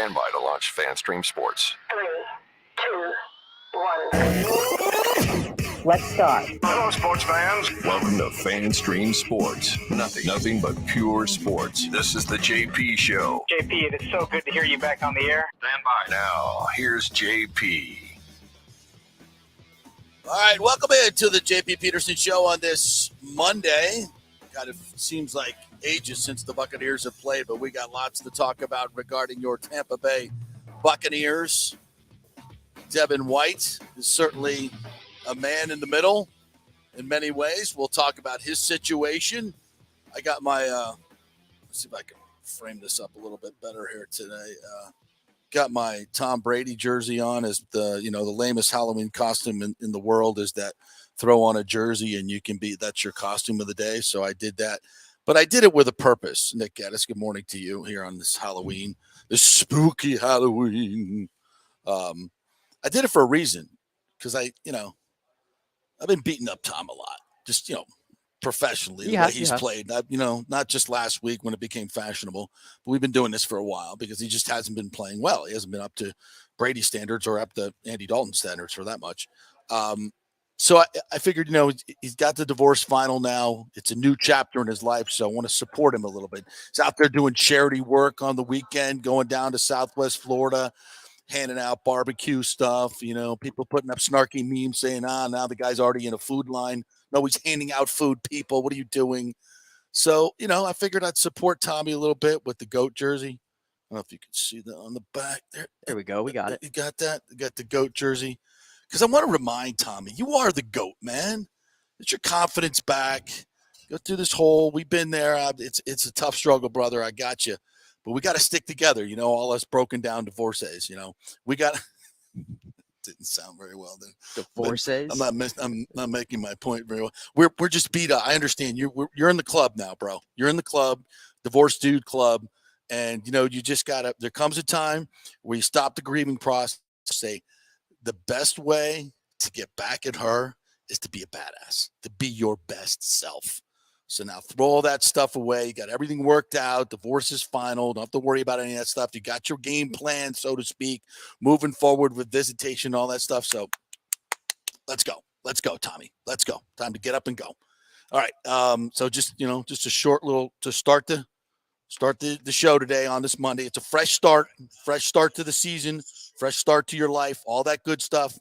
Stand by to launch FanStream Sports. 3, 2, 1. Let's start. Hello, sports fans. Welcome to FanStream Sports. Nothing but pure sports. This is the JP Show. JP, it is so good to hear you back on the air. Stand by. Now, here's JP. All right, welcome into the JP Peterson Show on this Monday. God, it seems like ages since the Buccaneers have played, but we got lots to talk about regarding your Tampa Bay Buccaneers. Devin White is certainly a man in the middle in many ways. We'll talk about his situation. I got my, let's see if I can frame this up a little bit better here today. Got my Tom Brady jersey on as the lamest Halloween costume in the world is that throw on a jersey and you can be, that's your costume of the day. So I did that, but I did it with a purpose. Nick Gaddis, good morning to you here on this Halloween, this spooky Halloween. I did it for a reason because I've been beating up Tom a lot, just, professionally, the way he's played, not just last week when it became fashionable, but we've been doing this for a while because he just hasn't been playing well. He hasn't been up to Brady standards or up to Andy Dalton standards for that much. So I figured, he's got the divorce final now. It's a new chapter in his life, so I want to support him a little bit. He's out there doing charity work on the weekend, going down to Southwest Florida, handing out barbecue stuff, people putting up snarky memes saying, now the guy's already in a food line. No, he's handing out food, people. What are you doing? So, I figured I'd support Tommy a little bit with the GOAT jersey. I don't know if you can see that on the back there. There we go. We got it. You got that? You got the GOAT jersey. Because I want to remind Tommy, you are the GOAT, man. Get your confidence back. Go through this hole. We've been there. It's a tough struggle, brother. I got you. But we got to stick together, all us broken down divorcees, We got didn't sound very well then. Divorcees? I'm not making my point very well. We're just beat up. I understand. You're in the club now, bro. You're in the club, divorce dude club, and you just gotta. There comes a time where you stop the grieving process. Say the best way to get back at her is to be a badass, to be your best self. So now throw all that stuff away. You got everything worked out. Divorce is final. Don't have to worry about any of that stuff. You got your game plan, so to speak, moving forward with visitation, all that stuff. So let's go. Let's go, Tommy. Let's go. Time to get up and go. All right. So just a short little to start the show today on this Monday. It's a fresh start to the season, fresh start to your life, all that good stuff.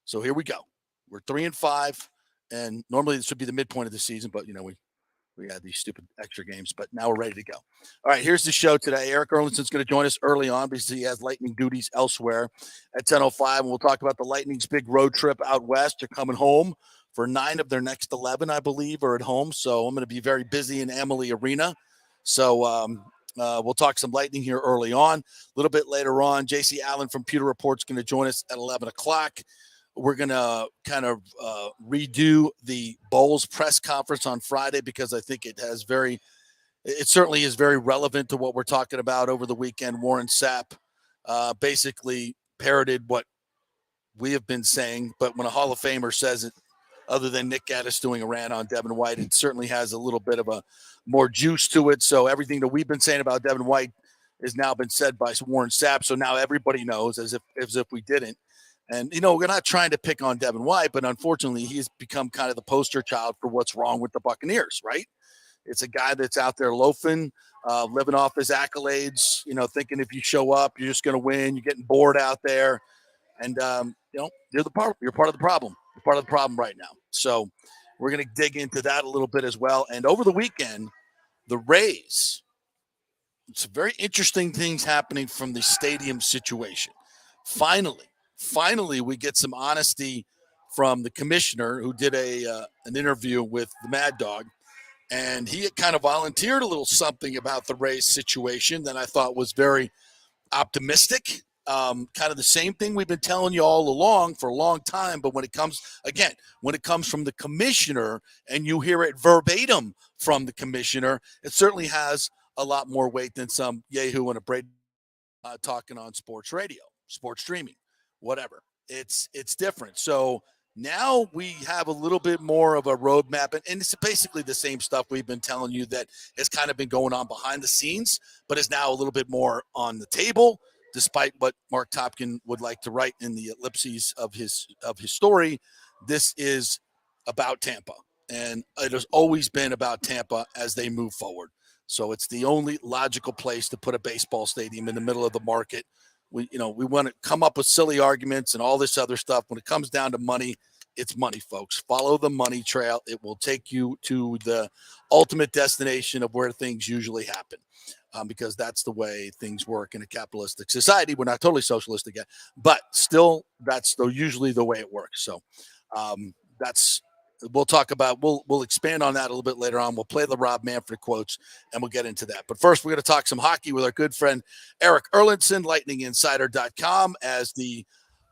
So here we go. We're 3-5. And normally this would be the midpoint of the season, but, we had these stupid extra games. But now we're ready to go. All right, here's the show today. Erik Erlendsson's going to join us early on because he has Lightning duties elsewhere at 10:05. And we'll talk about the Lightning's big road trip out west. They're coming home for 9 of their next 11, I believe, are at home. So I'm going to be very busy in Amalie Arena. So we'll talk some Lightning here early on. A little bit later on, J.C. Allen from Pewter Report is going to join us at 11 o'clock. We're going to kind of redo the Bowles press conference on Friday because I think it certainly is very relevant to what we're talking about over the weekend. Warren Sapp basically parroted what we have been saying, but when a Hall of Famer says it, other than Nick Gaddis doing a rant on Devin White, it certainly has a little bit of a more juice to it. So everything that we've been saying about Devin White has now been said by Warren Sapp. So now everybody knows as if we didn't. And, we're not trying to pick on Devin White, but unfortunately, he's become kind of the poster child for what's wrong with the Buccaneers, right? It's a guy that's out there loafing, living off his accolades, thinking if you show up, you're just going to win. You're getting bored out there. And, you're part of the problem. You're part of the problem right now. So we're going to dig into that a little bit as well. And over the weekend, the Rays, some very interesting things happening from the stadium situation. Finally, we get some honesty from the commissioner who did an interview with the Mad Dog, and he had kind of volunteered a little something about the Rays situation that I thought was very optimistic. Kind of the same thing we've been telling you all along for a long time, but when it comes from the commissioner and you hear it verbatim from the commissioner, it certainly has a lot more weight than some yahoo and a Brady talking on sports radio, sports streaming. Whatever. It's different. So Now we have a little bit more of a roadmap, and it's basically the same stuff we've been telling you that has kind of been going on behind the scenes, but is now a little bit more on the table, despite what Mark Topkin would like to write in the ellipses of his story. This is about Tampa, and it has always been about Tampa as they move forward. So it's the only logical place to put a baseball stadium in the middle of the market. We want to come up with silly arguments and all this other stuff. When it comes down to money, it's money, folks. Follow the money trail. It will take you to the ultimate destination of where things usually happen, because that's the way things work in a capitalistic society. We're not totally socialistic yet, but still, that's usually the way it works. So that's we'll talk about. We'll expand on that a little bit later on. We'll play the Rob Manfred quotes, and we'll get into that. But first, we're going to talk some hockey with our good friend Erik Erlendsson, LightningInsider.com, as the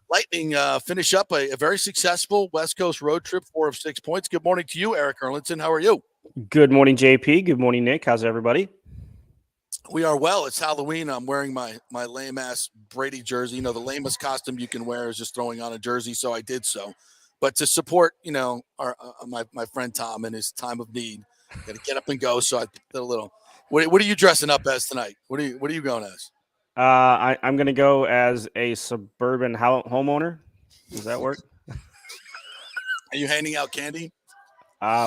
Lightning finish up a very successful West Coast road trip, 4 of 6 points. Good morning to you, Erik Erlendsson. How are you? Good morning, JP. Good morning, Nick. How's everybody? We are well. It's Halloween. I'm wearing my lame ass Brady jersey. The lamest costume you can wear is just throwing on a jersey, so I did so. But to support, my friend Tom in his time of need, got to get up and go. So I did a little. What are you dressing up as tonight? What are you going as? I'm going to go as a suburban homeowner. Does that work? Are you handing out candy?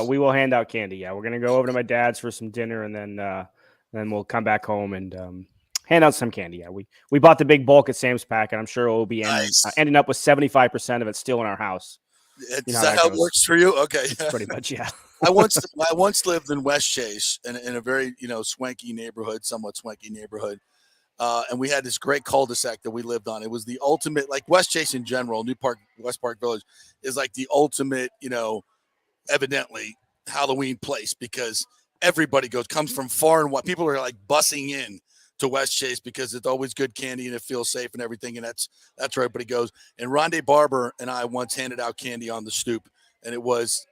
We will hand out candy. Yeah, we're going to go over to my dad's for some dinner, and then we'll come back home and hand out some candy. Yeah, we bought the big bulk at Sam's Pack, and I'm sure it will be ending up with 75% of it still in our house. Is that how it works for you? Okay. Pretty much, yeah. I once lived in West Chase in a very, swanky neighborhood, somewhat swanky neighborhood. And we had this great cul-de-sac that we lived on. It was the ultimate, like West Chase in general, West Park Village is like the ultimate, evidently Halloween place, because everybody comes from far and wide. People are like bussing in to West Chase because it's always good candy and it feels safe and everything. And that's where everybody goes. And Rondé Barber and I once handed out candy on the stoop. And it was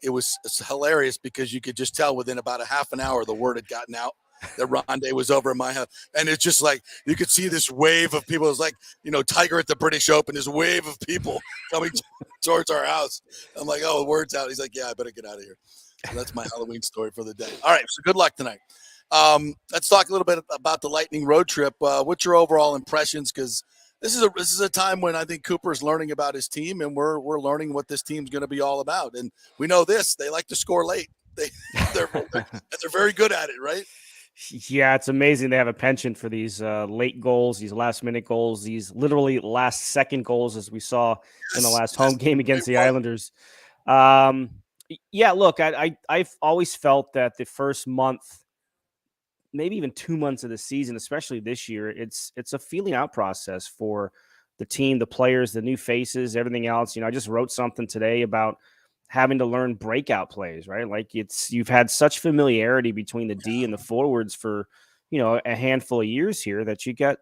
hilarious because you could just tell within about a half an hour, the word had gotten out that Rondé was over in my house. And it's just like, you could see this wave of people. It was like, Tiger at the British Open, this wave of people coming towards our house. I'm like, oh, the word's out. He's like, yeah, I better get out of here. So that's my Halloween story for the day. All right. So good luck tonight. Let's talk a little bit about the Lightning road trip. What's your overall impressions? Because this is a time when I think Cooper's learning about his team, and we're learning what this team's going to be all about. And we know this: they like to score late. They're very good at it, right? Yeah, it's amazing. They have a penchant for these late goals, these last-minute goals, these literally last-second goals, as we saw in the last home game against the Islanders. Yeah, look, I've always felt that the first month, maybe even 2 months of the season, especially this year, it's a feeling out process for the team, the players, the new faces, everything else. I just wrote something today about having to learn breakout plays, right? Like you've had such familiarity between the D and the forwards for, a handful of years here that you get,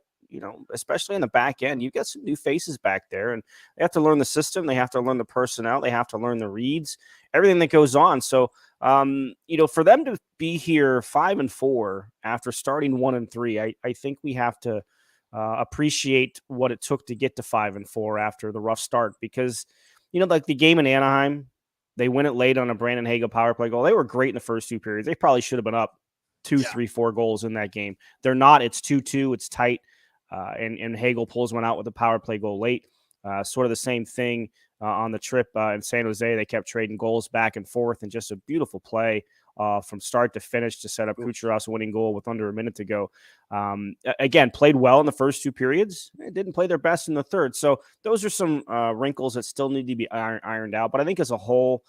especially in the back end, you've got some new faces back there, and they have to learn the system. They have to learn the personnel. They have to learn the reads, everything that goes on. So, for them to be here 5-4 after starting 1-3, I think we have to appreciate what it took to get to 5-4 after the rough start, because, like the game in Anaheim, they win it late on a Brandon Hagel power play goal. They were great in the first 2 periods. They probably should have been up 2, 3, 4 goals in that game. They're not. It's 2-2. It's tight. And Hagel pulls one out with a power play goal late. Sort of the same thing on the trip in San Jose. They kept trading goals back and forth, and just a beautiful play from start to finish to set up Kucherov's winning goal with under a minute to go. Again, played well in the first 2 periods. They didn't play their best in the third. So those are some wrinkles that still need to be ironed out. But I think as a whole,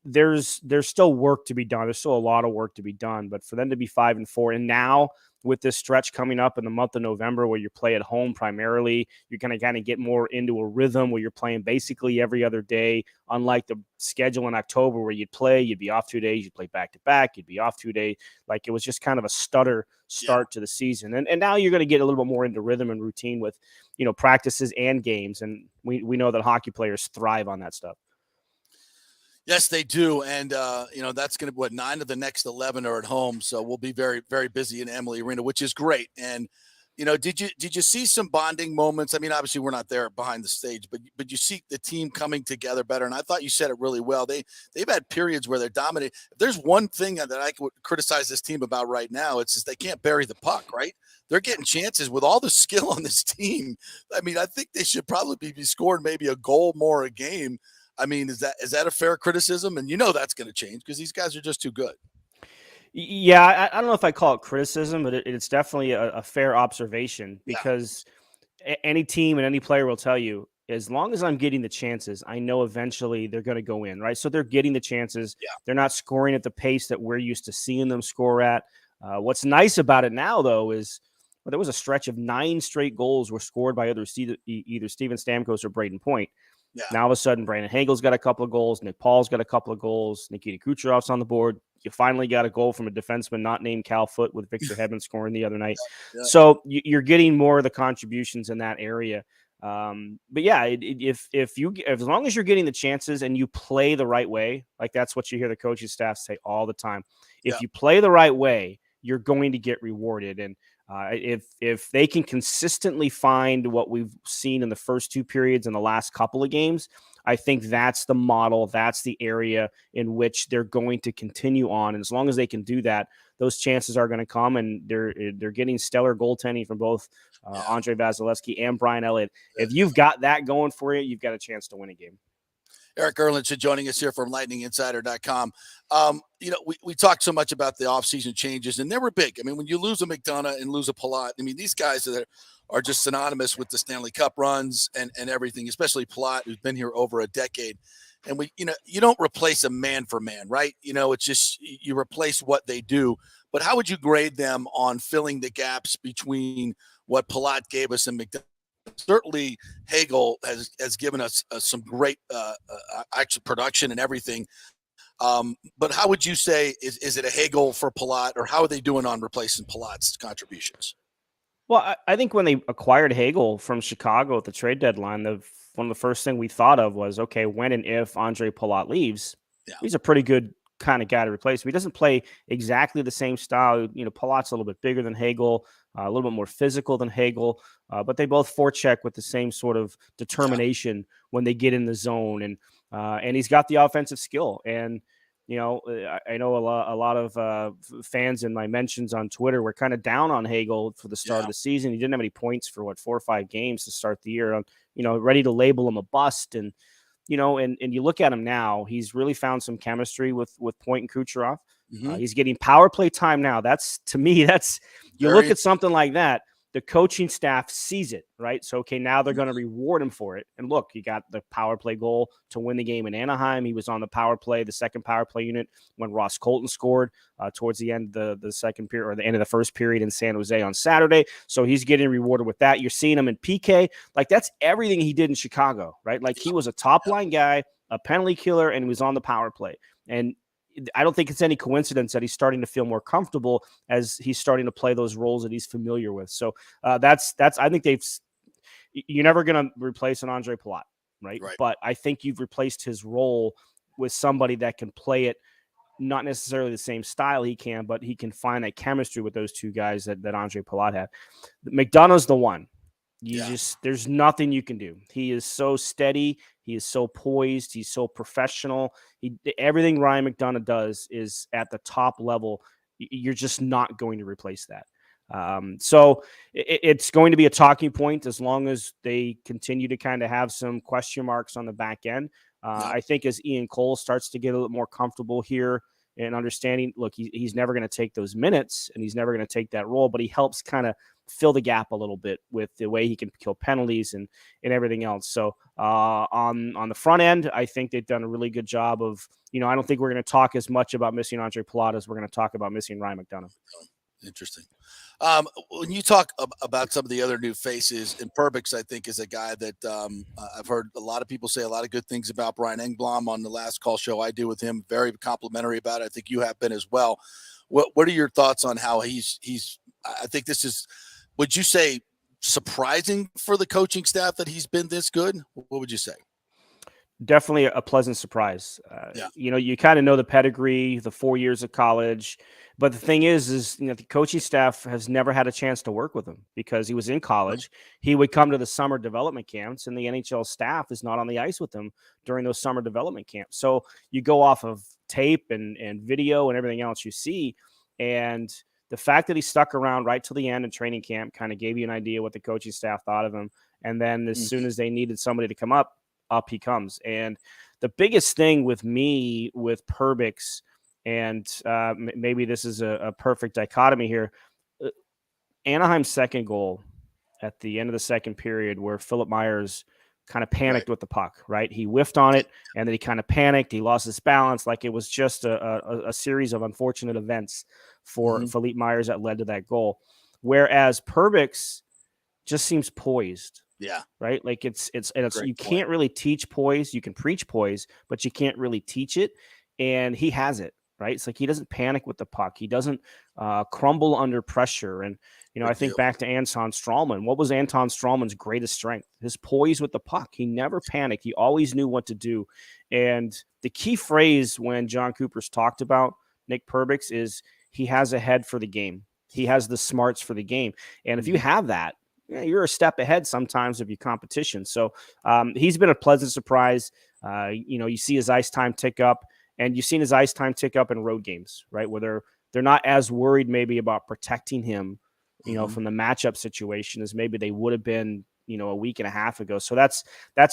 there's still work to be done. There's still a lot of work to be done. But for them to be 5-4, and now with this stretch coming up in the month of November where you play at home primarily, you're going to kind of get more into a rhythm where you're playing basically every other day, unlike the schedule in October where you'd be off 2 days, you'd play back-to-back, you'd be off 2 days. Like, it was just kind of a stutter start to the season. And now you're going to get a little bit more into rhythm and routine with, practices and games. And we know that hockey players thrive on that stuff. Yes, they do. And, that's going to be 9 of the next 11 are at home. So we'll be very, very busy in Emily Arena, which is great. And Did you see some bonding moments? I mean, obviously we're not there behind the stage, but you see the team coming together better. And I thought you said it really well. They've had periods where they're dominating. If there's one thing that I could criticize this team about right now, it's just they can't bury the puck, right? They're getting chances with all the skill on this team. I mean, I think they should probably be scoring maybe a goal more a game. I mean, is that a fair criticism? And that's going to change because these guys are just too good. Yeah, I don't know if I call it criticism, but it's definitely a fair observation because any team and any player will tell you, as long as I'm getting the chances, I know eventually they're going to go in, right? So they're getting the chances. Yeah. They're not scoring at the pace that we're used to seeing them score at. What's nice about it now, though, is there was a stretch of 9 straight goals were scored by either Steven Stamkos or Braden Point. Yeah. Now, all of a sudden, Brandon Hagel's got a couple of goals. Nick Paul's got a couple of goals. Nikita Kucherov's on the board. You finally got a goal from a defenseman not named Cal Foote with Victor Hedman scoring the other night. Yeah. So you're getting more of the contributions in that area. But yeah, as long as you're getting the chances and you play the right way, like that's what you hear the coaching staff say all the time. If you play the right way, you're going to get rewarded. And if they can consistently find what we've seen in the first 2 periods in the last couple of games, I think that's the model. That's the area in which they're going to continue on. And as long as they can do that, those chances are going to come. And they're getting stellar goaltending from both Andre Vasilevsky and Brian Elliott. If you've got that going for you, you've got a chance to win a game. Erik Erlendsson joining us here from lightninginsider.com. We talked so much about the offseason changes, and they were big. I mean, when you lose a McDonough and lose a Palat, I mean, these guys are just synonymous with the Stanley Cup runs and everything, especially Palat, who's been here over a decade. And you don't replace a man for man, right? It's just you replace what they do. But how would you grade them on filling the gaps between what Palat gave us and McDonough? Certainly Hagel has given us some great actual production and everything. But how would you say, is it a Hagel for Palat, or how are they doing on replacing Palat's contributions? Well, I think when they acquired Hagel from Chicago at the trade deadline, one of the first thing we thought of was, okay, when and if Andre Palat leaves, he's a pretty good kind of guy to replace him. He doesn't play exactly the same style. Palat's a little bit bigger than Hagel, a little bit more physical than Hagel, but they both forecheck with the same sort of determination when they get in the zone, and he's got the offensive skill. And I know a lot of fans in my mentions on Twitter were kind of down on Hagel for the start of the season. He didn't have any points for 4 or 5 games to start the year. Ready to label him a bust. And and you look at him now, he's really found some chemistry with Point and Kucherov. Mm-hmm. He's getting power play time now. To me, you look at something like that, the coaching staff sees it, right? So, okay, now they're going to reward him for it. And look, he got the power play goal to win the game in Anaheim. He was on the power play, the second power play unit, when Ross Colton scored towards the end of the second period, or the end of the first period in San Jose on Saturday. So he's getting rewarded with that. You're seeing him in PK. Like, that's everything he did in Chicago, right? Like, he was a top line guy, a penalty killer, and he was on the power play. And I don't think it's any coincidence that he's starting to feel more comfortable as he's starting to play those roles that he's familiar with. So that's I think you're never going to replace an Andre Palat, right? But I think you've replaced his role with somebody that can play it, not necessarily the same style he can, but he can find that chemistry with those two guys that Andre Palat had. McDonough's the one. There's nothing you can do. He is so steady. He is so poised. He's so professional. Everything Ryan McDonagh does is at the top level. You're just not going to replace that. So it's going to be a talking point as long as they continue to kind of have some question marks on the back end. I think as Ian Cole starts to get a little more comfortable here and understanding, look, he's never going to take those minutes and he's never going to take that role, but he helps kind of fill the gap a little bit with the way he can kill penalties and everything else. So on the front end, I think they've done a really good job of, I don't think we're going to talk as much about missing Andre Palat as we're going to talk about missing Ryan McDonagh. Interesting. When you talk about some of the other new faces, and Perbix, I think, is a guy that I've heard a lot of people say a lot of good things about. Brian Engblom on the last call show I do with him, very complimentary about it. I think you have been as well. What are your thoughts on how he's I think this is, would you say, surprising for the coaching staff that he's been this good? What would you say? definitely a pleasant surprise. Yeah. You kind of know the pedigree, the 4 years of college, but the thing is, the coaching staff has never had a chance to work with him because he was in college. He would come to the summer development camps, and the NHL staff is not on the ice with him during those summer development camps. So you go off of tape and video and everything else you see, and the fact that he stuck around right till the end in training camp kind of gave you an idea what the coaching staff thought of him. And then as soon as they needed somebody to come up he comes. And the biggest thing with me with Perbix, and maybe this is a perfect dichotomy here, Anaheim's second goal at the end of the second period where Philip Myers kind of panicked with the puck, right? He whiffed on it, and then he kind of panicked. He lost his balance. Like it was just a series of unfortunate events for Philippe Myers that led to that goal. Whereas Perbix just seems poised. Yeah. Right. Like it's you can't really teach poise. You can preach poise, but you can't really teach it. And he has it. Right. It's like he doesn't panic with the puck. He doesn't crumble under pressure. And, I think back to Anton Strawman. What was Anton Strawman's greatest strength? His poise with the puck. He never panicked. He always knew what to do. And the key phrase when John Cooper's talked about Nick Perbix is he has a head for the game. He has the smarts for the game. And if you have that, you're a step ahead sometimes of your competition. So he's been a pleasant surprise. You see his ice time tick up, and you've seen his ice time tick up in road games, right? Where they're not as worried maybe about protecting him, from the matchup situation as maybe they would have been, a week and a half ago. So that's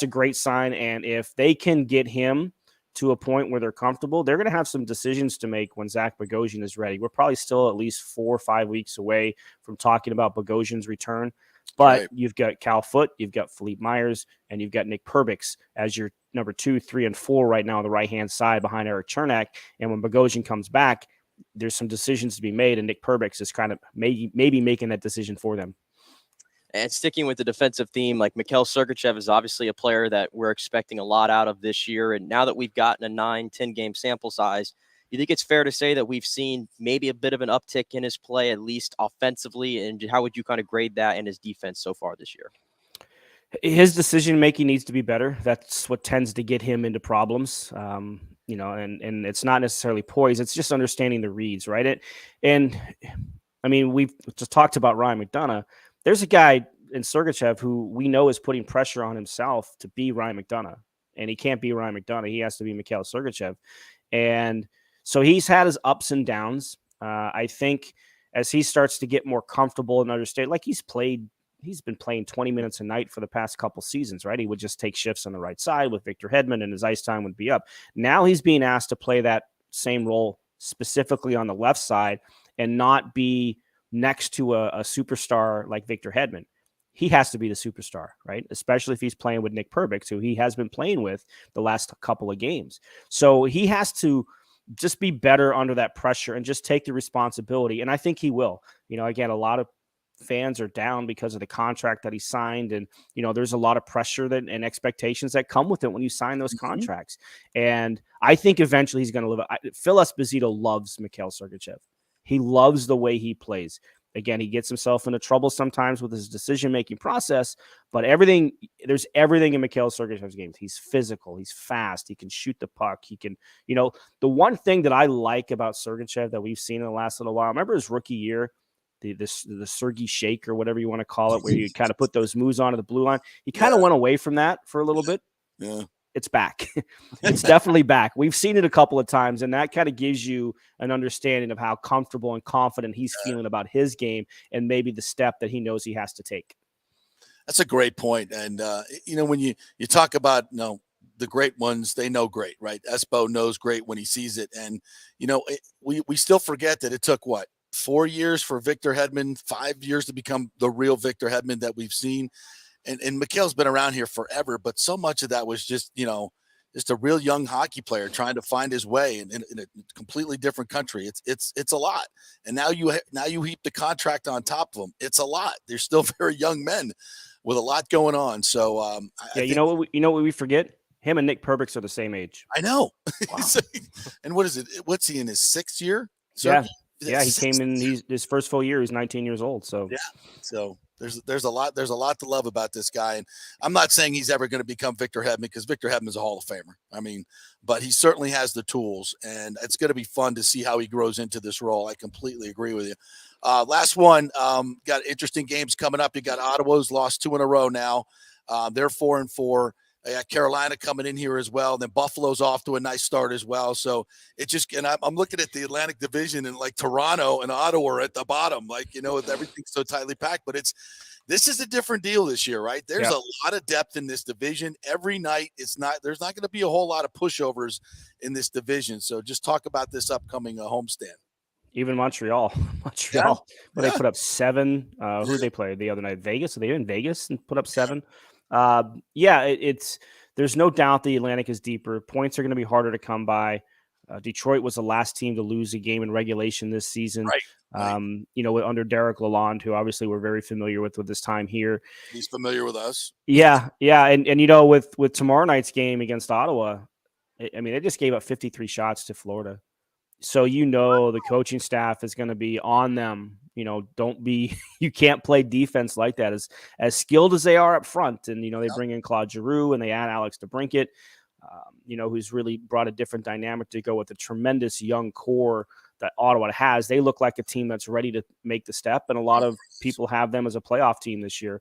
a great sign. And if they can get him to a point where they're comfortable, they're going to have some decisions to make when Zach Bogosian is ready. We're probably still at least 4 or 5 weeks away from talking about Bogosian's return. But you've got Cal Foote, you've got Philippe Myers, and you've got Nick Perbix as your number 2, 3, and 4 right now on the right-hand side behind Erik Chernak. And when Bogosian comes back, there's some decisions to be made, and Nick Perbix is kind of maybe making that decision for them. And sticking with the defensive theme, like Mikhail Sergachev is obviously a player that we're expecting a lot out of this year. And now that we've gotten a 9-10 game sample size, you think it's fair to say that we've seen maybe a bit of an uptick in his play, at least offensively? And how would you kind of grade that in his defense so far this year? His decision-making needs to be better. That's what tends to get him into problems. And it's not necessarily poise. It's just understanding the reads, right? We've just talked about Ryan McDonough. There's a guy in Sergachev who we know is putting pressure on himself to be Ryan McDonough, and he can't be Ryan McDonough. He has to be Mikhail Sergachev. And so he's had his ups and downs. I think as he starts to get more comfortable and understand, like he's been playing 20 minutes a night for the past couple seasons, right? He would just take shifts on the right side with Victor Hedman, and his ice time would be up. Now he's being asked to play that same role specifically on the left side and not be next to a superstar like Victor Hedman. He has to be the superstar, right? Especially if he's playing with Nick Perbix, who he has been playing with the last couple of games. So he has to just be better under that pressure and just take the responsibility. And I think he will. Again, a lot of fans are down because of the contract that he signed. And, there's a lot of pressure and expectations that come with it when you sign those contracts. And I think eventually he's going to live. Phil Esposito loves Mikhail Sergachev. He loves the way he plays. Again, he gets himself into trouble sometimes with his decision-making process, but there's everything in Mikhail Sergachev's game. He's physical. He's fast. He can shoot the puck. He can, the one thing that I like about Sergachev that we've seen in the last little while, remember his rookie year, the Sergey shake or whatever you want to call it, where you kind of put those moves onto the blue line. He kind of went away from that for a little bit. Yeah. It's back. It's definitely back. We've seen it a couple of times, and that kind of gives you an understanding of how comfortable and confident he's feeling about his game and maybe the step that he knows he has to take. That's a great point. And, when you talk about, the great ones, they know great, right? Espo knows great when he sees it. And, we still forget that it took 4 years for Victor Hedman, 5 years to become the real Victor Hedman that we've seen. And Mikhail's been around here forever, but so much of that was just, just a real young hockey player trying to find his way in a completely different country. It's a lot. And now you heap the contract on top of them. It's a lot. They're still very young men with a lot going on. So what we forget? Him and Nick Perbix are the same age. I know. Wow. And what is it? What's he in his 6th year? Yeah. Yeah, he came in. He's his first full year. He's 19 years old. So yeah, so there's a lot to love about this guy, and I'm not saying he's ever going to become Victor Hedman, because Victor Hedman is a Hall of Famer. I mean, but he certainly has the tools, and it's going to be fun to see how he grows into this role. I completely agree with you. Last one, got interesting games coming up. You got Ottawa's lost 2 in a row now. They're 4-4. Carolina coming in here as well. Then Buffalo's off to a nice start as well. So it just, and I'm looking at the Atlantic Division, and like Toronto and Ottawa are at the bottom, like, with everything so tightly packed. But this is a different deal this year, right? There's a lot of depth in this division. Every night, there's not going to be a whole lot of pushovers in this division. So just talk about this upcoming homestand. Even Montreal, but they put up 7. Who did they play the other night? Vegas. So they were in Vegas and put up 7. It's there's no doubt the Atlantic is deeper. Points are going to be harder to come by. Detroit was the last team to lose a game in regulation this season. Right. Under Derek Lalonde, who obviously we're very familiar with this time here. He's familiar with us. Yeah. And with tomorrow night's game against Ottawa, they just gave up 53 shots to Florida. So, the coaching staff is going to be on them. You can't play defense like that. As skilled as they are up front. And, they bring in Claude Giroux and they add Alex DeBrincat, who's really brought a different dynamic to go with the tremendous young core that Ottawa has. They look like a team that's ready to make the step. And a lot of people have them as a playoff team this year.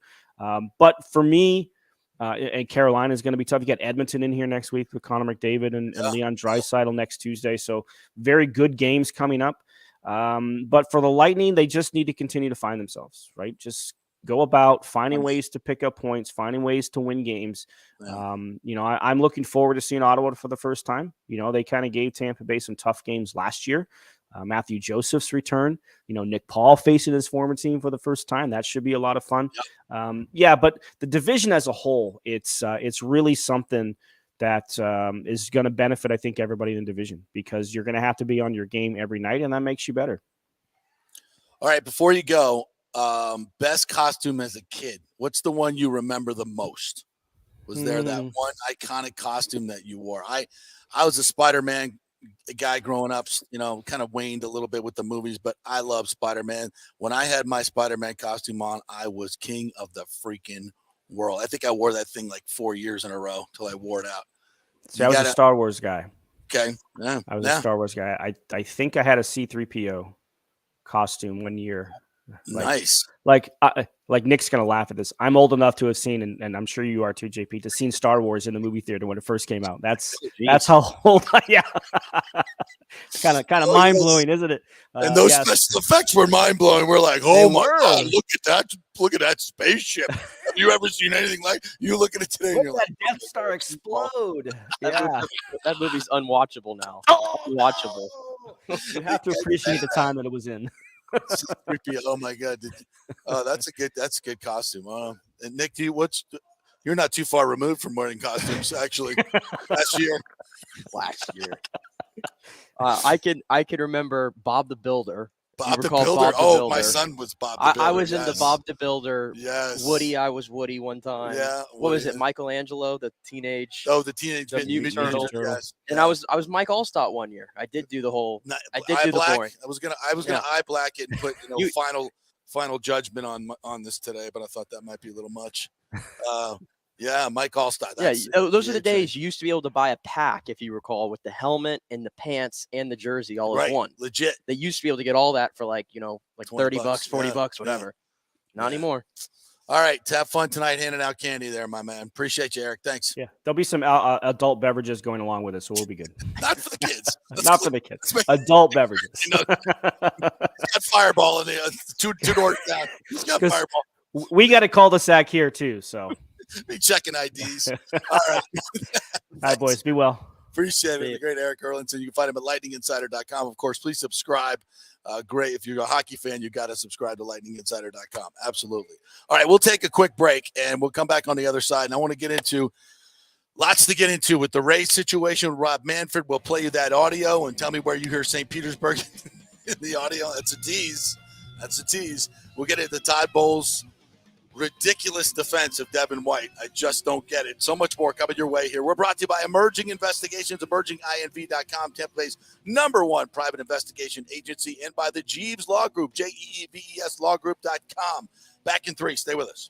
But for me, and Carolina is going to be tough. You got Edmonton in here next week with Connor McDavid and Leon Draisaitl next Tuesday. So very good games coming up. But for the Lightning, they just need to continue to find themselves, right? Just go about finding ways to pick up points, finding ways to win games. I'm looking forward to seeing Ottawa for the first time. They kind of gave Tampa Bay some tough games last year. Matthew Joseph's return, Nick Paul facing his former team for the first time. That should be a lot of fun. But the division as a whole, it's really something that is going to benefit, I think, everybody in the division, because you're going to have to be on your game every night, and that makes you better. All right, before you go, best costume as a kid. What's the one you remember the most? Was there that one iconic costume that you wore? I was a Spider-Man guy growing up, kind of waned a little bit with the movies, but I love Spider-Man. When I had my Spider-Man costume on, I was king of the freaking world. I think I wore that thing like 4 years in a row till I wore it out. See, I was a Star Wars guy. Okay. Yeah. I was a Star Wars guy. I think I had a C-3PO costume one year. Nice. Like Nick's going to laugh at this. I'm old enough to have seen, and I'm sure you are too, JP, to seen Star Wars in the movie theater when it first came out. That's how old I am. kind of mind blowing, isn't it? And those special effects were mind blowing. We're like, oh my God, look at that spaceship. Have you ever seen anything like? You look at it today, and you're like, Death Star explode. That movie's unwatchable now. Unwatchable. You have to appreciate the time that it was in. Oh my God! That's a good costume. And Nick, you're not too far removed from wearing costumes, actually. Last year. I could remember Bob the Builder. Bob the Builder. My son was Bob the Builder. I was into Bob the Builder. Yes. Woody, I was Woody one time. Yeah. What was it? Michelangelo, the teenage. Oh, the Teenage Mutant Turtle. Yes. And I was Mike Allstott one year. I did do the whole. The boring. I was gonna eye black it and put final judgment on this today, but I thought that might be a little much. Yeah, Mike Allstott. Those are the days you used to be able to buy a pack, if you recall, with the helmet and the pants and the jersey all in one. Legit. They used to be able to get all that for like $30, $40, whatever. Not anymore. All right. Have fun tonight handing out candy there, my man. Appreciate you, Erik. Thanks. Yeah. There'll be some adult beverages going along with it, so we'll be good. Not for the kids. Not for the kids. Adult beverages. Got Fireball in the two doors down. He's got Fireball. We got a cul-de-sac here, too, so. Be checking IDs. All right. All right, boys. Be well. Appreciate it. The great Erik Erlendsson. You can find him at lightninginsider.com. Of course, please subscribe. Great. If you're a hockey fan, you got to subscribe to lightninginsider.com. Absolutely. All right. We'll take a quick break and we'll come back on the other side. And I want to get into lots to get into with the Rays situation with Rob Manfred. We'll play you that audio and tell me where you hear St. Petersburg in the audio. That's a tease. We'll get into Todd Bowles ridiculous defense of Devin White. I just don't get it. So much more coming your way here. We're brought to you by Emerging Investigations, emerginginv.com, Tampa Bay's #1 private investigation agency, and by the Jeeves Law Group, JEEVES lawgroup.com. Back in 3. Stay with us.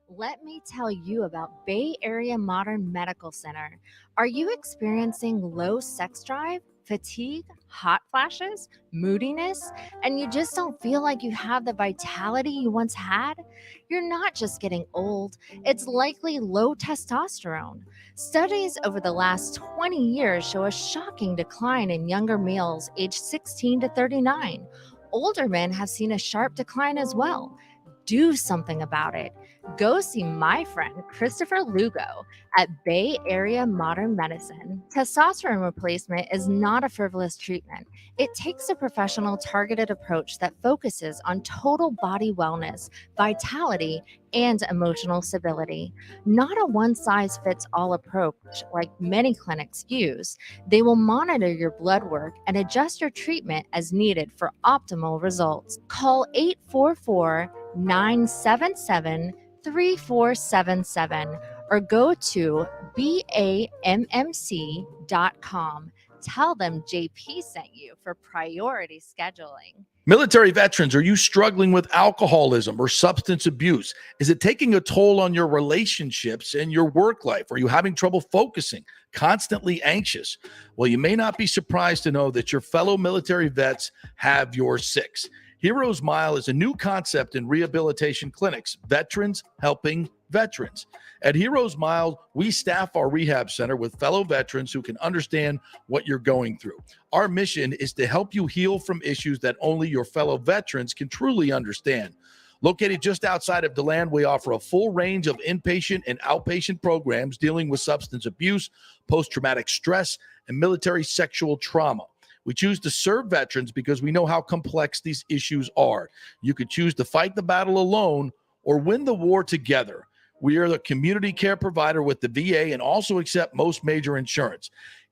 Let me tell you about Bay Area Modern Medical Center. Are you experiencing low sex drive, fatigue, hot flashes, moodiness, and you just don't feel like you have the vitality you once had? You're not just getting old, it's likely low testosterone. Studies over the last 20 years show a shocking decline in younger males aged 16 to 39. Older men have seen a sharp decline as well. Do something about it. Go see my friend Christopher Lugo at Bay Area Modern Medicine. Testosterone replacement is not a frivolous treatment. It takes a professional, targeted approach that focuses on total body wellness, vitality, and emotional stability. Not a one-size-fits-all approach like many clinics use. They will monitor your blood work and adjust your treatment as needed for optimal results. Call 844-977-3477 or go to BAMMC.com. Tell them JP sent you for priority scheduling. Military veterans, are you struggling with alcoholism or substance abuse? Is it taking a toll on your relationships and your work life? Are you having trouble focusing, constantly anxious? Well, you may not be surprised to know that your fellow military vets have your six. Heroes Mile is a new concept in rehabilitation clinics, veterans helping veterans. At Heroes Mile, we staff our rehab center with fellow veterans who can understand what you're going through. Our mission is to help you heal from issues that only your fellow veterans can truly understand. Located just outside of DeLand, we offer a full range of inpatient and outpatient programs dealing with substance abuse, post-traumatic stress, and military sexual trauma. We choose to serve veterans because we know how complex these issues are. You could choose to fight the battle alone or win the war together. We are the community care provider with the VA and also accept most major insurance.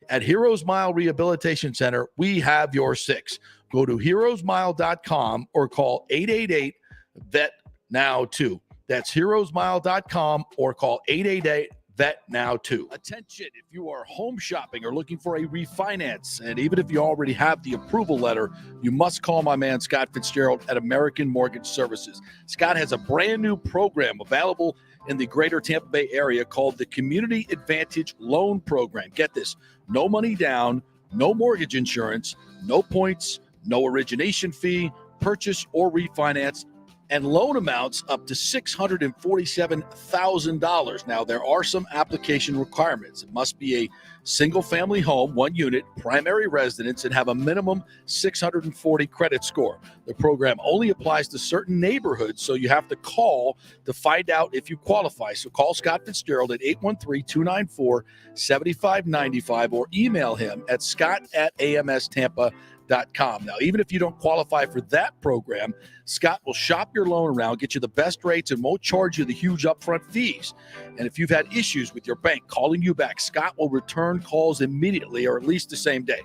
At Heroes Mile Rehabilitation Center, we have your six. Go to heroesmile.com or call 888-VET-NOW-2. That's heroesmile.com or call 888-VET-NOW-2. Attention, if you are home shopping or looking for a refinance, and even if you already have the approval letter, you must call my man Scott Fitzgerald at American Mortgage Services. Scott has a brand new program available in the greater Tampa Bay area called the Community Advantage Loan Program. Get this, no money down, no mortgage insurance, no points, no origination fee, purchase or refinance, and loan amounts up to $647,000. Now, there are some application requirements. It must be a single-family home, 1 unit, primary residence, and have a minimum 640 credit score. The program only applies to certain neighborhoods, so you have to call to find out if you qualify. So call Scott Fitzgerald at 813-294-7595 or email him at scott@amstampa.com. Now, even if you don't qualify for that program, Scott will shop your loan around, get you the best rates, and won't charge you the huge upfront fees. And if you've had issues with your bank calling you back, Scott will return calls immediately or at least the same day.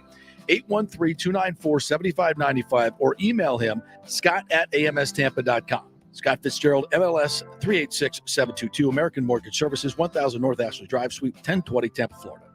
813-294-7595 or email him, scott@amstampa.com. Scott Fitzgerald, MLS 386722, American Mortgage Services, 1000 North Ashley Drive, Suite 1020, Tampa, Florida.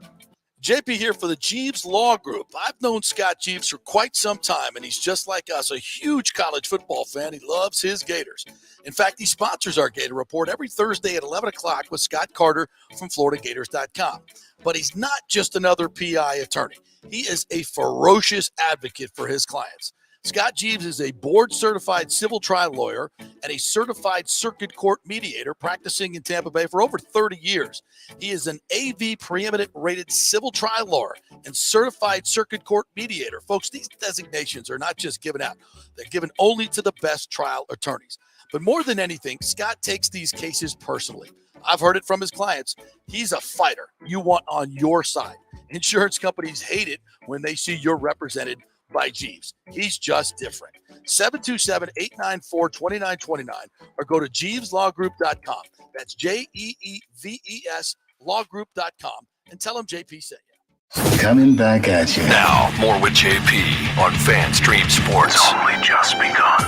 JP here for the Jeeves Law Group. I've known Scott Jeeves for quite some time, and he's just like us, a huge college football fan. He loves his Gators. In fact, he sponsors our Gator Report every Thursday at 11 o'clock with Scott Carter from FloridaGators.com. But he's not just another PI attorney. He is a ferocious advocate for his clients. Scott Jeeves is a board-certified civil trial lawyer and a certified circuit court mediator practicing in Tampa Bay for over 30 years. He is an AV preeminent rated civil trial lawyer and certified circuit court mediator. Folks, these designations are not just given out. They're given only to the best trial attorneys. But more than anything, Scott takes these cases personally. I've heard it from his clients. He's a fighter you want on your side. Insurance companies hate it when they see you're represented by Jeeves. He's just different. 727-894-2929 or go to JeevesLawGroup.com. That's JEEVES lawgroup.com and tell him JP sent you. Coming back at you. Now, more with JP on FanStream Sports. It's only just begun.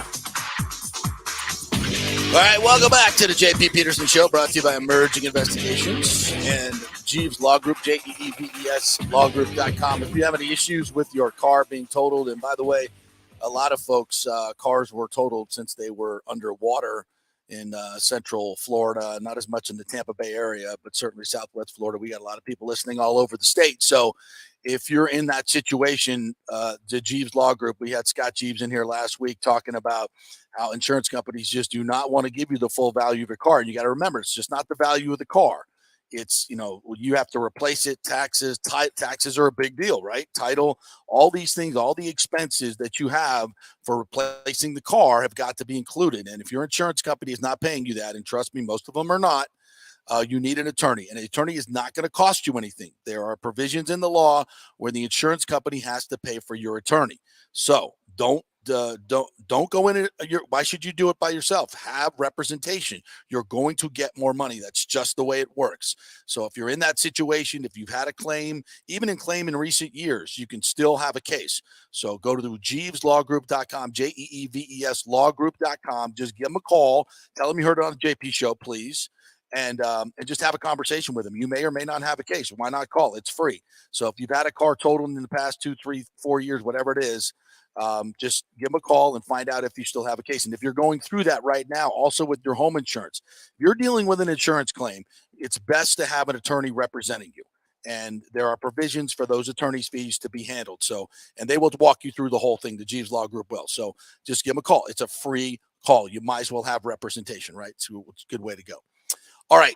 All right, welcome back to the JP Peterson Show, brought to you by Emerging Investigations and Jeeves Law Group, JEEVES lawgroup.com. If you have any issues with your car being totaled, and by the way, a lot of folks' cars were totaled since they were underwater in central Florida, not as much in the Tampa Bay area, but certainly Southwest Florida. We got a lot of people listening all over the state. So if you're in that situation, the Jeeves Law Group, we had Scott Jeeves in here last week talking about how insurance companies just do not want to give you the full value of your car. And you got to remember, it's just not the value of the car. It's, you have to replace it. Taxes are a big deal, right? Title, all these things, all the expenses that you have for replacing the car have got to be included. And if your insurance company is not paying you that, and trust me, most of them are not, you need an attorney. And an attorney is not going to cost you anything. There are provisions in the law where the insurance company has to pay for your attorney. So don't go in it. Why should you do it by yourself? Have representation. You're going to get more money. That's just the way it works. So if you're in that situation, if you've had a claim, even in claim in recent years, you can still have a case. So go to the JeevesLawGroup.com, JEEVES lawgroup.com. Just give them a call. Tell them you heard it on the JP show, please. And just have a conversation with them. You may or may not have a case. Why not call? It's free. So if you've had a car totaled in the past 2, 3, 4 years, whatever it is, just give them a call and find out if you still have a case. And if you're going through that right now, also with your home insurance, if you're dealing with an insurance claim, it's best to have an attorney representing you. And there are provisions for those attorneys' fees to be handled. So, and they will walk you through the whole thing. The Jeeves Law Group will. So just give them a call. It's a free call. You might as well have representation, right? So it's a good way to go. All right.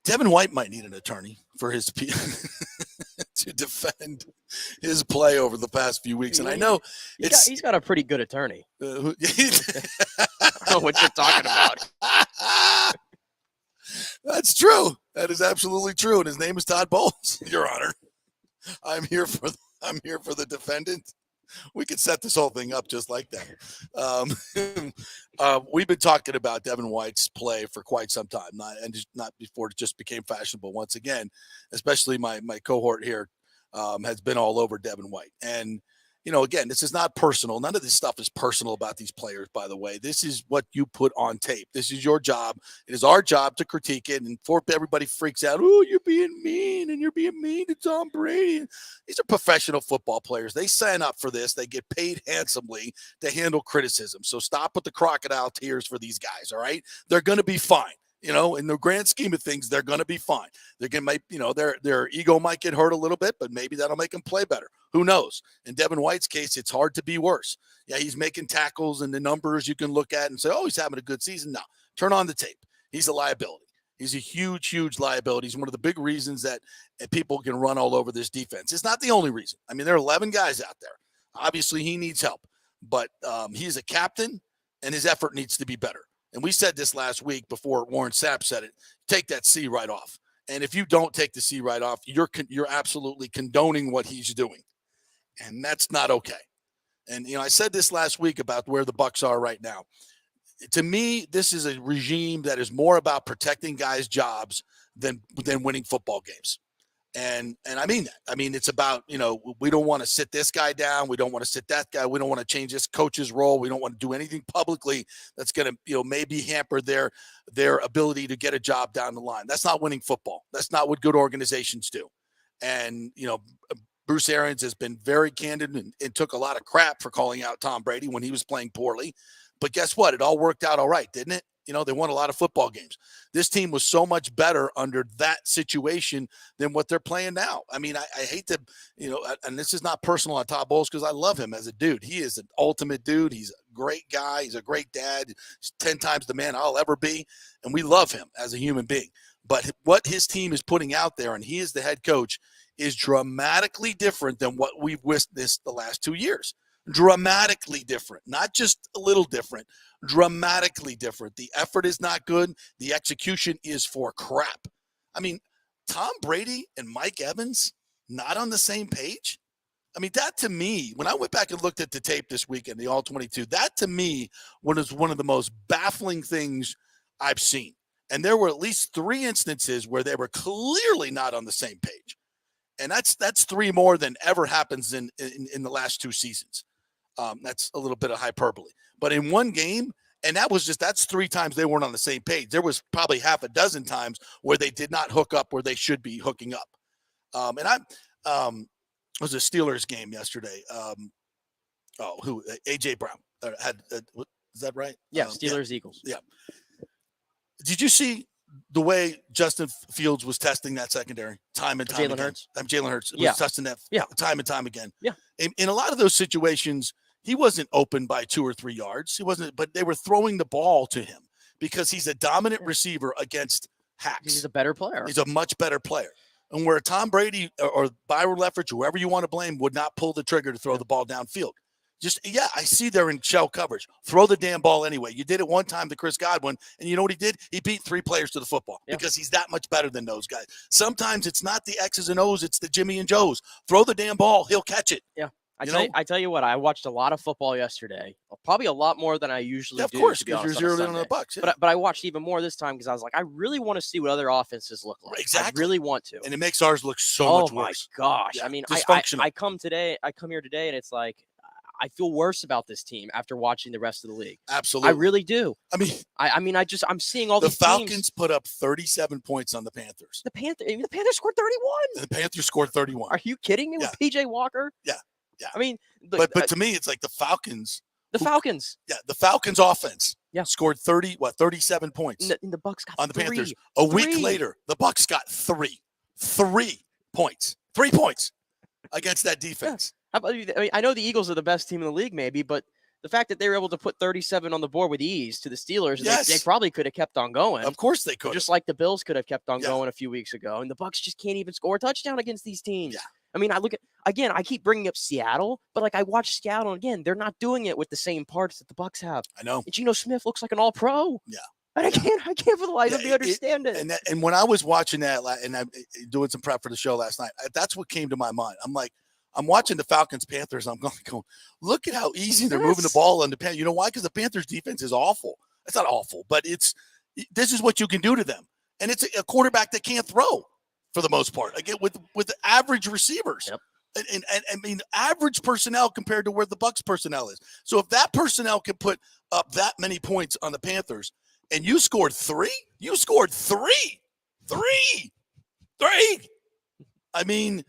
Devin White might need an attorney for his to defend his play over the past few weeks. And I know he's got a pretty good attorney. I don't know what you're talking about. That's true. That is absolutely true. And his name is Todd Bowles, Your Honor. I'm here for the defendant. We could set this whole thing up just like that. We've been talking about Devin White's play for quite some time, not before it just became fashionable once again. Especially my cohort here has been all over Devin White. And, again, this is not personal. None of this stuff is personal about these players, by the way. This is what you put on tape. This is your job. It is our job to critique it. And before everybody freaks out, oh, you're being mean and you're being mean to Tom Brady. These are professional football players. They sign up for this. They get paid handsomely to handle criticism. So stop with the crocodile tears for these guys, all right? They're going to be fine. In the grand scheme of things, they're going to be fine. They're going to, their ego might get hurt a little bit, but maybe that'll make them play better. Who knows? In Devin White's case, it's hard to be worse. Yeah, he's making tackles and the numbers you can look at and say, oh, he's having a good season. No, turn on the tape. He's a liability. He's a huge, huge liability. He's one of the big reasons that people can run all over this defense. It's not the only reason. I mean, there are 11 guys out there. Obviously, he needs help, but he's a captain and his effort needs to be better. And we said this last week before Warren Sapp said it, take that C right off. And if you don't take the C right off, you're absolutely condoning what he's doing. And that's not okay. And, I said this last week about where the Bucs are right now. To me, this is a regime that is more about protecting guys' jobs than winning football games. And I mean that. I mean, it's about, we don't want to sit this guy down. We don't want to sit that guy. We don't want to change this coach's role. We don't want to do anything publicly that's going to, maybe hamper their ability to get a job down the line. That's not winning football. That's not what good organizations do. And, Bruce Arians has been very candid and took a lot of crap for calling out Tom Brady when he was playing poorly. But guess what? It all worked out all right, didn't it? They won a lot of football games. This team was so much better under that situation than what they're playing now. I mean, I hate to, and this is not personal on Todd Bowles because I love him as a dude. He is an ultimate dude. He's a great guy. He's a great dad. He's 10 times the man I'll ever be. And we love him as a human being. But what his team is putting out there, and he is the head coach, is dramatically different than what we've witnessed the last 2 years. Dramatically different, not just a little different, dramatically different. The effort is not good. The execution is for crap. I mean, Tom Brady and Mike Evans not on the same page. I mean, that to me, when I went back and looked at the tape this weekend, the All-22, that to me was one of the most baffling things I've seen. And there were at least 3 instances where they were clearly not on the same page. And that's 3 more than ever happens in the last 2 seasons. That's a little bit of hyperbole. But in one game, and that's 3 times they weren't on the same page. There was probably half a dozen times where they did not hook up where they should be hooking up. It was a Steelers game yesterday. AJ Brown had, is that right? Yeah, Steelers Eagles. Yeah. Did you see the way Justin Fields was testing that secondary time and time again? Jalen Hurts was testing that time and time again. Yeah. In a lot of those situations, he wasn't open by 2 or 3 yards. He wasn't, but they were throwing the ball to him because he's a dominant receiver against hacks. He's a better player. He's a much better player. And where Tom Brady or Byron Leftwich, whoever you want to blame, would not pull the trigger to throw the ball downfield. I see they're in shell coverage. Throw the damn ball anyway. You did it one time to Chris Godwin, and you know what he did? He beat 3 players to the football because he's that much better than those guys. Sometimes it's not the X's and O's, it's the Jimmy and Joes. Throw the damn ball. He'll catch it. Yeah. I tell you what, I watched a lot of football yesterday, probably a lot more than I usually do. Of course, because you're zeroed in on the Bucs. Yeah. But I watched even more this time because I was like, I really want to see what other offenses look like. Exactly. I really want to. And it makes ours look so much worse. Oh, my gosh. Yeah. I mean, dysfunctional. I come here today, and it's like, I feel worse about this team after watching the rest of the league. Absolutely. I really do. I'm seeing all these Falcons teams. put up 37 points on the Panthers. The Panthers scored 31. The Panthers scored 31. Are you kidding me with PJ Walker? Yeah. Yeah. I mean, but to me, it's like the Falcons. The Falcons offense scored 37 points. And the Bucs got on the 3. Panthers. A week later, the Bucs got 3 points. 3 points against that defense. Yeah. How about you? I mean, I know the Eagles are the best team in the league, maybe, but the fact that they were able to put 37 on the board with ease to the Steelers, they probably could have kept on going. Of course they could. Just like the Bills could have kept on going a few weeks ago, and the Bucs just can't even score a touchdown against these teams. Yeah. I mean, I keep bringing up Seattle, but like I watched Seattle again, they're not doing it with the same parts that the Bucs have. I know. And Geno Smith looks like an All-Pro. Yeah. And I can't for the life of me understand it. And when I was watching that, and I'm doing some prep for the show last night, that's what came to my mind. I'm like, I'm watching the Falcons Panthers. I'm going, look at how easy they're moving the ball on the Panthers. You know why? Because the Panthers defense is awful. It's not awful, but this is what you can do to them. And it's a quarterback that can't throw for the most part. Again, with average receivers. Yep. And I mean, average personnel compared to where the Bucs personnel is. So if that personnel can put up that many points on the Panthers, and you scored 3, I mean,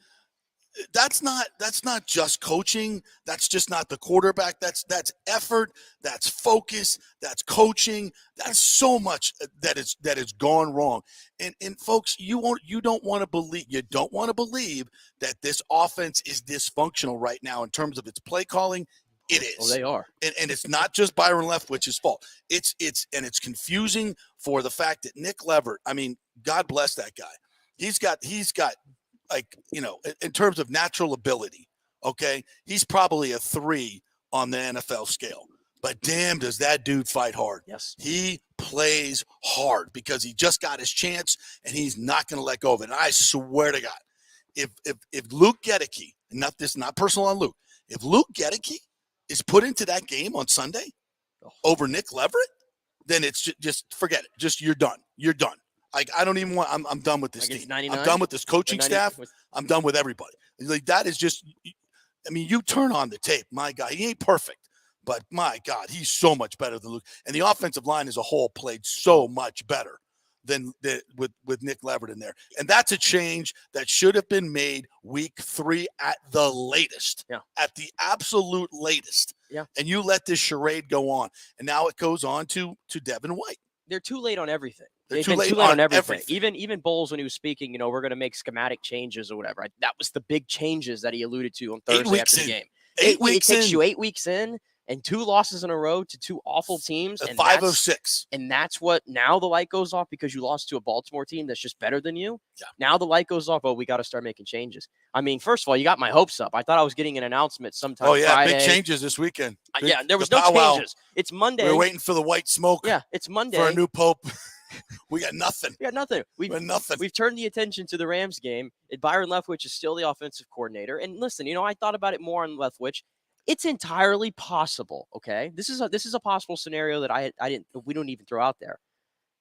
that's not just coaching. That's just not the quarterback. That's effort. That's focus. That's coaching. That's so much that is gone wrong. And folks, you don't want to believe that this offense is dysfunctional right now in terms of its play calling. It is. Well, they are. And it's not just Byron Leftwich's fault. It's confusing for the fact that Nick Leverett, I mean, God bless that guy. He's got like, you know, in terms of natural ability, okay, he's probably a 3 on the NFL scale. But damn, does that dude fight hard. Yes. He plays hard because he just got his chance and he's not going to let go of it. And I swear to God, if Luke Gedeke, not personal on Luke, if Luke Gedeke is put into that game on Sunday over Nick Leverett, then it's just forget it. Just you're done. You're done. I don't even want. I'm done with this team. 99? I'm done with this coaching staff. I'm done with everybody. Like that is just. I mean, you turn on the tape. My God, he ain't perfect, but my God, he's so much better than Luke. And the offensive line as a whole played so much better than with Nick Leverett in there. And that's a change that should have been made week 3 at the latest. Yeah. At the absolute latest. Yeah. And you let this charade go on, and now it goes on to Devin White. They're too late on everything. They've been too late on everything. Even Bowles, when he was speaking, you know, we're going to make schematic changes or whatever. That was the big changes that he alluded to on Thursday after the game. 8 weeks in. It takes you 8 weeks in and 2 losses in a row to 2 awful teams. And 5 of 6. And that's what now the light goes off because you lost to a Baltimore team that's just better than you. Yeah. Now the light goes off. Oh, we got to start making changes. I mean, first of all, you got my hopes up. I thought I was getting an announcement sometime Friday. Big changes this weekend. There was no changes. It's Monday. We're waiting for the white smoke. Yeah, it's Monday. For a new pope. We got nothing. We've turned the attention to the Rams game. Byron Leftwich is still the offensive coordinator. And listen, you know, I thought about it more on Leftwich. It's entirely possible. Okay, this is a possible scenario that we don't even throw out there.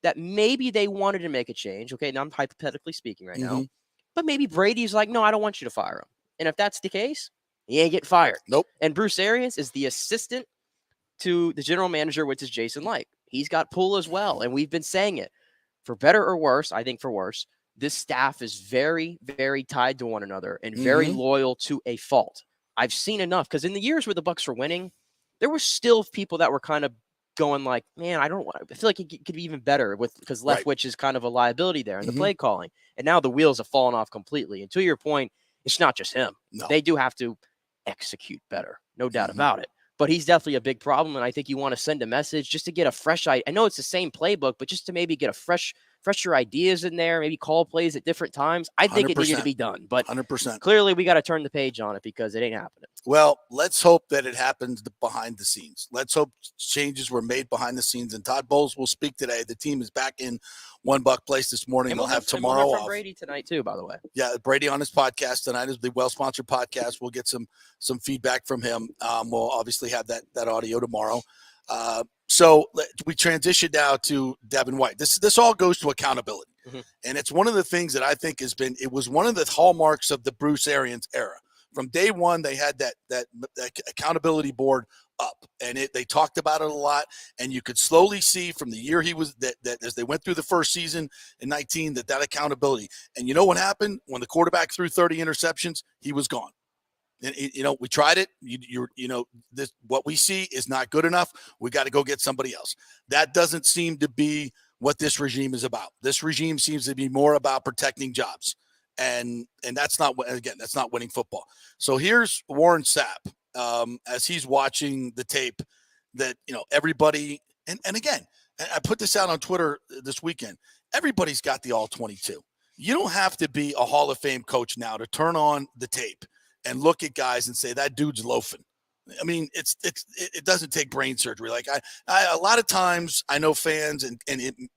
That maybe they wanted to make a change. Okay, now I'm hypothetically speaking right now. But maybe Brady's like, no, I don't want you to fire him. And if that's the case, he ain't getting fired. Nope. And Bruce Arians is the assistant to the general manager, which is Jason Licht. He's got pull as well. And we've been saying it. For better or worse, I think for worse, this staff is very, very tied to one another and very loyal to a fault. I've seen enough because in the years where the Bucs were winning, there were still people that were kind of going like, man, I feel like it could be even better because Leftwich is kind of a liability there in the play calling. And now the wheels have fallen off completely. And to your point, it's not just him. No. They do have to execute better. No doubt about it. But he's definitely a big problem. And I think you want to send a message just to get a fresh idea. I know it's the same playbook, but just to maybe get a fresher ideas in there, maybe call plays at different times. I think it needed to be done. But 100%. Clearly we got to turn the page on it because it ain't happening. Well, let's hope that it happens behind the scenes. Let's hope changes were made behind the scenes. And Todd Bowles will speak today. The team is back in One Buck Place this morning. And they'll have tomorrow off. Brady tonight too, by the way. Yeah, Brady on his podcast tonight is the well-sponsored podcast. We'll get some feedback from him. We'll obviously have that audio tomorrow. So we transition now to Devin White. This all goes to accountability. And it's one of the things that I think it was one of the hallmarks of the Bruce Arians era. From day one, they had that accountability board up, and they talked about it a lot. And you could slowly see from the year he was that as they went through the first season in 19 that accountability. And you know what happened when the quarterback threw 30 interceptions? He was gone. And we tried it. What we see is not good enough. We got to go get somebody else. That doesn't seem to be what this regime is about. This regime seems to be more about protecting jobs. And that's not winning football. So here's Warren Sapp as he's watching the tape that, everybody, and again, I put this out on Twitter this weekend. Everybody's got the all 22. You don't have to be a Hall of Fame coach now to turn on the tape and look at guys and say that dude's loafing. I mean, it doesn't take brain surgery. Like a lot of times I know fans and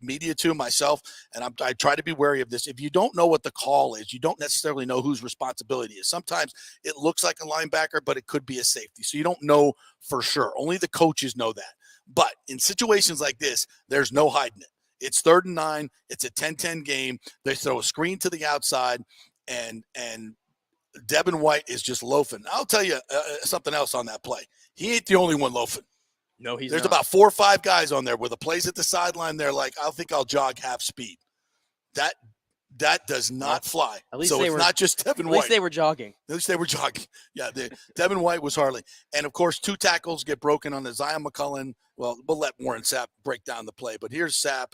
media too, myself, and I try to be wary of this. If you don't know what the call is, you don't necessarily know whose responsibility it is. Sometimes it looks like a linebacker, but it could be a safety. So you don't know for sure. Only the coaches know that. But in situations like this, there's no hiding it. It's 3rd and 9. It's a 10-10 game. They throw a screen to the outside, and Devin White is just loafing. I'll tell you something else on that play. He ain't the only one loafing. No, he's There's not. about 4 or 5 guys on there where the plays at the sideline, they're like, I think I'll jog half speed. That does not fly. At least so it's not just Devin White. At least they were jogging. Yeah, Devin White was hardly. And, of course, 2 tackles get broken on the Zion McCullum. Well, we'll let Warren Sapp break down the play. But here's Sapp.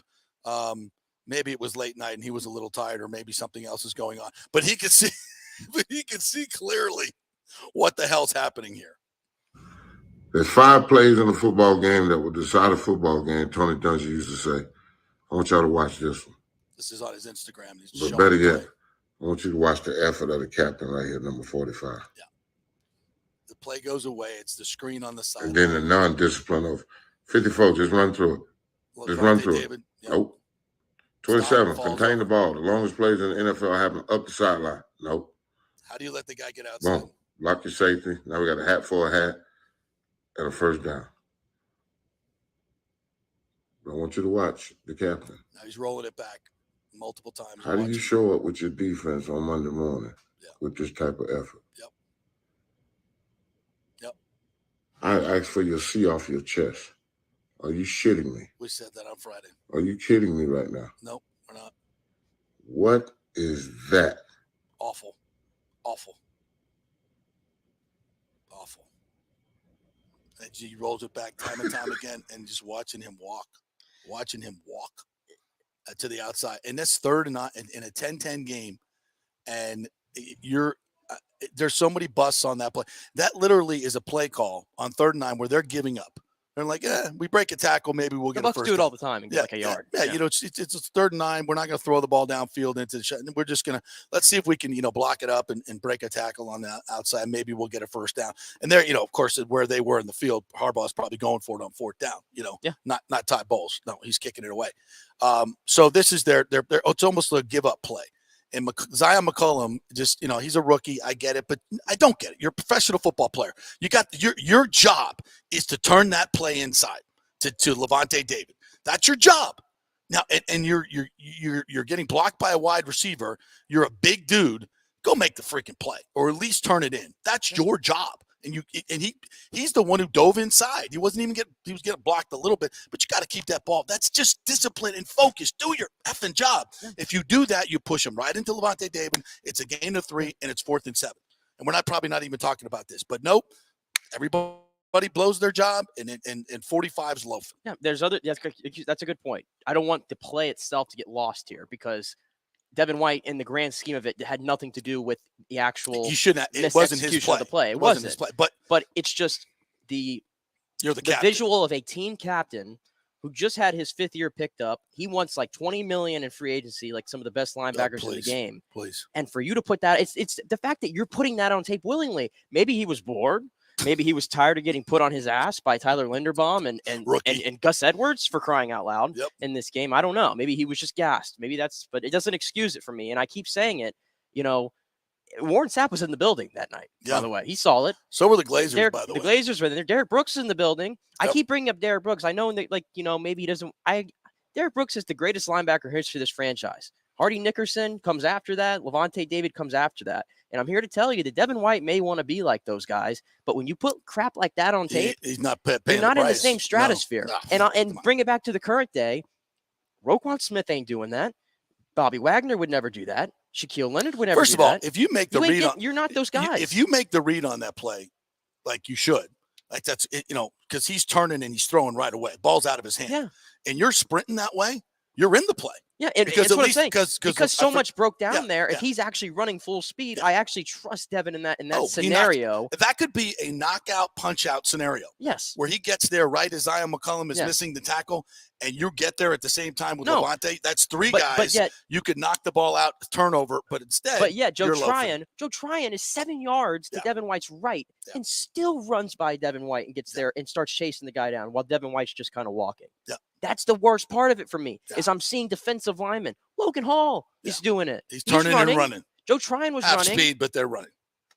Maybe it was late night and he was a little tired, or maybe something else is going on. But he could see – but he can see clearly what the hell's happening here. There's 5 plays in a football game that will decide a football game, Tony Dungy used to say. I want y'all to watch this one. This is on his Instagram. He's but better yet, I want you to watch the effort of the captain right here, number 45. Yeah. The play goes away. It's the screen on the side. And then the non-discipline of 54, just run through it. Just run through it. Yep. Nope. 27, contain the ball. The longest plays in the NFL happen up the sideline. Nope. How do you let the guy get outside? Boom. Lock your safety. Now we got a hat for a hat and a first down. I want you to watch the captain. Now he's rolling it back multiple times. How do you show up with your defense on Monday morning with this type of effort? Yep. I asked for your C off your chest. Are you shitting me? We said that on Friday. Are you kidding me right now? Nope, we're not. What is that? Awful. And he rolls it back time and time again, and just watching him walk to the outside. And that's 3rd and 9 in a 10-10 game. And there's so many busts on that play. That literally is a play call on 3rd and 9 where they're giving up. They're like, we break a tackle, maybe we'll get a first do it down. all the time and get like a yard. Yeah, it's 3rd and 9. We're not going to throw the ball downfield into the shot. We're just going to let's see if we can, block it up and break a tackle on the outside. Maybe we'll get a first down. And there, of course, where they were in the field, Harbaugh's probably going for it on 4th down. Not Todd Bowles. No, he's kicking it away. So this is their it's almost a give up play. And Zion McCullum, just, he's a rookie. I get it, but I don't get it. You're a professional football player. You got your job is to turn that play inside to Levante David. That's your job. Now, and you're getting blocked by a wide receiver. You're a big dude. Go make the freaking play, or at least turn it in. That's your job. And he's the one who dove inside. He was getting blocked a little bit, but you got to keep that ball. That's just discipline and focus. Do your effing job. Yeah. If you do that, you push him right into Levante David. It's a gain of 3, and it's 4th and 7. And we're probably not even talking about this. But nope, everybody blows their job, and 45's loafing. Yeah, that's a good point. I don't want the play itself to get lost here because Devin White, in the grand scheme of it, had nothing to do with the actual. You shouldn't. It wasn't his play. Of the play. It wasn't his play. But it's just the visual of a team captain who just had his 5th year picked up. He wants like $20 million in free agency, like some of the best linebackers in the game. Please. And for you to put that, it's the fact that you're putting that on tape willingly. Maybe he was bored. Maybe he was tired of getting put on his ass by Tyler Linderbaum and Gus Edwards, for crying out loud, in this game. I don't know. Maybe he was just gassed. But it doesn't excuse it for me. And I keep saying it, Warren Sapp was in the building that night, by the way. He saw it. So were the Glazers, by the way. The Glazers were there. Derek Brooks is in the building. Yep. I keep bringing up Derek Brooks. I know that, maybe he doesn't. Derek Brooks is the greatest linebacker in history of this franchise. Hardy Nickerson comes after that. Levante David comes after that. And I'm here to tell you that Devin White may want to be like those guys, but when you put crap like that on tape, he's not you're not in the same stratosphere. No, and bring it back to the current day, Roquan Smith ain't doing that. Bobby Wagner would never do that. Shaquille Leonard would never do that. First of all, if you make the read on, you're not those guys. If you make the read on that play, like you should, like that's it, because he's turning and he's throwing right away. Ball's out of his hand, and you're sprinting that way, you're in the play. Yeah, and because that's what I'm saying. Because so much broke down there. If he's actually running full speed, I actually trust Devin in that scenario. That could be a knockout, punch-out scenario. Yes. Where he gets there right as Zion McCollum is missing the tackle, and you get there at the same time with Levante. That's 3 guys. But yet, you could knock the ball out, turnover, but instead. But yeah, Joe Tryon is 7 yards to Devin White's right and still runs by Devin White and gets there and starts chasing the guy down while Devin White's just kind of walking. Yeah. That's the worst part of it for me, is I'm seeing defensive linemen. Logan Hall is doing it. He's turning and running. Joe Tryon was running. Speed, but they're running.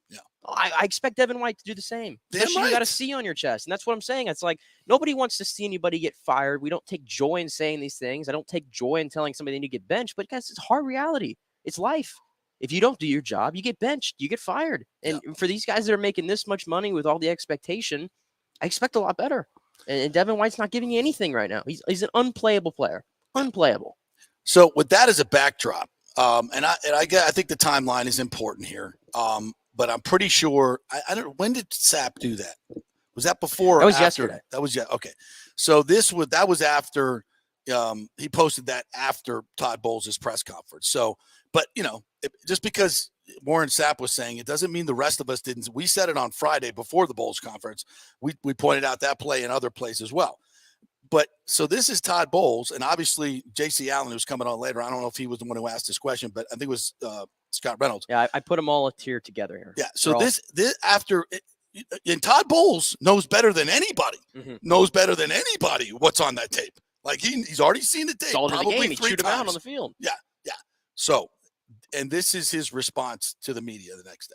Yeah. I expect Devin White to do the same. Especially you got a C on your chest. And that's what I'm saying. It's like nobody wants to see anybody get fired. We don't take joy in saying these things. I don't take joy in telling somebody they need to get benched. But guys, it's hard reality. It's life. If you don't do your job, you get benched. You get fired. And for these guys that are making this much money with all the expectation, I expect a lot better. And Devin White's not giving you anything right now. He's an unplayable player. Unplayable. So with that as a backdrop, and I think the timeline is important here. But I'm pretty sure I don't. When did Sapp do that? Was that before? That was after? Yesterday. That was okay. So that was after he posted that after Todd Bowles' press conference. So, but just because Warren Sapp was saying it doesn't mean the rest of us didn't. We said it on Friday before the Bowles conference. We pointed out that play and other plays as well. But so this is Todd Bowles, and obviously J.C. Allen, who's coming on later. I don't know if he was the one who asked this question, but I think it was Scott Reynolds. Yeah, I put them all a tier together here. Yeah. So this after, and Todd Bowles knows better than anybody. Knows better than anybody what's on that tape. Like he's already seen the tape. It's all in the game. He 3 chewed him times. out on the field. Yeah. So, and this is his response to the media the next day.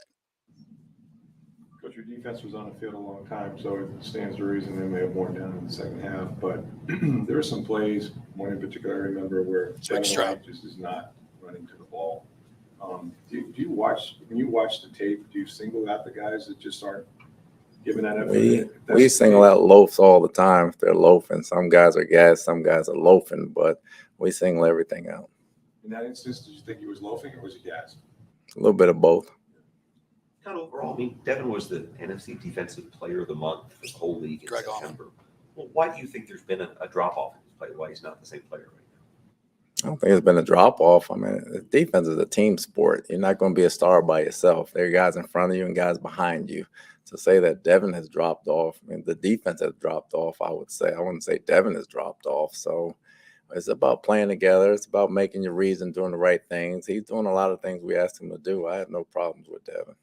Coach, your defense was on the field a long time, so it stands to reason they may have worn down in the second half. But there were some plays, one in particular I remember, where Devin White just is not running to the ball. Do you watch, when you watch the tape, do you single out the guys that just aren't giving that effort? We single out loafs all the time if they're loafing. Some guys are gas, some guys are loafing, but we single everything out. In that instance, did you think he was loafing or was he gassed? A little bit of both. Kind of overall, I mean, Devin was the NFC Defensive Player of the Month for the whole league in September. Well, why do you think there's been a drop-off in his play? Why he's not the same player right now? I don't think it's been a drop-off. I mean, defense is a team sport. You're not going to be a star by yourself. There are guys in front of you and guys behind you. To say that Devin has dropped off, I mean, the defense has dropped off, I would say. I wouldn't say Devin has dropped off. So it's about playing together. It's about making your reads and doing the right things. He's doing a lot of things we asked him to do. I have no problems with Devin.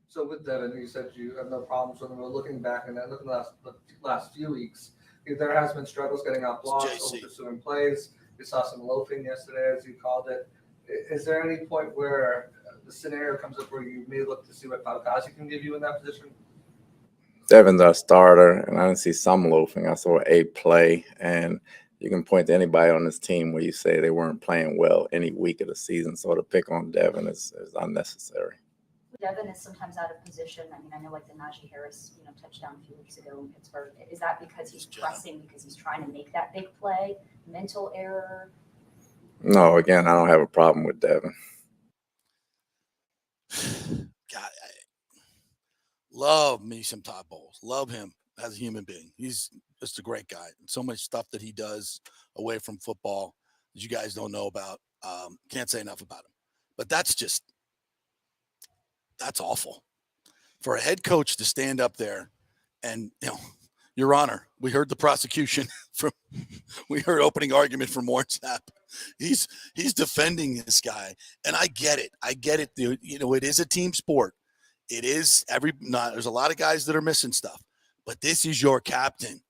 So with Devin, you said you have no problems with him. We're looking back and looking at the last few weeks, there has been struggles getting out blocks, over pursuing plays. We saw some loafing yesterday, as you called it. Is there any point where the scenario comes up where you may look to see what Falcazzi can give you in that position? Devin's our starter, and I didn't see some loafing. I saw a play, and you can point to anybody on this team where you say they weren't playing well any week of the season. So to pick on Devin is unnecessary. Devin is sometimes out of position. I mean, I know like the Najee Harris, touchdown a few weeks ago in Pittsburgh. Is that because he's pressing because he's trying to make that big play? Mental error? No, again, I don't have a problem with Devin. God, I love me some Todd Bowles. Love him as a human being. He's just a great guy. So much stuff that he does away from football that you guys don't know about. Can't say enough about him. But that's awful. For a head coach to stand up there and, Your Honor, we heard the prosecution we heard opening argument from Warren Sapp. He's defending this guy. And I get it. It is a team sport. It is there's a lot of guys that are missing stuff, but this is your captain.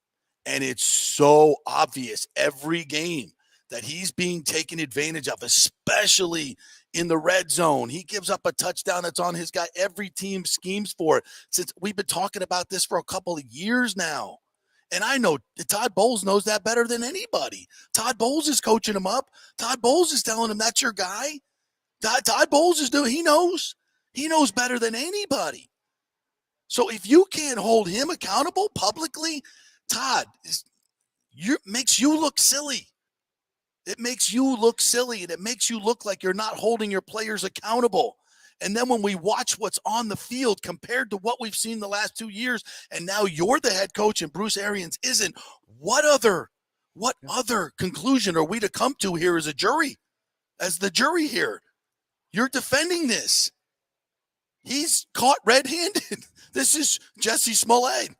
And it's so obvious every game that he's being taken advantage of, especially in the red zone. He gives up a touchdown that's on his guy. Every team schemes for it. Since we've been talking about this for a couple of years now. And I know Todd Bowles knows that better than anybody. Todd Bowles is coaching him up. Todd Bowles is telling him that's your guy. Todd Bowles is he knows. He knows better than anybody. So if you can't hold him accountable publicly, Todd, makes you look silly. It makes you look silly, and it makes you look like you're not holding your players accountable. And then when we watch what's on the field compared to what we've seen the last 2 years, and now you're the head coach and Bruce Arians isn't, what other conclusion are we to come to here as a jury? As the jury here, you're defending this. He's caught red-handed. This is Jesse Smollett.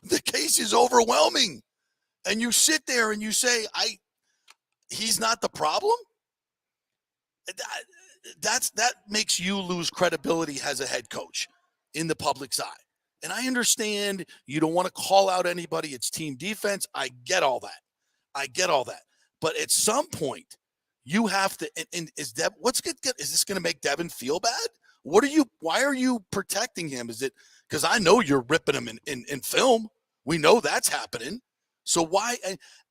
The case is overwhelming. And you sit there and you say, he's not the problem? That makes you lose credibility as a head coach in the public's eye. And I understand you don't want to call out anybody. It's team defense. I get all that. But at some point, you have to. And is this going to make Devin feel bad? Why are you protecting him? Is it because I know you're ripping him in film? We know that's happening. So why?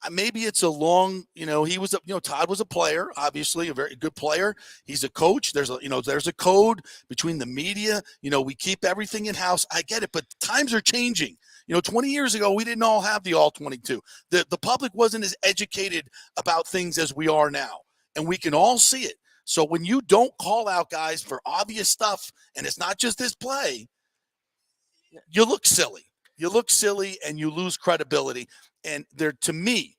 Maybe it's a long. Todd was a player, obviously a very good player. He's a coach. There's a code between the media. We keep everything in house. I get it, but times are changing. 20 years ago, we didn't all have the all 22. The public wasn't as educated about things as we are now, and we can all see it. So when you don't call out guys for obvious stuff, and it's not just this play, you look silly. You look silly, and you lose credibility. And to me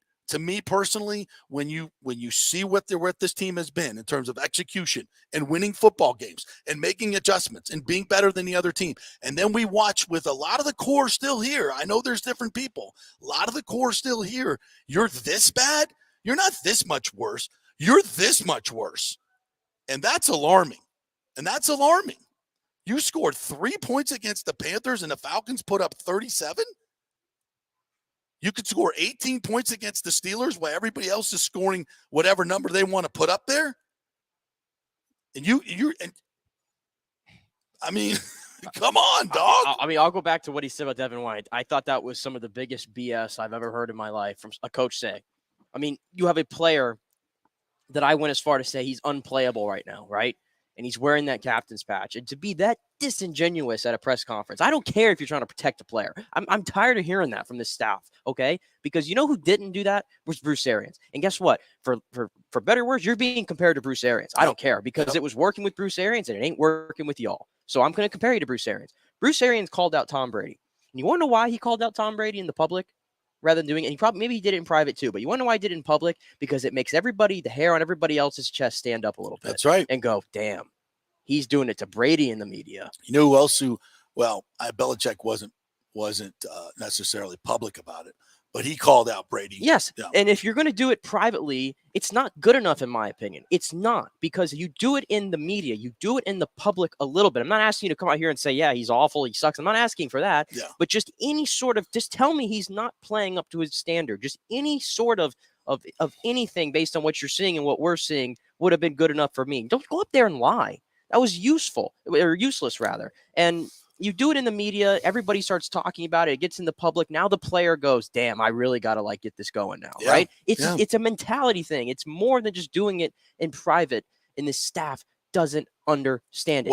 personally, when you see what this team has been in terms of execution and winning football games and making adjustments and being better than the other team, and then we watch with a lot of the core still here. I know there's different people. A lot of the core still here. You're this bad. You're not this much worse. You're this much worse. And that's alarming. You scored 3 points against the Panthers and the Falcons put up 37. You could score 18 points against the Steelers while everybody else is scoring whatever number they want to put up there. And come on, dog. I'll go back to what he said about Devin White. I thought that was some of the biggest BS I've ever heard in my life from a coach say. You have a player that I went as far to say he's unplayable right now, right? And he's wearing that captain's patch. And to be that disingenuous at a press conference, I don't care if you're trying to protect a player. I'm tired of hearing that from this staff, okay? Because you know who didn't do that was Bruce Arians. And guess what? For better or worse, you're being compared to Bruce Arians. I don't care because it was working with Bruce Arians and it ain't working with y'all. So I'm going to compare you to Bruce Arians. Bruce Arians called out Tom Brady. And you want to know why he called out Tom Brady in the public rather than doing it? Maybe he did it in private too, but you want to know why he did it in public? Because it makes the hair on everybody else's chest stand up a little bit. That's right. And go, damn, he's doing it to Brady in the media. You know who else Belichick wasn't necessarily public about it, but he called out Brady. Yes. Yeah. And if you're going to do it privately, it's not good enough, in my opinion. It's not, because you do it in the media. You do it in the public a little bit. I'm not asking you to come out here and say, yeah, he's awful, he sucks. I'm not asking for that. Yeah. But just just tell me he's not playing up to his standard. Just any sort of anything based on what you're seeing and what we're seeing would have been good enough for me. Don't go up there and lie. That was useless rather. And you do it in the media, everybody starts talking about it, it gets in the public. Now the player goes, damn, I really got to like get this going now, right? It's a mentality thing. It's more than just doing it in private, and the staff doesn't understand it.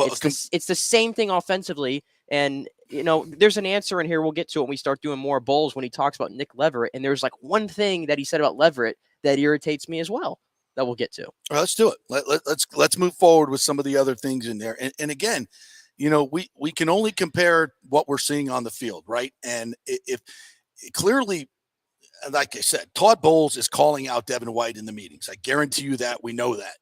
It's the same thing offensively. And, there's an answer in here. We'll get to it when we start doing more bowls when he talks about Nick Leverett. And there's like one thing that he said about Leverett that irritates me as well that we'll get to. All right, let's do it. Let's move forward with some of the other things in there. And again, we can only compare what we're seeing on the field, right? And if clearly, like I said, Todd Bowles is calling out Devin White in the meetings. I guarantee you that. We know that.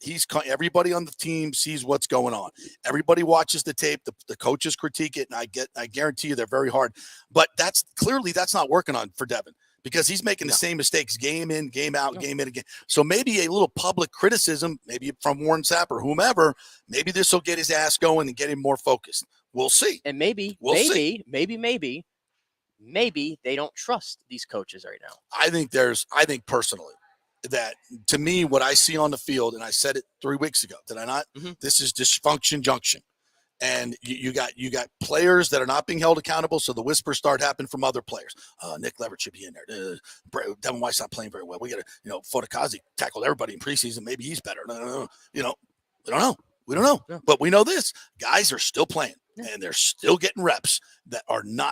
Everybody on the team sees what's going on. Everybody watches the tape. The coaches critique it, and I guarantee you they're very hard. But that's not working on for Devin, because he's making the same mistakes game in, game out, game in again. So maybe a little public criticism, maybe from Warren Sapp or whomever, maybe this will get his ass going and get him more focused. We'll see. And maybe they don't trust these coaches right now. I think personally that, to me, what I see on the field, and I said it 3 weeks ago, did I not? Mm-hmm. This is dysfunction junction. And you got players that are not being held accountable, so the whispers start happening from other players. Nick Leverett should be in there. Devin White's not playing very well. We got to, Fotakazi tackled everybody in preseason. Maybe he's better. No. We don't know. We don't know. Yeah. But we know this. Guys are still playing, and they're still getting reps that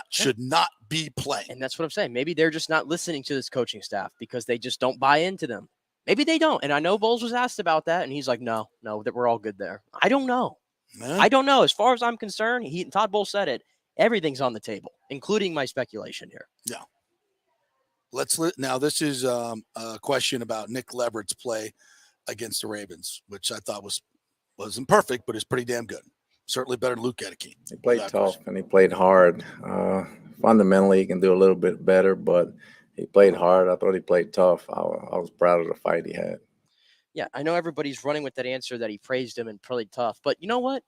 should not be playing. And that's what I'm saying. Maybe they're just not listening to this coaching staff because they just don't buy into them. Maybe they don't. And I know Bowles was asked about that, and he's like, no, that we're all good there. I don't know. I don't know. As far as I'm concerned, Todd Bowles said it. Everything's on the table, including my speculation here. Yeah. Now, this is a question about Nick Leverett's play against the Ravens, which I thought wasn't perfect, but is pretty damn good. Certainly better than Luke Gedeke. He played tough and he played hard. Fundamentally, he can do a little bit better, but he played hard. I thought he played tough. I was proud of the fight he had. Yeah, I know everybody's running with that answer that he praised him and played tough, but you know what?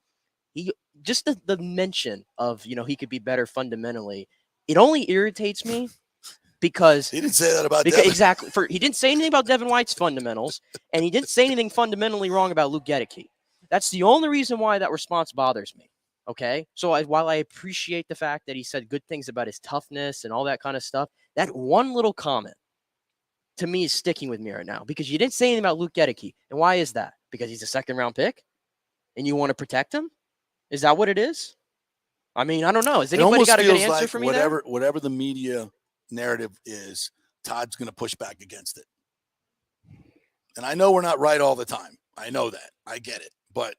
He just the mention of, he could be better fundamentally, it only irritates me because he didn't say that about Devin. Exactly. He didn't say anything about Devin White's fundamentals, and he didn't say anything fundamentally wrong about Luke Gedeke. That's the only reason why that response bothers me. Okay? So while I appreciate the fact that he said good things about his toughness and all that kind of stuff, that one little comment to me is sticking with me right now, because you didn't say anything about Luke Gedeke. And why is that? Because he's a second-round pick and you want to protect him? Is that what it is? I mean, I don't know. Has anybody got a good answer for me there? Whatever the media narrative is, Todd's going to push back against it. And I know we're not right all the time. I know that. I get it. But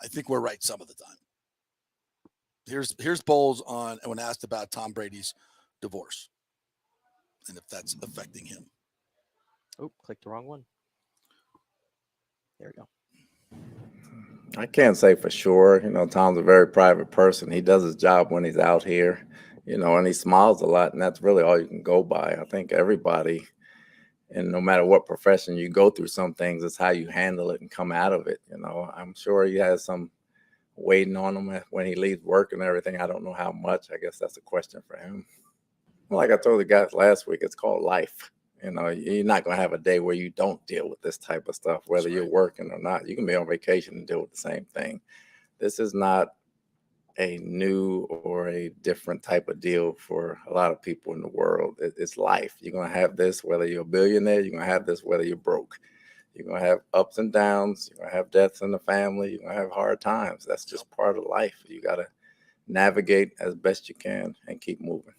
I think we're right some of the time. Here's Bowles when asked about Tom Brady's divorce and if that's affecting him. Oh, clicked the wrong one. There we go. I can't say for sure. Tom's a very private person. He does his job when he's out here, and he smiles a lot, and that's really all you can go by. I think everybody, and no matter what profession you go through, some things is how you handle it and come out of it. I'm sure he has some waiting on him when he leaves work and everything. I don't know how much. I guess that's a question for him. Like I told the guys last week, it's called life. You're not going to have a day where you don't deal with this type of stuff, whether you're working or not. You can be on vacation and deal with the same thing. This is not a new or a different type of deal for a lot of people in the world. It's life. You're going to have this whether you're a billionaire. You're going to have this whether you're broke. You're going to have ups and downs. You're going to have deaths in the family. You're going to have hard times. That's just part of life. You got to navigate as best you can and keep moving.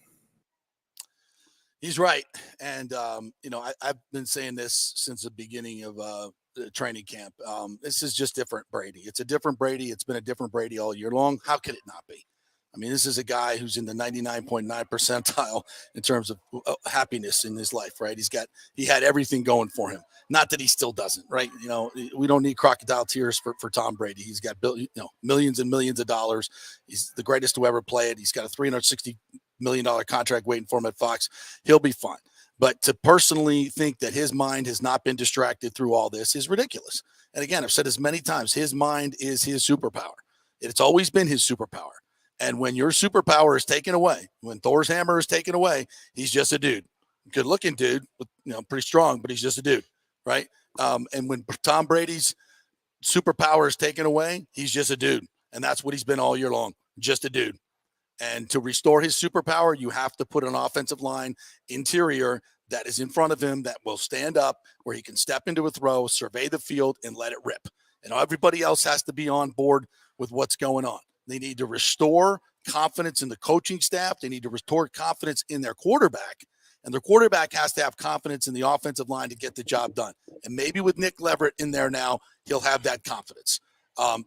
He's right. And, I've been saying this since the beginning of the training camp. This is just different Brady. It's a different Brady. It's been a different Brady all year long. How could it not be? I mean, this is a guy who's in the 99.9 percentile in terms of happiness in his life, right? He had everything going for him. Not that he still doesn't, right? We don't need crocodile tears for Tom Brady. He's got millions and millions of dollars. He's the greatest to ever play it. He's got a $360 million contract waiting for him at Fox. He'll be fine. But to personally think that his mind has not been distracted through all this is ridiculous. And again, I've said this many times, his mind is his superpower. It's always been his superpower. And when your superpower is taken away, when Thor's hammer is taken away, he's just a dude. Good looking dude, pretty strong, but he's just a dude, right? And when Tom Brady's superpower is taken away, he's just a dude. And that's what he's been all year long. just a dude. And to restore his superpower, you have to put an offensive line interior that is in front of him that will stand up where he can step into a throw, survey the field, and let it rip. And everybody else has to be on board with what's going on. They need to restore confidence in the coaching staff. They need to restore confidence in their quarterback. And their quarterback has to have confidence in the offensive line to get the job done. And maybe with Nick Leverett in there now, he'll have that confidence.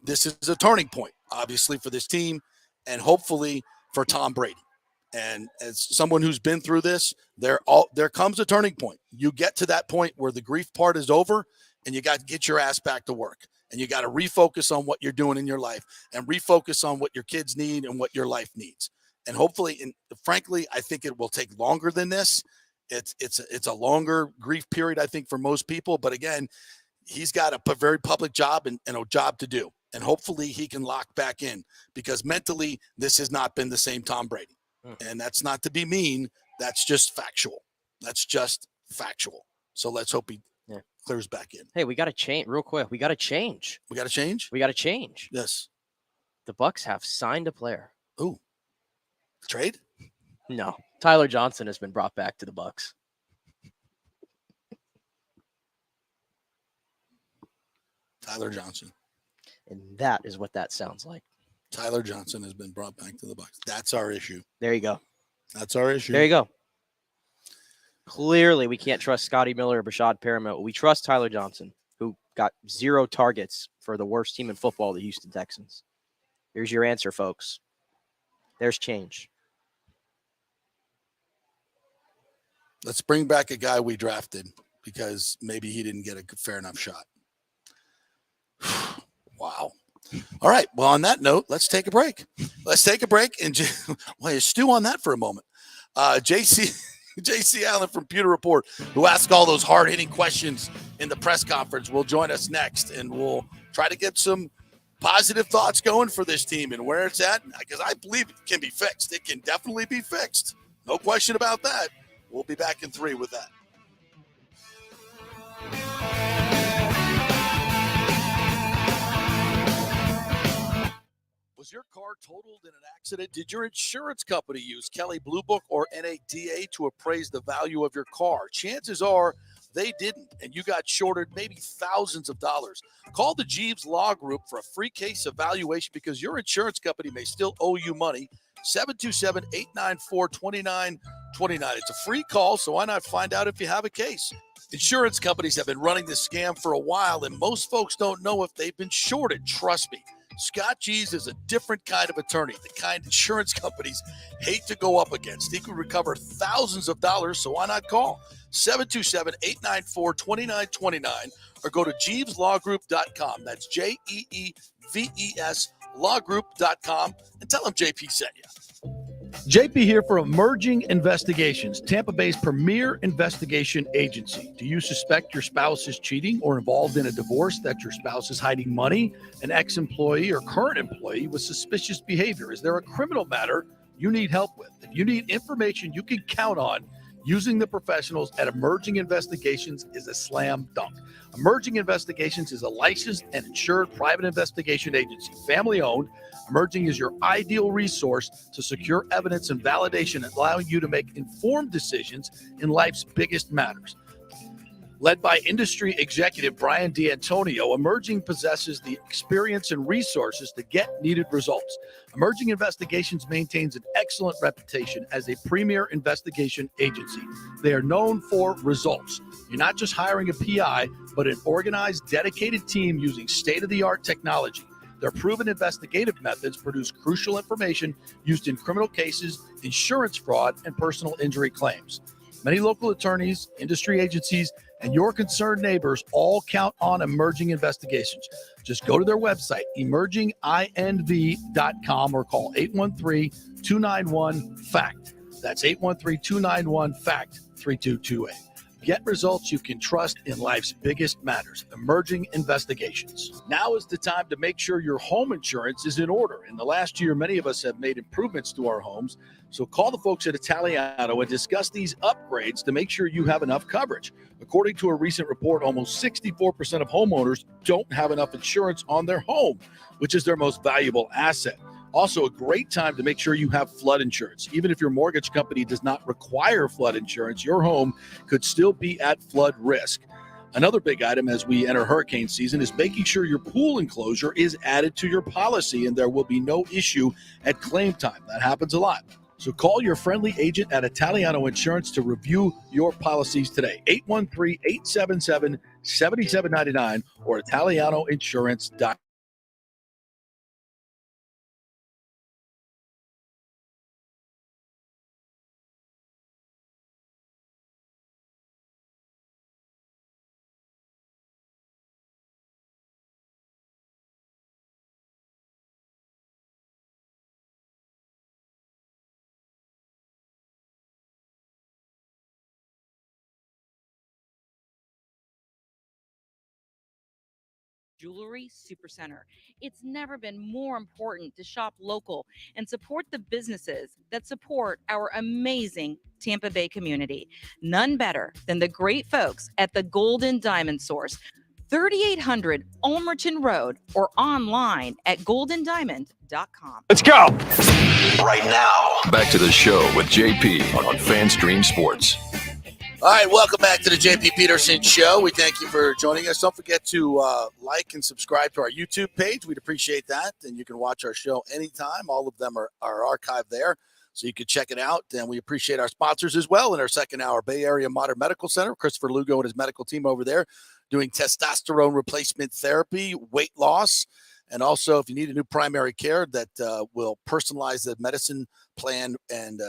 This is a turning point, obviously, for this team and hopefully for Tom Brady. And as someone who's been through this, there comes a turning point. You get to that point where the grief part is over and you got to get your ass back to work. And you got to refocus on what you're doing in your life and refocus on what your kids need and what your life needs. And hopefully, and frankly, I think it will take longer than this. It's a longer grief period, I think, for most people. But again, he's got a very public job and a job to do. And hopefully he can lock back in because mentally this has not been the same Tom Brady. And that's not to be mean. That's just factual. That's just factual. So let's hope he clears back in. Hey, we got to change real quick. We got to change. We got to change? We got to change. Yes. The Bucs have signed a player. Ooh. Trade? No. Tyler Johnson has been brought back to the Bucs. Tyler Johnson. And that is what that sounds like. Tyler Johnson has been brought back to the Bucs. That's our issue. There you go. That's our issue. There you go. Clearly, we can't trust Scotty Miller or Bashad Perriman. We trust Tyler Johnson, who got 0 targets for the worst team in football, the Houston Texans. Here's your answer, folks. There's change. Let's bring back a guy we drafted because maybe he didn't get a fair enough shot. Wow. All right. Well, on that note, let's take a break. And stew on that for a moment. JC Allen from Pewter Report, who asked all those hard-hitting questions in the press conference, will join us next, and we'll try to get some positive thoughts going for this team and where it's at, because I believe it can be fixed. It can definitely be fixed. No question about that. We'll be back in 3 with that. Was your car totaled in an accident? Did your insurance company use Kelley Blue Book or NADA to appraise the value of your car? Chances are they didn't, and you got shorted maybe thousands of dollars. Call the Jeeves Law Group for a free case evaluation because your insurance company may still owe you money. 727-894-2929. It's a free call, so why not find out if you have a case? Insurance companies have been running this scam for a while, and most folks don't know if they've been shorted. Trust me. Scott Jeeves is a different kind of attorney, the kind insurance companies hate to go up against. He could recover thousands of dollars, so why not call 727-894-2929 or go to JeevesLawGroup.com. That's JEEVES lawgroup.com and tell them JP sent you. JP here for Emerging Investigations, Tampa Bay's premier investigation agency. Do you suspect your spouse is cheating or involved in a divorce, that your spouse is hiding money, an ex-employee or current employee with suspicious behavior? Is there a criminal matter you need help with? If you need information you can count on, using the professionals at Emerging Investigations is a slam dunk. Emerging Investigations is a licensed and insured private investigation agency, family-owned. Emerging is your ideal resource to secure evidence and validation, allowing you to make informed decisions in life's biggest matters. Led by industry executive Brian D'Antonio, Emerging possesses the experience and resources to get needed results. Emerging Investigations maintains an excellent reputation as a premier investigation agency. They are known for results. You're not just hiring a PI, but an organized, dedicated team using state-of-the-art technology. Their proven investigative methods produce crucial information used in criminal cases, insurance fraud, and personal injury claims. Many local attorneys, industry agencies, and your concerned neighbors all count on Emerging Investigations. Just go to their website, emerginginv.com, or call 813-291-FACT. That's 813-291-FACT-3228. Get results you can trust in life's biggest matters. Emerging Investigations. Now is the time to make sure your home insurance is in order. In the last year, many of us have made improvements to our homes. So call the folks at Italiano and discuss these upgrades to make sure you have enough coverage. According to a recent report, almost 64% of homeowners don't have enough insurance on their home, which is their most valuable asset. Also, a great time to make sure you have flood insurance. Even if your mortgage company does not require flood insurance, your home could still be at flood risk. Another big item as we enter hurricane season is making sure your pool enclosure is added to your policy and there will be no issue at claim time. That happens a lot. So call your friendly agent at Italiano Insurance to review your policies today. 813-877-7799 or italianoinsurance.com. Jewelry Supercenter. It's never been more important to shop local and support the businesses that support our amazing Tampa Bay community. None better than the great folks at the Golden Diamond Source, 3800 Ulmerton Road, or online at goldendiamond.com. Let's go right now. Back to the show with JP on FanStream Sports. All right, welcome back to the JP Peterson Show. We thank you for joining us. Don't forget to like and subscribe to our YouTube page. We'd appreciate that. And you can watch our show anytime. All of them are archived there, so you can check it out. And we appreciate our sponsors as well in our second hour, Bay Area Modern Medical Center. Christopher Lugo and his medical team over there doing testosterone replacement therapy, weight loss. And also, if you need a new primary care that will personalize the medicine plan and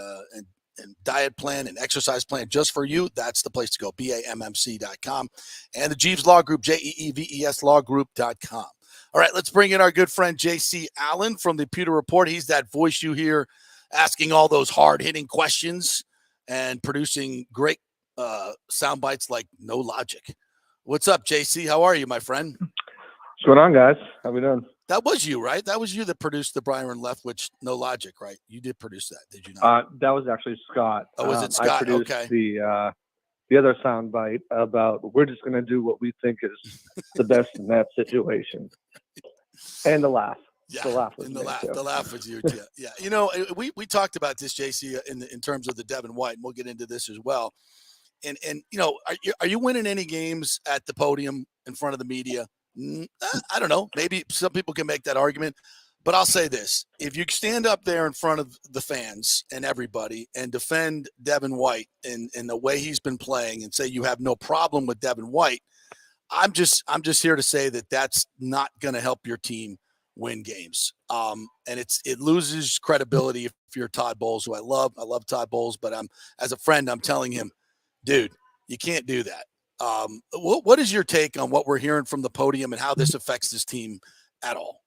diet plan and exercise plan just for you, that's the place to go, BAMMC.com. And the Jeeves Law Group, JEEVES lawgroup.com. All right, let's bring in our good friend JC Allen from the Pewter Report. He's that voice you hear asking all those hard-hitting questions and producing great sound bites like no logic. What's up, JC? How are you, my friend? What's going on, guys? How we doing? That was you, right? That was you that produced the Byron Leftwich No Logic, right? You did produce that, did you not? That was actually Scott. Oh, was it Scott? I produced Okay. the other sound bite about we're just going to do what we think is the best in that situation. And the laugh. Yeah, the laugh was and me, too. the laugh was you too. Yeah, you know, we talked about this, JC, in terms of the Devin White, and we'll get into this as well. And you know, are you winning any games at the podium in front of the media? I don't know. Maybe some people can make that argument, but I'll say this: if you stand up there in front of the fans and everybody and defend Devin White in the way he's been playing and say you have no problem with Devin White, I'm just here to say that that's not going to help your team win games. And it loses credibility if you're Todd Bowles, who I love Todd Bowles, but as a friend, I'm telling him, dude, you can't do that. What is your take on what we're hearing from the podium and how this affects this team at all?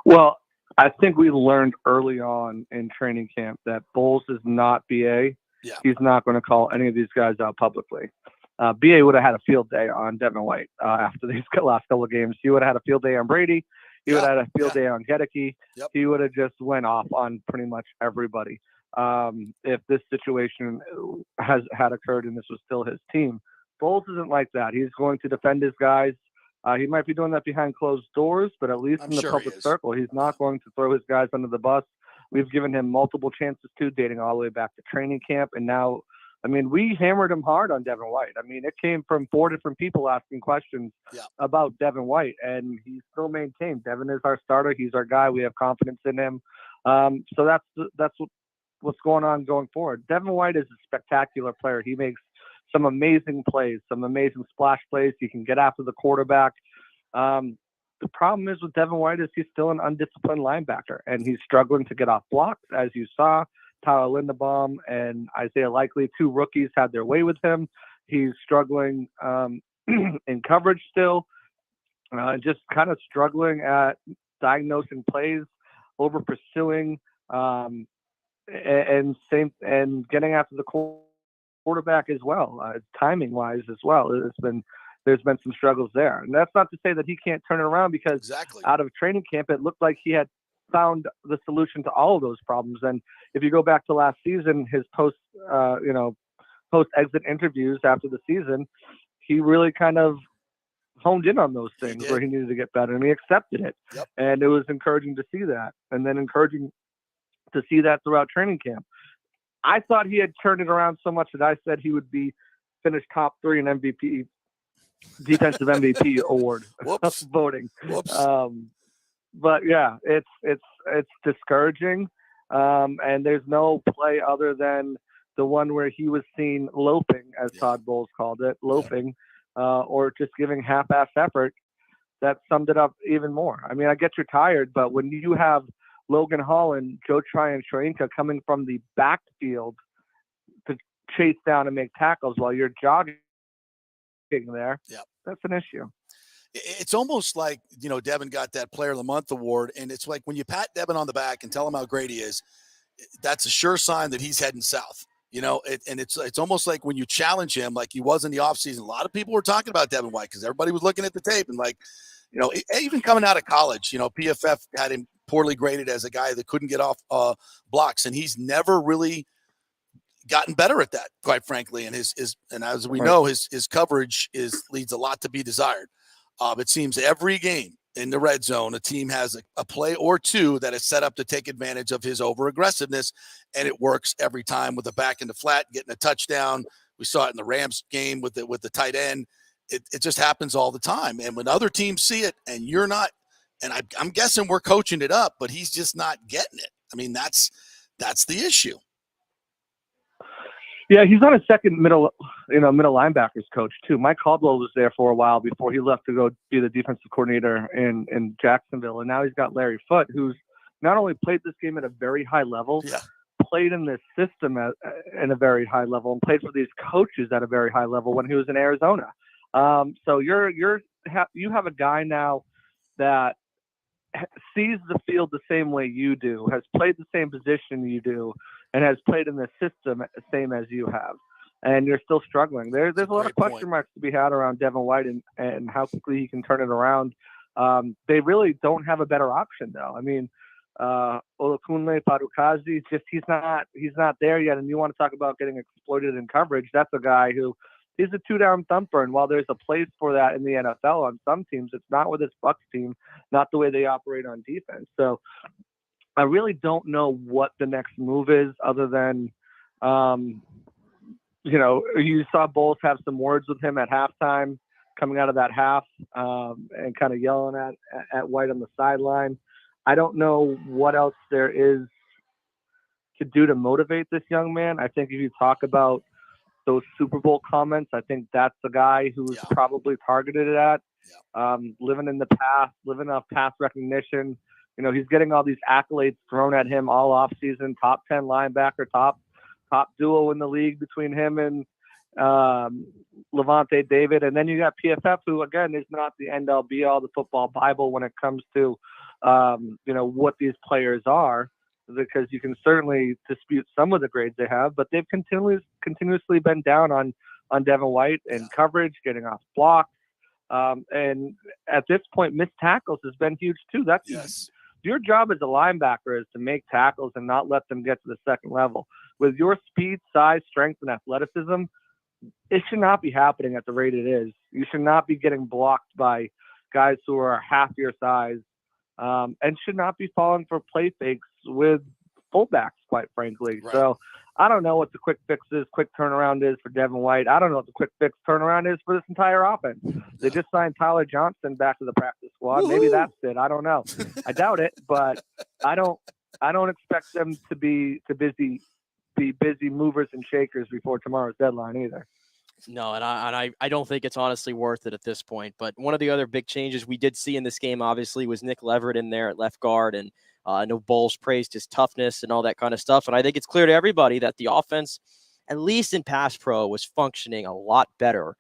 Well, I think we learned early on in training camp that Bowles is not BA. Yeah. He's not going to call any of these guys out publicly. BA would have had a field day on Devin White after these last couple of games. He would have had a field day on Brady. He would have had a field day on Gedeke. Yep. He would have just went off on pretty much everybody. If this situation had occurred and this was still his team. Bowles isn't like that. He's going to defend his guys. He might be doing that behind closed doors, but at least in the public circle, he's not going to throw his guys under the bus. We've given him multiple chances to, dating all the way back to training camp. And now, I mean, we hammered him hard on Devin White. I mean, it came from 4 different people asking questions about Devin White, and he still maintained Devin is our starter. He's our guy. We have confidence in him. So that's what's going on going forward. Devin White is a spectacular player. He makes some amazing plays, some amazing splash plays. He can get after the quarterback. The problem is with Devin White is he's still an undisciplined linebacker, and he's struggling to get off blocks. As you saw, Tyler Linderbaum and Isaiah Likely, 2 rookies, had their way with him. He's struggling in coverage still, just kind of struggling at diagnosing plays, over pursuing, and getting after the quarterback as well, timing wise as well. There's been some struggles there, and that's not to say that he can't turn it around, because out of training camp it looked like he had found the solution to all of those problems. And if you go back to last season, his post exit interviews after the season, he really kind of honed in on those things where he needed to get better, and he accepted it. Yep. And it was encouraging to see that, and then encouraging to see that throughout training camp. I thought he had turned it around so much that I said he would be finished top 3 in MVP, defensive MVP award voting. Whoops. But yeah, it's discouraging. And there's no play other than the one where he was seen loafing, as Todd Bowles called it, loafing, or just giving half-ass effort. That summed it up even more. I mean, I get you're tired, but when you have Logan Hall and Joe Tryon-Shoyinka coming from the backfield to chase down and make tackles while you're jogging there, that's an issue. It's almost like, Devin got that Player of the Month award, and it's like when you pat Devin on the back and tell him how great he is, that's a sure sign that he's heading south. And it's almost like when you challenge him, like he was in the offseason. A lot of people were talking about Devin White because everybody was looking at the tape and even coming out of college, PFF had him poorly graded as a guy that couldn't get off blocks, and he's never really gotten better at that, quite frankly. And and as we know, his coverage leaves a lot to be desired. It seems every game in the red zone, a team has a play or two that is set up to take advantage of his over-aggressiveness, and it works every time with the back in the flat, getting a touchdown. We saw it in the Rams game with the tight end. It just happens all the time. And when other teams see it and you're not, and I'm guessing we're coaching it up, but he's just not getting it. I mean, that's the issue. Yeah, he's on a second middle linebackers coach too. Mike Caldwell was there for a while before he left to go be the defensive coordinator in Jacksonville, and now he's got Larry Foote, who's not only played this game at a very high level, played in this system at a very high level, and played for these coaches at a very high level when he was in Arizona. So you have a guy now that sees the field the same way you do, has played the same position you do, and has played in the system the same as you have, and you're still struggling. There's a lot of question marks to be had around Devin White and how quickly he can turn it around. They really don't have a better option, though. I mean, Olakunle Fadukazi, he's not there yet, and you want to talk about getting exploited in coverage. That's a guy who he's a 2-down thumper, and while there's a place for that in the NFL on some teams, it's not with this Bucs team, not the way they operate on defense. So I really don't know what the next move is other than, you saw Bowles have some words with him at halftime coming out of that half and kind of yelling at White on the sideline. I don't know what else there is to do to motivate this young man. I think if you talk about those Super Bowl comments, I think that's the guy who's probably targeted at, living in the past, living off past recognition. He's getting all these accolades thrown at him all offseason, top 10 linebacker, top duo in the league between him and Levante David. And then you got PFF, who, again, is not the end-all, be-all, the football Bible when it comes to, what these players are, because you can certainly dispute some of the grades they have, but they've continuously been down on Devin White and coverage, getting off blocks. And at this point, missed tackles has been huge too. Your job as a linebacker is to make tackles and not let them get to the second level. With your speed, size, strength, and athleticism, it should not be happening at the rate it is. You should not be getting blocked by guys who are half your size, and should not be falling for play fakes with fullbacks, quite frankly. Right. So I don't know what the quick turnaround is for Devin White. I don't know what the quick fix turnaround is for this entire offense. They just signed Tyler Johnson back to the practice squad. Woo-hoo! Maybe that's it. I don't know. I doubt it, but I don't expect them to be busy movers and shakers before tomorrow's deadline either. No, and I don't think it's honestly worth it at this point. But one of the other big changes we did see in this game, obviously, was Nick Leverett in there at left guard. And I know Bowles praised his toughness and all that kind of stuff. And I think it's clear to everybody that the offense, at least in pass pro, was functioning a lot better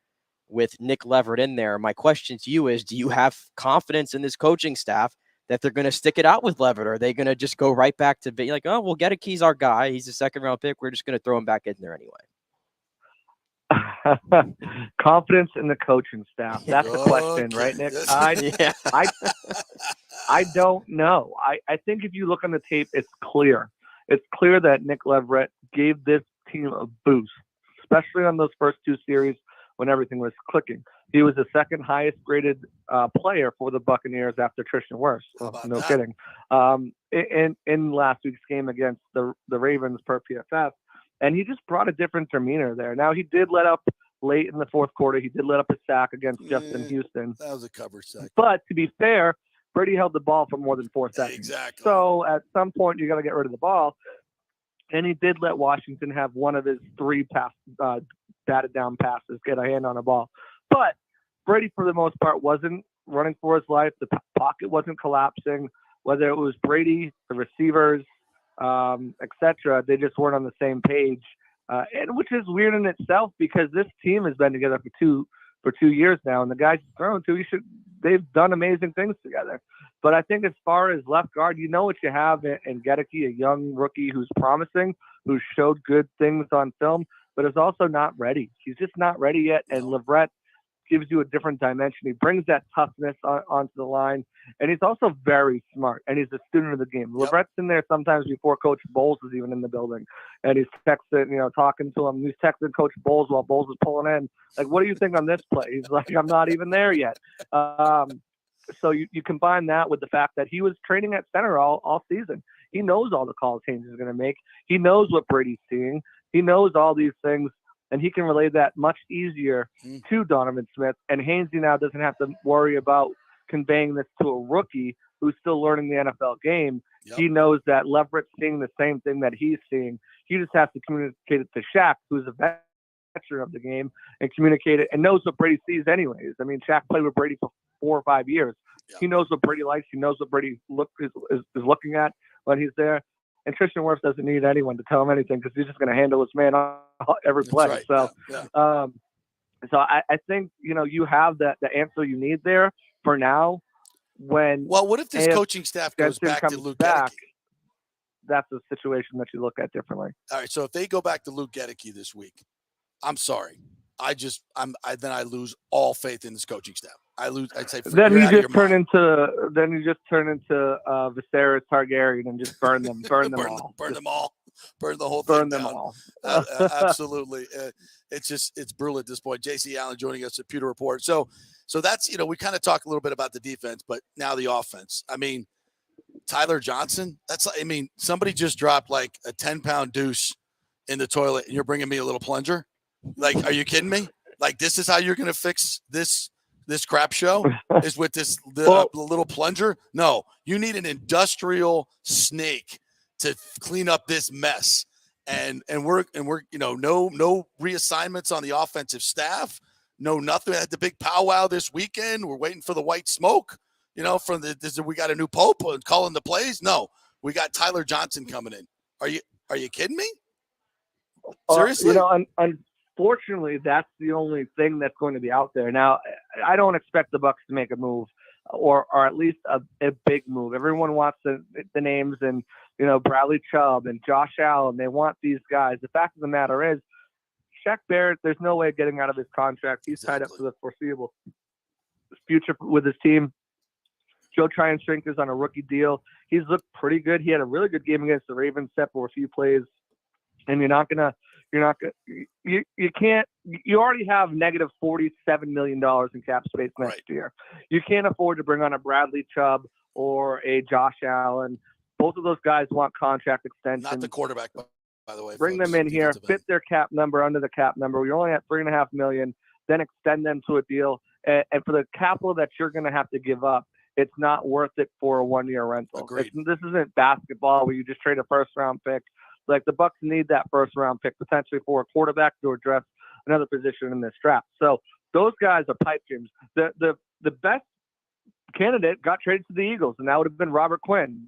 with Nick Leverett in there. My question to you is, do you have confidence in this coaching staff that they're going to stick it out with Leverett? Or are they going to just go right back to being like, oh, we'll get it. He's our guy. He's a second-round pick. We're just going to throw him back in there anyway. Confidence in the coaching staff. That's the question, right, Nick? I don't know. I think if you look on the tape, it's clear. It's clear that Nick Leverett gave this team a boost, especially on those first two series when everything was clicking. He was the second highest graded player for the Buccaneers after Tristan Wirfs. No kidding. In last week's game against the Ravens per PFF, and he just brought a different demeanor there. Now, he did let up late in the fourth quarter. He did let up a sack against Justin Houston. That was a cover sack. But to be fair, Brady held the ball for more than 4 seconds. Exactly. So at some point, you got to get rid of the ball. And he did let Washington have one of his 3 batted down passes, get a hand on a ball. But Brady, for the most part, wasn't running for his life. The pocket wasn't collapsing. Whether it was Brady, the receivers, etc., they just weren't on the same page, and which is weird in itself because this team has been together for 2 years now, and the guys he's thrown to, they've done amazing things together. But I think as far as left guard, you know what you have in Gedeke, a young rookie who's promising, who showed good things on film, but is also not ready. He's just not ready yet, and Leverett gives you a different dimension. He brings that toughness onto the line, and he's also very smart, and he's a student of the game. Yep. Leverett's in there sometimes before Coach Bowles is even in the building, and he's texting, talking to him. He's texting Coach Bowles while Bowles is pulling in. Like, what do you think on this play? He's like, I'm not even there yet. So you combine that with the fact that he was training at center all season. He knows all the call changes he's going to make. He knows what Brady's seeing. He knows all these things, and he can relay that much easier to Donovan Smith. And Hainsey now doesn't have to worry about conveying this to a rookie who's still learning the NFL game. Yep. He knows that Leverett's seeing the same thing that he's seeing. He just has to communicate it to Shaq, who's a veteran of the game, and communicate it and knows what Brady sees anyways. I mean, Shaq played with Brady for 4 or 5 years. Yep. He knows what Brady likes. He knows what Brady is looking at when he's there. And Tristan Wirfs doesn't need anyone to tell him anything because he's just going to handle his man every play. Right. So, so I think you have the answer you need there for now. What if this coaching staff goes back to Luke Gedeke? That's a situation that you look at differently. All right, so if they go back to Luke Gedeke this week, I'm sorry, then I lose all faith in this coaching staff. I'd say then you just turn into Viserys Targaryen and just burn them all. Burn them all. Burn the whole thing Burn them down. all. Absolutely. It's brutal at this point. JC Allen joining us at Pewter Report. So that's, we kind of talk a little bit about the defense, but now the offense. I mean, Tyler Johnson, somebody just dropped like a 10-pound deuce in the toilet and you're bringing me a little plunger? Like, are you kidding me? Like, this is how you're going to fix this crap show is with the little plunger? No, you need an industrial snake to clean up this mess. And we're no reassignments on the offensive staff. No, nothing. We had the big powwow this weekend. We're waiting for the white smoke, we got a new pope calling the plays. No, we got Tyler Johnson coming in. Are you kidding me? Seriously? Unfortunately, that's the only thing that's going to be out there. Now, I don't expect the Bucs to make a move or at least a big move. Everyone wants the names and, Bradley Chubb and Josh Allen. They want these guys. The fact of the matter is, Shaq Barrett, there's no way of getting out of his contract. He's tied up for the foreseeable future with his team. Joe Tryon-Strink is on a rookie deal. He's looked pretty good. He had a really good game against the Ravens, except for a few plays. And you already have negative $47 million in cap space next year. You can't afford to bring on a Bradley Chubb or a Josh Allen. Both of those guys want contract extensions. Not the quarterback, by the way. Bring them in here, fit their cap number under the cap number. You're only at $3.5 million, then extend them to a deal. And for the capital that you're going to have to give up, it's not worth it for a 1-year rental. This isn't basketball where you just trade a first-round pick. Like, the Bucs need that first-round pick potentially for a quarterback to address another position in this draft. So those guys are pipe dreams. The best candidate got traded to the Eagles, and that would have been Robert Quinn.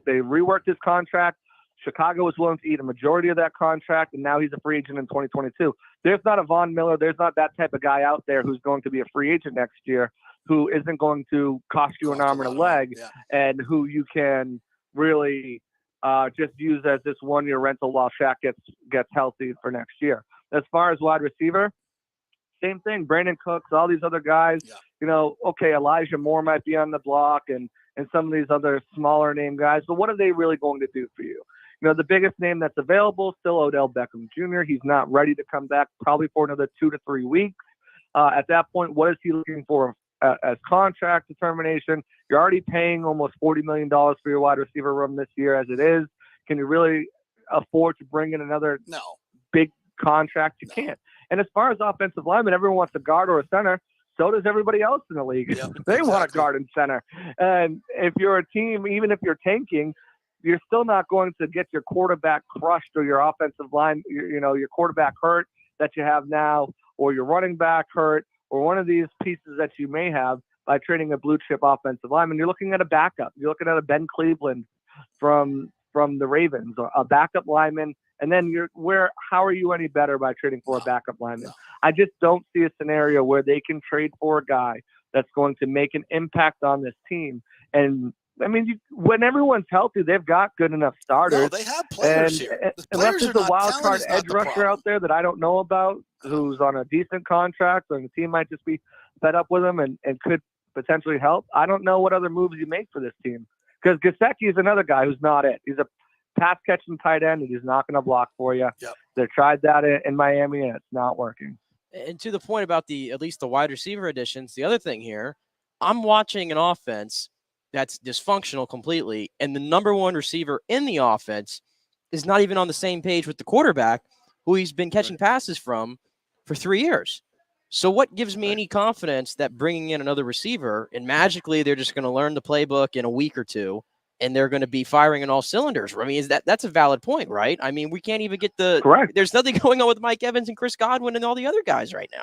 They reworked his contract. Chicago was willing to eat a majority of that contract, and now he's a free agent in 2022. There's not a Von Miller. There's not that type of guy out there who's going to be a free agent next year who isn't going to cost you an arm and a leg, and who you can really just use as this 1-year rental while Shaq gets healthy for next year. As far as wide receiver, same thing. Brandon Cooks, all these other guys. Elijah Moore might be on the block, and some of these other smaller name guys. But what are they really going to do for you? The biggest name that's available is still Odell Beckham Jr. He's not ready to come back probably for another 2 to 3 weeks. At that point, what is he looking for as contract determination? You're already paying almost $40 million for your wide receiver room this year as it is. Can you really afford to bring in another big contract? You can't. And as far as offensive linemen, everyone wants a guard or a center. So does everybody else in the league. They want a guard and center. And if you're a team, even if you're tanking, you're still not going to get your quarterback crushed or your offensive line, your quarterback hurt that you have now, or your running back hurt, or one of these pieces that you may have by trading a blue chip offensive lineman. You're looking at a backup. You're looking at a Ben Cleveland from the Ravens, or a backup lineman. And then how are you any better by trading for a backup lineman? I just don't see a scenario where they can trade for a guy that's going to make an impact on this team. And I mean, when everyone's healthy, they've got good enough starters. No, they have players here. Unless there's a wild card edge rusher out there that I don't know about, who's on a decent contract, or the team might just be fed up with him and could potentially help. I don't know what other moves you make for this team. Because Gesicki is another guy who's not it. He's a pass-catching tight end, and he's not going to block for you. Yep. They tried that in Miami, and it's not working. And to the point about at least the wide receiver additions, the other thing here, I'm watching an offense that's dysfunctional completely, and the number one receiver in the offense is not even on the same page with the quarterback who he's been catching passes from for 3 years. So what gives me any confidence that bringing in another receiver and magically they're just going to learn the playbook in a week or two and they're going to be firing on all cylinders? I mean, that's a valid point, right? I mean, we can't even get Correct. There's nothing going on with Mike Evans and Chris Godwin and all the other guys right now.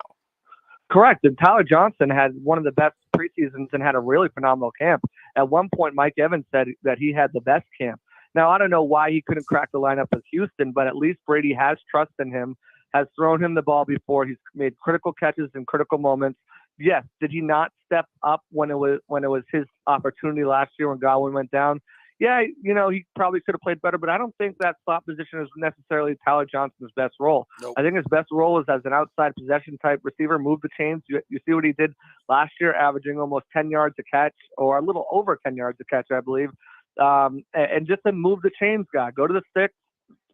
Correct. And Tyler Johnson had one of the best preseasons and had a really phenomenal camp. At one point, Mike Evans said that he had the best camp. Now, I don't know why he couldn't crack the lineup with Houston, but at least Brady has trust in him, has thrown him the ball before. He's made critical catches in critical moments. Yes, did he not step up when it was his opportunity last year when Godwin went down? Yeah, he probably could have played better, but I don't think that slot position is necessarily Tyler Johnson's best role. Nope. I think his best role is as an outside possession type receiver, move the chains. You see what he did last year, averaging almost 10 yards a catch, or a little over 10 yards a catch, I believe. And just a move the chains guy, go to the sticks,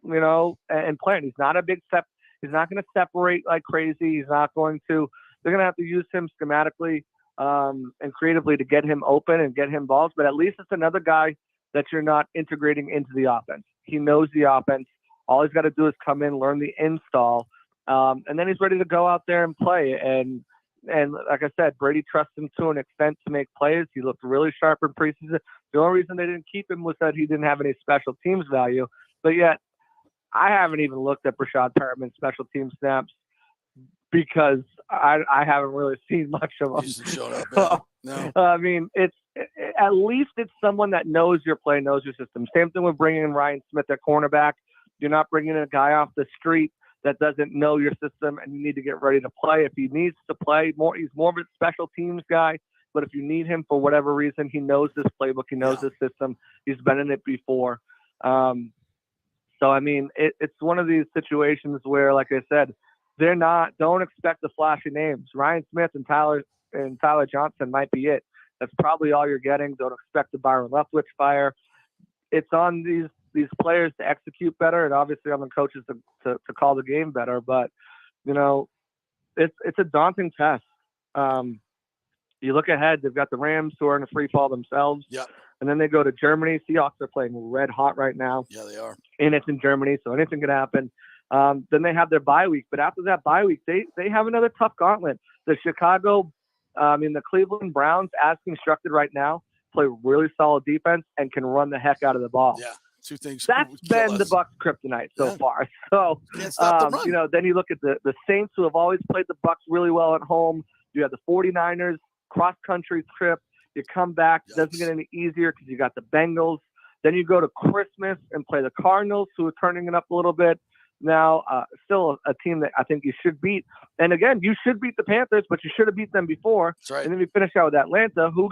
and play. And he's not a big step. He's not going to separate like crazy. He's not going to. They're going to have to use him schematically and creatively to get him open and get him balls. But at least it's another guy that you're not integrating into the offense. He knows the offense. All he's got to do is come in, learn the install, and then he's ready to go out there and play. And like I said, Brady trusts him to an extent to make plays. He looked really sharp in preseason. The only reason they didn't keep him was that he didn't have any special teams value. But yet, I haven't even looked at Brashad Perriman's special team snaps because I haven't really seen much of him. He hasn't shown up. No. I mean, at least it's someone that knows your play, knows your system. Same thing with bringing in Ryan Smith at cornerback. You're not bringing in a guy off the street that doesn't know your system, and you need to get ready to play. If he needs to play more, he's more of a special teams guy. But if you need him for whatever reason, he knows this playbook, he knows this system. He's been in it before. So I mean, it's one of these situations where, like I said, don't expect the flashy names. Ryan Smith and Tyler Johnson might be it. That's probably all you're getting. Don't expect the Byron Leftwich fire. It's on these players to execute better, and obviously on the coaches to call the game better. But it's a daunting test. You look ahead; they've got the Rams who are in a free fall themselves. Yeah. And then they go to Germany. Seahawks are playing red hot right now. Yeah, they are. And it's in Germany, so anything could happen. Then they have their bye week. But after that bye week, they have another tough gauntlet. The Cleveland Browns, as constructed right now, play really solid defense and can run the heck out of the ball. Yeah, two things. That's been the Bucs' kryptonite so far. So, then you look at the Saints, who have always played the Bucs really well at home. You have the 49ers, cross-country trip. You come back, doesn't get any easier because you got the Bengals. Then you go to Christmas and play the Cardinals, who are turning it up a little bit. Now, still a team that I think you should beat. And again, you should beat the Panthers, but you should have beat them before. That's right. And then you finish out with Atlanta, who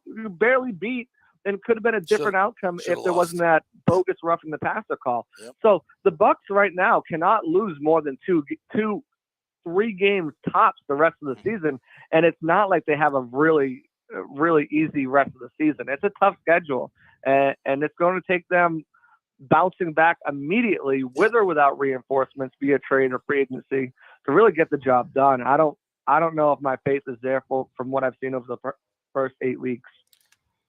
you barely beat, and could have been a different outcome if there wasn't that bogus roughing the passer call. Yep. So the Bucs right now cannot lose more than 3 games tops the rest of the season, and it's not like they have a really easy rest of the season. It's a tough schedule, and it's going to take them bouncing back immediately with or without reinforcements via trade or free agency to really get the job done. I don't I don't know if my faith is there from what I've seen over the first 8 weeks.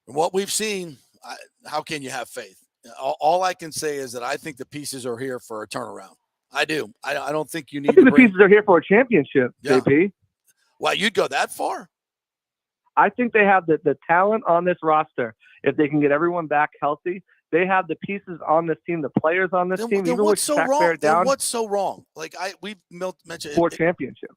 From what we've seen, how can you have faith? All I can say is that I think the pieces are here for a turnaround. I do. I don't think you need I think to the pieces are here for a championship, Yeah. JP. Well, you'd go that far? I think they have the talent on this roster. If they can get everyone back healthy, they have the pieces on this team, the players on this team. Then Even what's with so Shaq wrong? Barrett down, Then what's so wrong? Like we've mentioned for championship.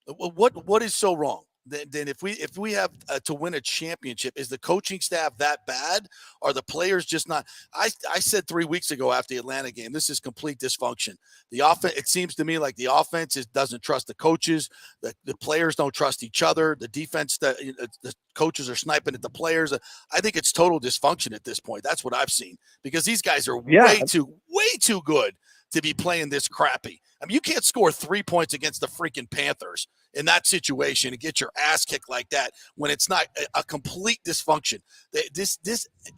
What is so wrong? Then if we have to win a championship, is the coaching staff that bad? Are the players just not? I said 3 weeks ago after the Atlanta game, this is complete dysfunction. The offense, it seems to me like the offense doesn't trust the coaches. The players don't trust each other. The defense, the coaches are sniping at the players. I think it's total dysfunction at this point. That's what I've seen, because these guys are way too good to be playing this crappy. I mean, you can't score 3 points against the freaking Panthers in that situation and get your ass kicked like that when it's not a complete dysfunction.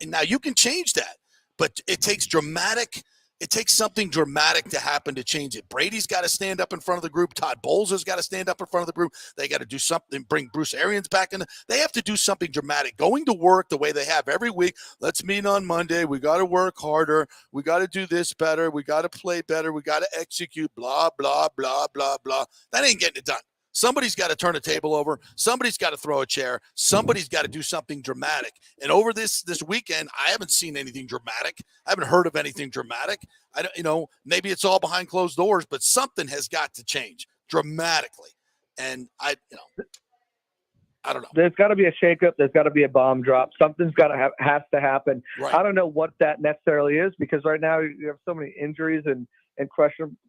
Now you can change that, but it takes something dramatic to happen to change it. Brady's got to stand up in front of the group. Todd Bowles has got to stand up in front of the group. They got to do something, bring Bruce Arians back in. They have to do something dramatic. Going to work the way they have every week. Let's meet on Monday. We got to work harder. We got to do this better. We got to play better. We got to execute, blah, blah, blah, blah, blah. That ain't getting it done. Somebody's got to turn a table over. Somebody's got to throw a chair. Somebody's got to do something dramatic. And over this weekend, I haven't seen anything dramatic. I haven't heard of anything dramatic. I don't, maybe it's all behind closed doors, but something has got to change dramatically. And I don't know. There's got to be a shakeup. There's got to be a bomb drop. Something's has to happen. Right. I don't know what that necessarily is, because right now you have so many injuries and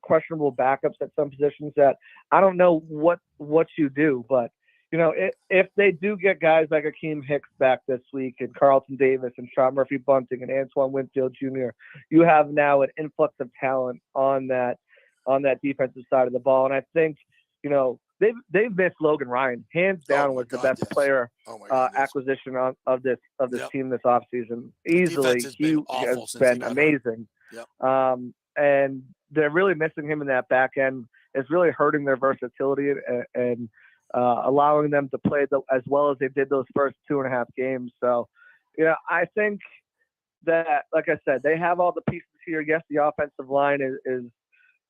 questionable backups at some positions that I don't know what you do. But, if they do get guys like Akeem Hicks back this week and Carlton Davis and Sean Murphy-Bunting and Antoine Winfield Jr., you have now an influx of talent on that defensive side of the ball. And I think, they've missed Logan Ryan. Hands down was the best player acquisition of this team this offseason. Easily, he has been amazing. Yep. And they're really missing him in that back end. It's really hurting their versatility and allowing them to play as well as they did those first 2.5 games. So, I think that, like I said, they have all the pieces here. Yes, the offensive line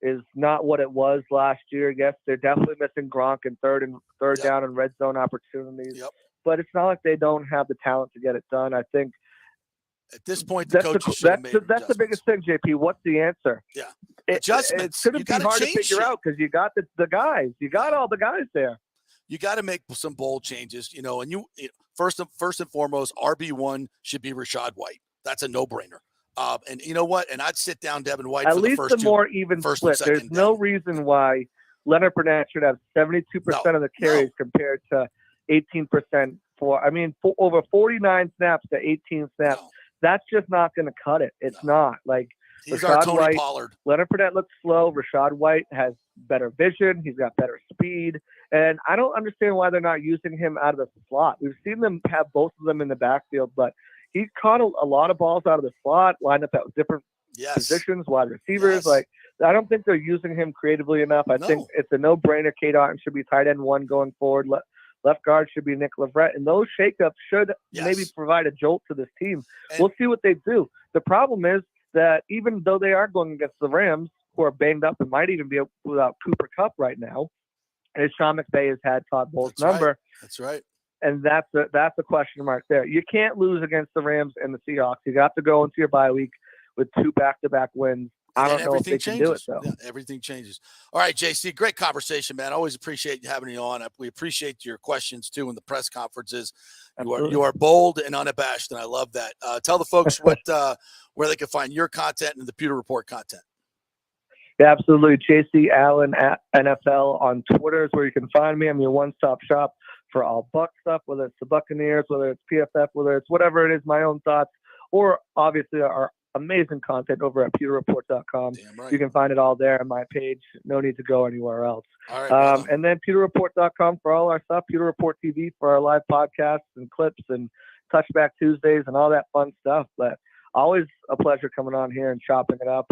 is not what it was last year. Yes, they're definitely missing Gronk in third down and red zone opportunities. Yep. But it's not like they don't have the talent to get it done. I think at this point, the coaches should have made that's the biggest thing, JP. What's the answer? Yeah, adjustments. It shouldn't be hard to figure out, because you got the guys. You got all the guys there. You got to make some bold changes, and you first and foremost, RB1 should be Rachaad White. That's a no-brainer. And you know what? And I'd sit down Devin White at for least the first the more even split. There's no reason why Leonard Fournette should have 72% of the carries compared to 18% for over 49 snaps to 18 snaps. That's just not going to cut it. It's not. Like, he's our Tony White, Pollard. Leonard Fournette looks slow. Rachaad White has better vision. He's got better speed. And I don't understand why they're not using him out of the slot. We've seen them have both of them in the backfield, but he's caught a lot of balls out of the slot, lined up at different positions, wide receivers. Yes. Like, I don't think they're using him creatively enough. I think it's a no-brainer. Kate Otten should be tight end 1 going forward. Left guard should be Nick Leverett. And those shakeups should maybe provide a jolt to this team. We'll see what they do. The problem is that even though they are going against the Rams, who are banged up and might even be without Cooper Kupp right now, and Sean McVay has had Todd Bowles' number. That's right. And that's a question mark there. You can't lose against the Rams and the Seahawks. You got to go into your bye week with 2 back-to-back wins. I don't know if they can do it, though. Yeah, everything changes. All right, JC, great conversation, man. Always appreciate you having you on. We appreciate your questions, too, in the press conferences. You are bold and unabashed, and I love that. Tell the folks where they can find your content and the Pewter Report content. Yeah, absolutely. JC Allen at NFL on Twitter is where you can find me. I'm your one-stop shop for all Bucs stuff, whether it's the Buccaneers, whether it's PFF, whether it's whatever it is, my own thoughts, or obviously our amazing content over at pewterreport.com. Right. You can find it all there on my page. No need to go anywhere else. All right, and then pewterreport.com for all our stuff, Pewter Report TV for our live podcasts and clips and Touchback Tuesdays and all that fun stuff. But always a pleasure coming on here and chopping it up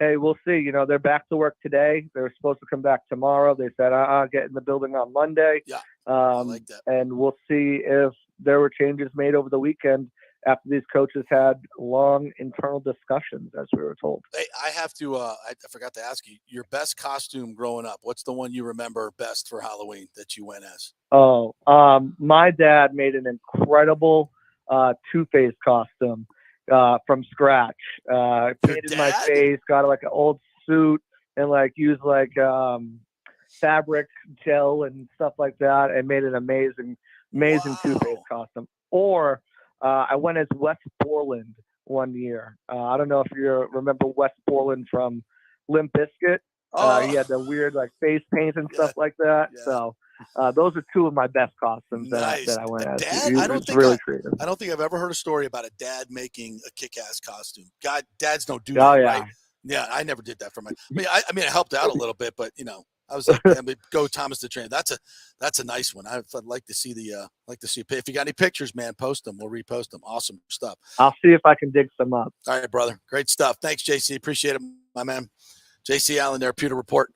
hey, we'll see. You know, they're back to work today. They're supposed to come back tomorrow. They said, get in the building on Monday. Yeah, I like that. And we'll see if there were changes made over the weekend after these coaches had long internal discussions, as we were told. Hey, I have to, I forgot to ask you, your best costume growing up. What's the one you remember best for Halloween that you went as? Oh, my dad made an incredible Two-Face costume from scratch. Painted my face, got like an old suit, and like used like fabric gel and stuff like that, and made an amazing Two-Face costume. Or I went as Wes Borland one year. I don't know if you remember Wes Borland from Limp Bizkit. He had the weird like face paint and stuff like that. Yeah. So those are two of my best costumes that I went as. Dad, I don't think I've ever heard a story about a dad making a kick-ass costume. God, dads don't do that, right? Yeah, I never did that for my. I mean, I helped out a little bit, but you know, I was like, go Thomas the Train. That's a nice one. I'd like to see if you got any pictures, man, post them. We'll repost them. Awesome stuff. I'll see if I can dig some up. All right, brother. Great stuff. Thanks, JC. Appreciate it, my man. JC Allen there, Pewter Report.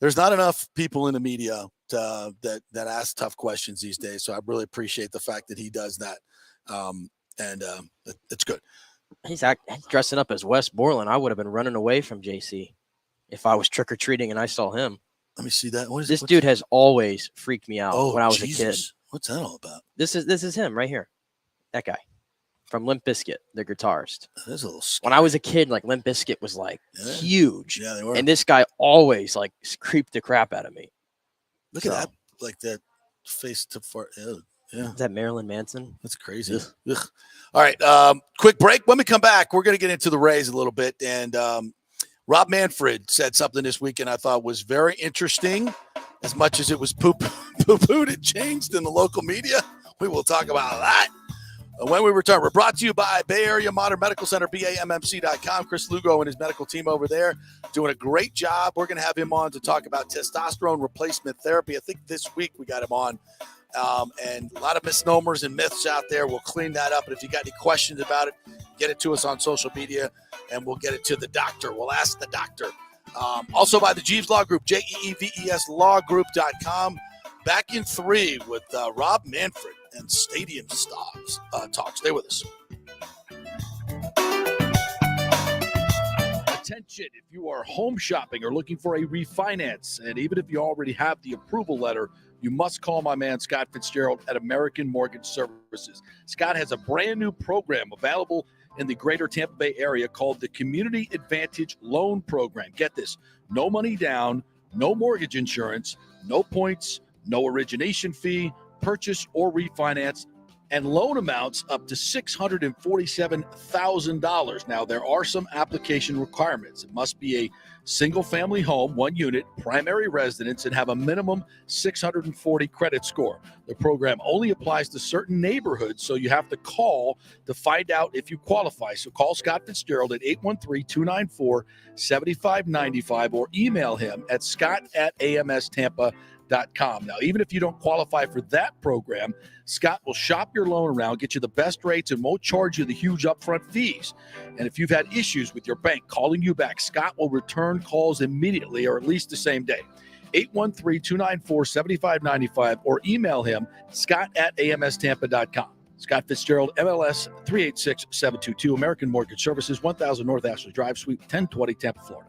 There's not enough people in the media that ask tough questions these days. So I really appreciate the fact that he does that. It's good. He's dressing up as Wes Borland. I would have been running away from JC if I was trick-or-treating and I saw him. Let me see that. This dude has always freaked me out when I was a kid. What's that all about? This is him right here. That guy from Limp Bizkit, the guitarist. That is a little scary. When I was a kid, like Limp Bizkit was like huge. Yeah, they were. And this guy always like creeped the crap out of me. Look at that, like that face to far. Yeah. Is that Marilyn Manson? That's crazy. Ugh. All right. Quick break. When we come back, we're going to get into the Rays a little bit. And Rob Manfred said something this weekend I thought was very interesting. As much as it was poo-pooed and changed in the local media, we will talk about that when we return. We're brought to you by Bay Area Modern Medical Center, BAMMC.com. Chris Lugo and his medical team over there doing a great job. We're going to have him on to talk about testosterone replacement therapy. I think this week we got him on. And a lot of misnomers and myths out there. We'll clean that up. And if you got any questions about it, get it to us on social media, and we'll get it to the doctor. We'll ask the doctor. Also by the Jeeves Law Group, JEEVES lawgroup.com. Back in 3 with Rob Manfred and Stadium Stars talk. Stay with us. Attention, if you are home shopping or looking for a refinance, and even if you already have the approval letter, you must call my man Scott Fitzgerald at American Mortgage Services. Scott has a brand new program available in the greater Tampa Bay area called the Community Advantage Loan Program. Get this, no money down, no mortgage insurance, no points, no origination fee, purchase or refinance, and loan amounts up to $647,000. Now, there are some application requirements. It must be a single-family home, 1 unit, primary residence, and have a minimum 640 credit score. The program only applies to certain neighborhoods, so you have to call to find out if you qualify. So call Scott Fitzgerald at 813-294-7595 or email him at scott@amstampa.com. Now, even if you don't qualify for that program, Scott will shop your loan around, get you the best rates, and won't charge you the huge upfront fees. And if you've had issues with your bank calling you back, Scott will return calls immediately or at least the same day. 813-294-7595 or email him, scott@amstampa.com. Scott Fitzgerald, MLS 386722, American Mortgage Services, 1000 North Ashley Drive, Suite 1020, Tampa, Florida.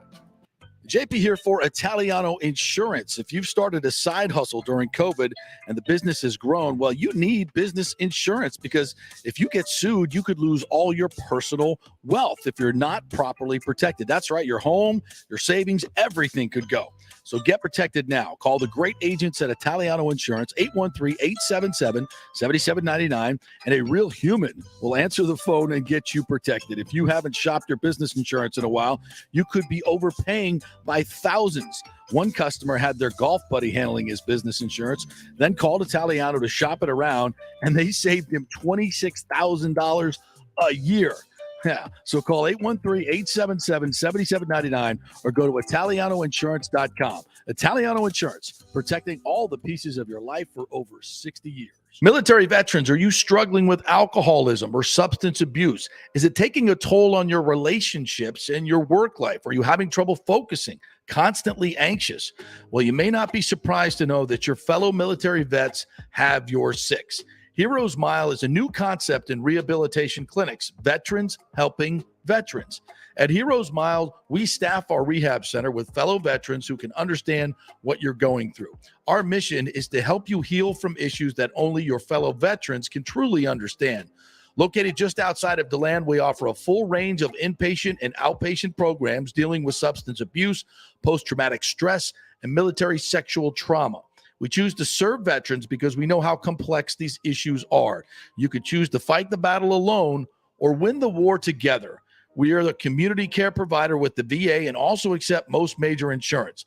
JP here for Italiano Insurance. If you've started a side hustle during COVID and the business has grown, well, you need business insurance, because if you get sued, you could lose all your personal wealth if you're not properly protected. That's right. Your home, your savings, everything could go. So get protected now. Call the great agents at Italiano Insurance, 813-877-7799, and a real human will answer the phone and get you protected. If you haven't shopped your business insurance in a while, you could be overpaying by thousands. One customer had their golf buddy handling his business insurance, then called Italiano to shop it around, and they saved him $26,000 a year. Yeah. So call 813-877-7799 or go to ItalianoInsurance.com. Italiano Insurance, protecting all the pieces of your life for over 60 years. Military veterans, are you struggling with alcoholism or substance abuse? Is it taking a toll on your relationships and your work life? Are you having trouble focusing, constantly anxious? Well, you may not be surprised to know that your fellow military vets have your six. Heroes Mile is a new concept in rehabilitation clinics, veterans helping veterans. At Heroes Mile, we staff our rehab center with fellow veterans who can understand what you're going through. Our mission is to help you heal from issues that only your fellow veterans can truly understand. Located just outside of DeLand, we offer a full range of inpatient and outpatient programs dealing with substance abuse, post-traumatic stress, and military sexual trauma. We choose to serve veterans because we know how complex these issues are. You could choose to fight the battle alone or win the war together. We are the community care provider with the VA and also accept most major insurance.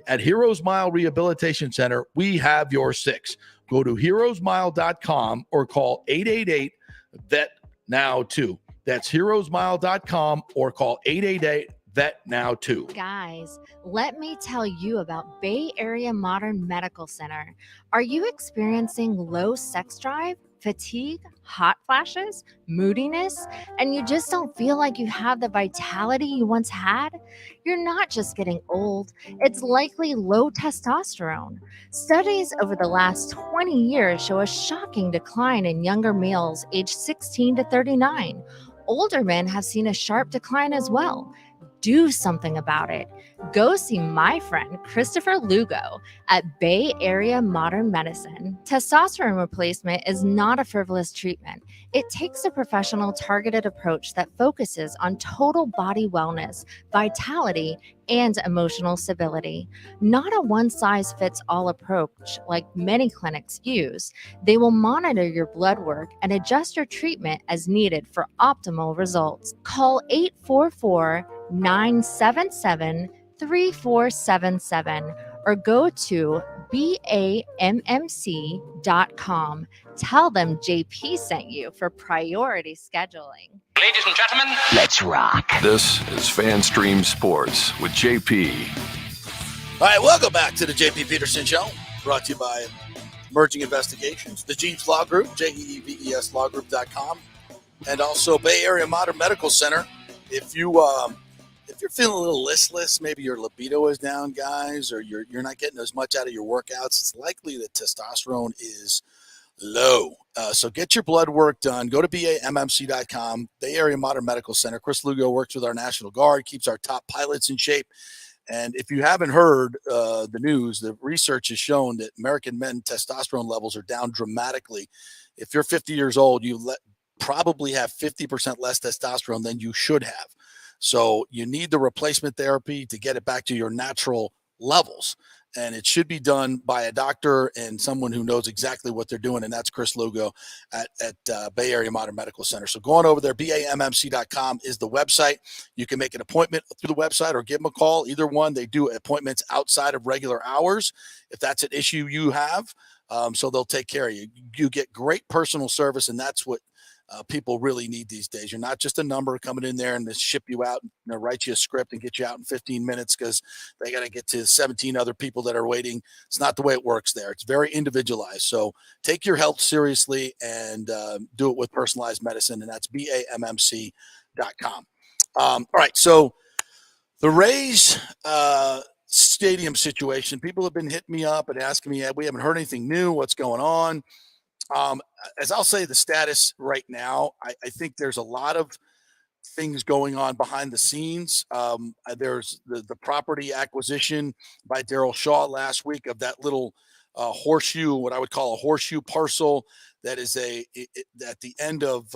At Heroes Mile Rehabilitation Center, we have your six. Go to heroesmile.com or call 888-VET-NOW-2. That's heroesmile.com or call 888-VET-NOW-2. Guys, let me tell you about Bay Area Modern Medical Center. Are you experiencing low sex drive, fatigue, hot flashes, moodiness, and you just don't feel like you have the vitality you once had? You're not just getting old, it's likely low testosterone. Studies over the last 20 years show a shocking decline in younger males aged 16 to 39. Older men have seen a sharp decline as well. Do something about it. Go see my friend Christopher Lugo at Bay Area Modern Medicine. Testosterone replacement is not a frivolous treatment. It takes a professional, targeted approach that focuses on total body wellness, vitality, and emotional stability. Not a one-size-fits-all approach like many clinics use. They will monitor your blood work and adjust your treatment as needed for optimal results. Call 844-977-3477 or go to BAMMC.com. Tell them JP sent you for priority scheduling. Ladies and gentlemen, let's rock. This is FanStream Sports with JP. All right, welcome back to the JP Peterson Show, brought to you by Emerging Investigations, the Jeeves Law Group, JEEVESLawgroup.com, and also Bay Area Modern Medical Center. If you're feeling a little listless, maybe your libido is down, guys, or you're not getting as much out of your workouts, it's likely that testosterone is low. So get your blood work done. Go to BAMMC.com, Bay Area Modern Medical Center. Chris Lugo works with our National Guard, keeps our top pilots in shape. And if you haven't heard the news, the research has shown that American men testosterone levels are down dramatically. If you're 50 years old, you probably have 50% less testosterone than you should have. So you need the replacement therapy to get it back to your natural levels. And it should be done by a doctor and someone who knows exactly what they're doing. And that's Chris Lugo at Bay Area Modern Medical Center. So going over there, BAMMC.com is the website. You can make an appointment through the website or give them a call. Either one, they do appointments outside of regular hours if that's an issue you have. So they'll take care of you. You get great personal service, and that's what people really need these days. You're not just a number coming in there and they ship you out, write you a script and get you out in 15 minutes because they got to get to 17 other people that are waiting. It's not the way it works there. It's very individualized. So take your health seriously and do it with personalized medicine, and that's BAMMC.com. All right, so the Rays stadium situation, people have been hitting me up and asking me, we haven't heard anything new. What's going on? As I'll say, the status right now, I think there's a lot of things going on behind the scenes. There's the property acquisition by Darryl Shaw last week of that little horseshoe, what I would call a horseshoe parcel that is at the end of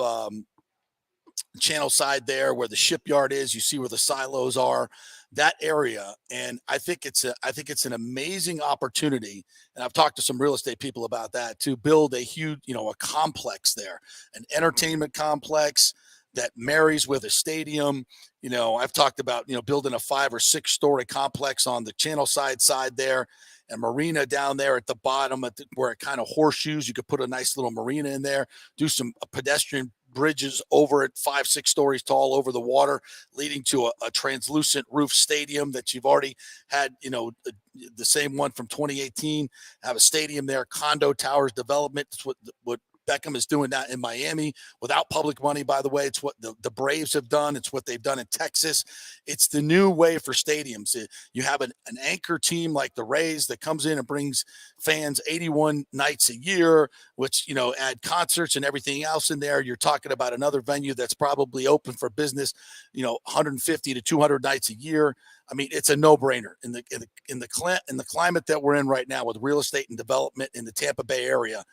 Channel Side there where the shipyard is. You see where the silos are, that area. And I think it's an amazing opportunity. And I've talked to some real estate people about that, to build a huge, a complex there, an entertainment complex that marries with a stadium. I've talked about, building a 5 or 6 story complex on the Channel Side there, and marina down there at the bottom where it kind of horseshoes. You could put a nice little marina in there, do some pedestrian bridges over it 5-6 stories tall over the water, leading to a translucent roof stadium that you've already had, the same one from 2018, have a stadium there, condo towers development. It's what Beckham is doing that in Miami without public money, by the way. It's what the Braves have done. It's what they've done in Texas. It's the new way for stadiums. You have an anchor team like the Rays that comes in and brings fans 81 nights a year, which, add concerts and everything else in there. You're talking about another venue that's probably open for business, 150 to 200 nights a year. I mean, it's a no-brainer in the climate that we're in right now with real estate and development in the Tampa Bay area.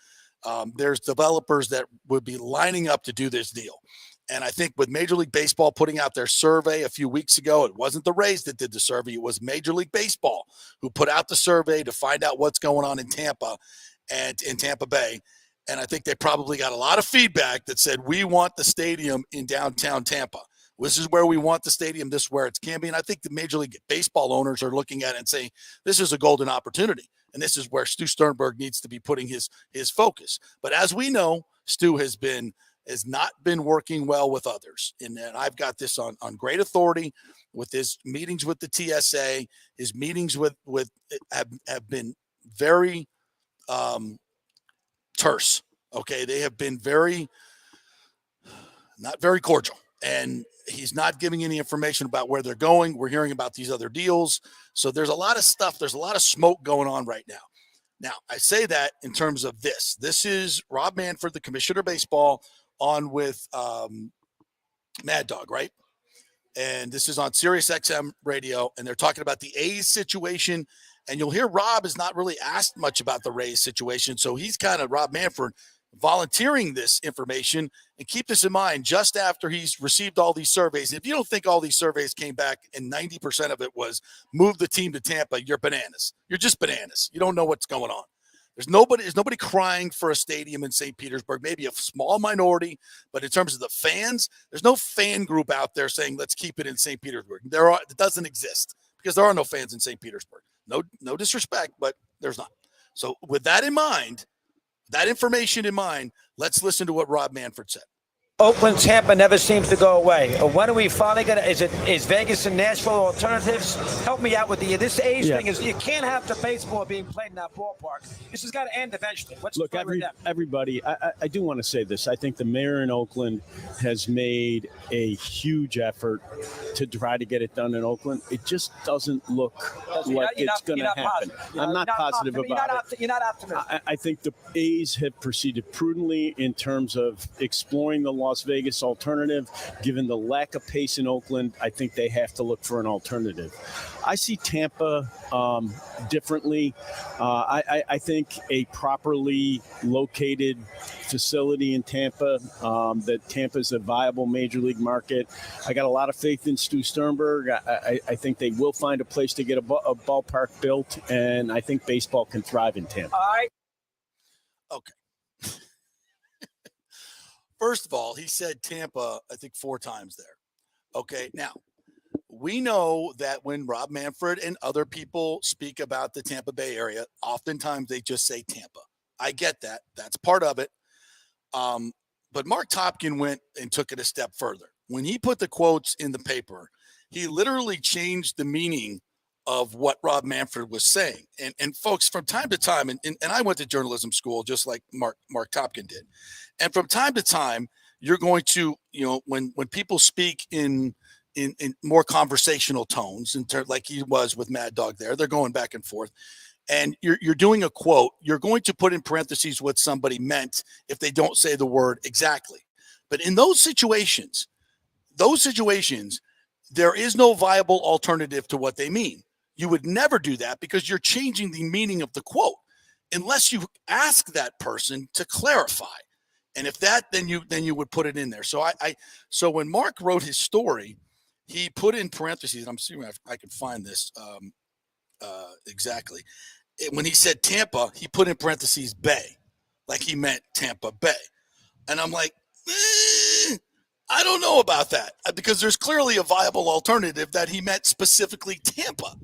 There's developers that would be lining up to do this deal. And I think with Major League Baseball putting out their survey a few weeks ago, it wasn't the Rays that did the survey. It was Major League Baseball who put out the survey to find out what's going on in Tampa and in Tampa Bay. And I think they probably got a lot of feedback that said, we want the stadium in downtown Tampa. This is where we want the stadium. This is where it can be. And I think the Major League Baseball owners are looking at it and saying, this is a golden opportunity. And this is where Stu Sternberg needs to be putting his focus. But as we know, Stu has not been working well with others. And I've got this on great authority with his meetings with the TSA. His meetings have been very terse. Okay. They have been not very cordial. And he's not giving any information about where they're going. We're hearing about these other deals. So there's a lot of stuff. There's a lot of smoke going on right now. Now, I say that in terms of this. This is Rob Manfred, the commissioner of baseball, on with Mad Dog, right? And this is on Sirius XM radio, and they're talking about the A's situation. And you'll hear Rob is not really asked much about the Rays situation. So he's kind of, Rob Manfred, volunteering this information. And keep this in mind, just after he's received all these surveys, if you don't think all these surveys came back and 90% of it was move the team to Tampa, you're bananas. You're just bananas. You don't know what's going on. There's nobody crying for a stadium in St. Petersburg, maybe a small minority, but in terms of the fans, there's no fan group out there saying, let's keep it in St. Petersburg. It doesn't exist because there are no fans in St. Petersburg. No disrespect, but there's not. So with that in mind, that information in mind, let's listen to what Rob Manfred said. Oakland, Tampa never seems to go away. When are we finally going to, is Vegas and Nashville alternatives? Help me out with this A's thing. You can't have the baseball being played in that ballpark. This has got to end eventually. Look, everybody, I do want to say this. I think the mayor in Oakland has made a huge effort to try to get it done in Oakland. It just doesn't look like it's going to happen. I'm not positive about it. You're not optimistic. I think the A's have proceeded prudently in terms of exploring the Las Vegas alternative. Given the lack of pace in Oakland, I think they have to look for an alternative. I see Tampa differently. I think a properly located facility in Tampa, that Tampa's a viable major league market. I got a lot of faith in Stu Sternberg. I think they will find a place to get a ballpark built, and I think baseball can thrive in Tampa. All right. Okay. First of all, he said Tampa, I think 4 times there. Okay. Now, we know that when Rob Manfred and other people speak about the Tampa Bay area, oftentimes they just say Tampa. I get that. That's part of it. But Mark Topkin went and took it a step further. When he put the quotes in the paper, he literally changed the meaning of what Rob Manfred was saying. And folks, from time to time, and I went to journalism school just like Mark Topkin did. And from time to time, you're going to, when people speak in more conversational tones, like he was with Mad Dog there, they're going back and forth. And you're doing a quote, you're going to put in parentheses what somebody meant if they don't say the word exactly. But in those situations, there is no viable alternative to what they mean. You would never do that because you're changing the meaning of the quote unless you ask that person to clarify. And if that, then you would put it in there. So so when Mark wrote his story, he put in parentheses, I'm seeing if I can find this exactly. When he said Tampa, he put in parentheses Bay, like he meant Tampa Bay. And I'm like, I don't know about that because there's clearly a viable alternative that he meant specifically Tampa.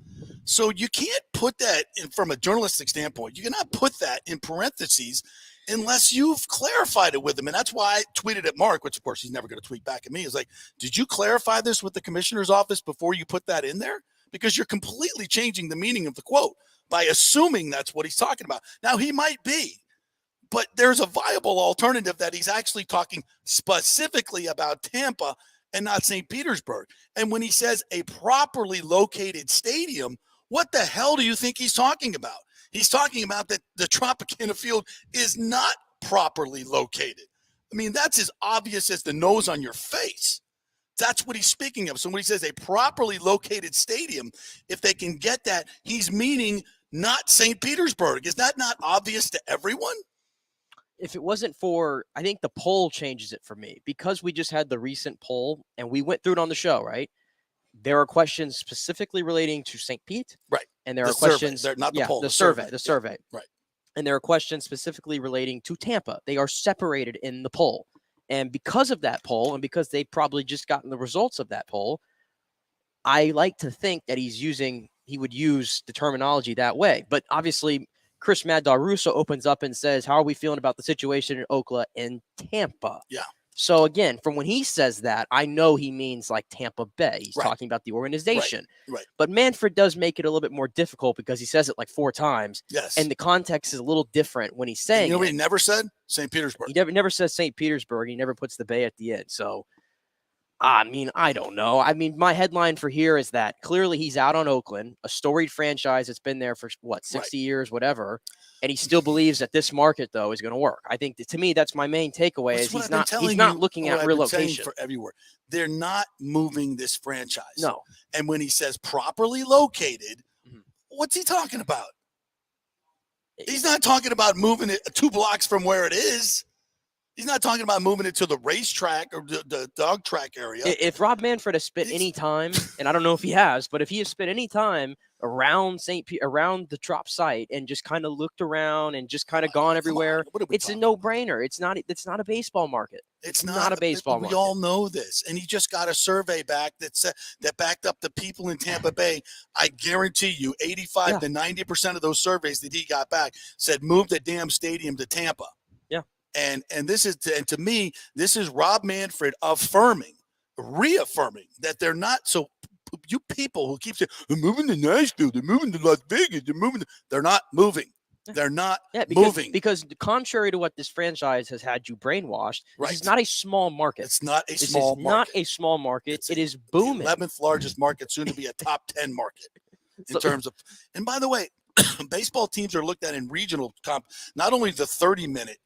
So you can't put that in from a journalistic standpoint. You cannot put that in parentheses unless you've clarified it with him. And that's why I tweeted at Mark, which of course he's never going to tweet back at me. Is like, did you clarify this with the commissioner's office before you put that in there? Because you're completely changing the meaning of the quote by assuming that's what he's talking about. Now, he might be, but there's a viable alternative that he's actually talking specifically about Tampa and not St. Petersburg. And when he says a properly located stadium, what the hell do you think he's talking about? He's talking about that the Tropicana Field is not properly located. I mean, that's as obvious as the nose on your face. That's what he's speaking of. So when he says a properly located stadium, if they can get that, he's meaning not St. Petersburg. Is that not obvious to everyone? If it wasn't for, I think the poll changes it for me, because we just had the recent poll and we went through it on the show, right? There are questions specifically relating to St. Pete. Right. And there The are survey. questions. They're not the poll, The the survey. survey. Yeah. Right. And there are questions specifically relating to Tampa. They are separated in the poll. And because of that poll, and because they've probably just gotten the results of that poll, I like to think that he would use the terminology that way. But obviously, Chris Mad Dog Russo opens up and says, how are we feeling about the situation in Oakland and Tampa? Yeah. So again, from when he says that, I know he means like Tampa Bay. He's Right. talking about the organization. Right. But Manfred does make it a little bit more difficult because he says it like 4 times. Yes. And the context is a little different when he's saying You know what it. he never said? St. Petersburg. He never says St. Petersburg. He never puts the Bay at the end. So, I mean, I don't know. I mean, my headline for here is that clearly he's out on Oakland, a storied franchise that's been there for, 60 years, whatever. And he still believes that this market, though, is going to work. I think to me, that's my main takeaway is he's not looking at relocation. For everywhere. They're not moving this franchise. No. And when he says properly located, what's he talking about? He's not talking about moving it 2 blocks from where it is. He's not talking about moving it to the racetrack or the dog track area. If Rob Manfred has spent any time, and I don't know if he has, but if he has spent any time around around the Trop site and just kind of looked around and just kind of gone everywhere, it's a no-brainer. It's not a baseball market. It's not a baseball We market. all know this. And he just got a survey back that said that backed up the people in Tampa Bay. I guarantee you 85 to 90% of those surveys that he got back said move the damn stadium to Tampa. Yeah. And this is to me, this is Rob Manfred reaffirming that they're not. So you people who keep saying they're moving to Nashville, they're moving to Las Vegas, they're not moving. They're not moving. Because contrary to what this franchise has had you brainwashed, this is not a small market. It's not a This small is market. not a small market. It is booming. 11th largest market, soon to be a top 10 market in terms of. And by the way, baseball teams are looked at in regional comp. Not only the 30-minute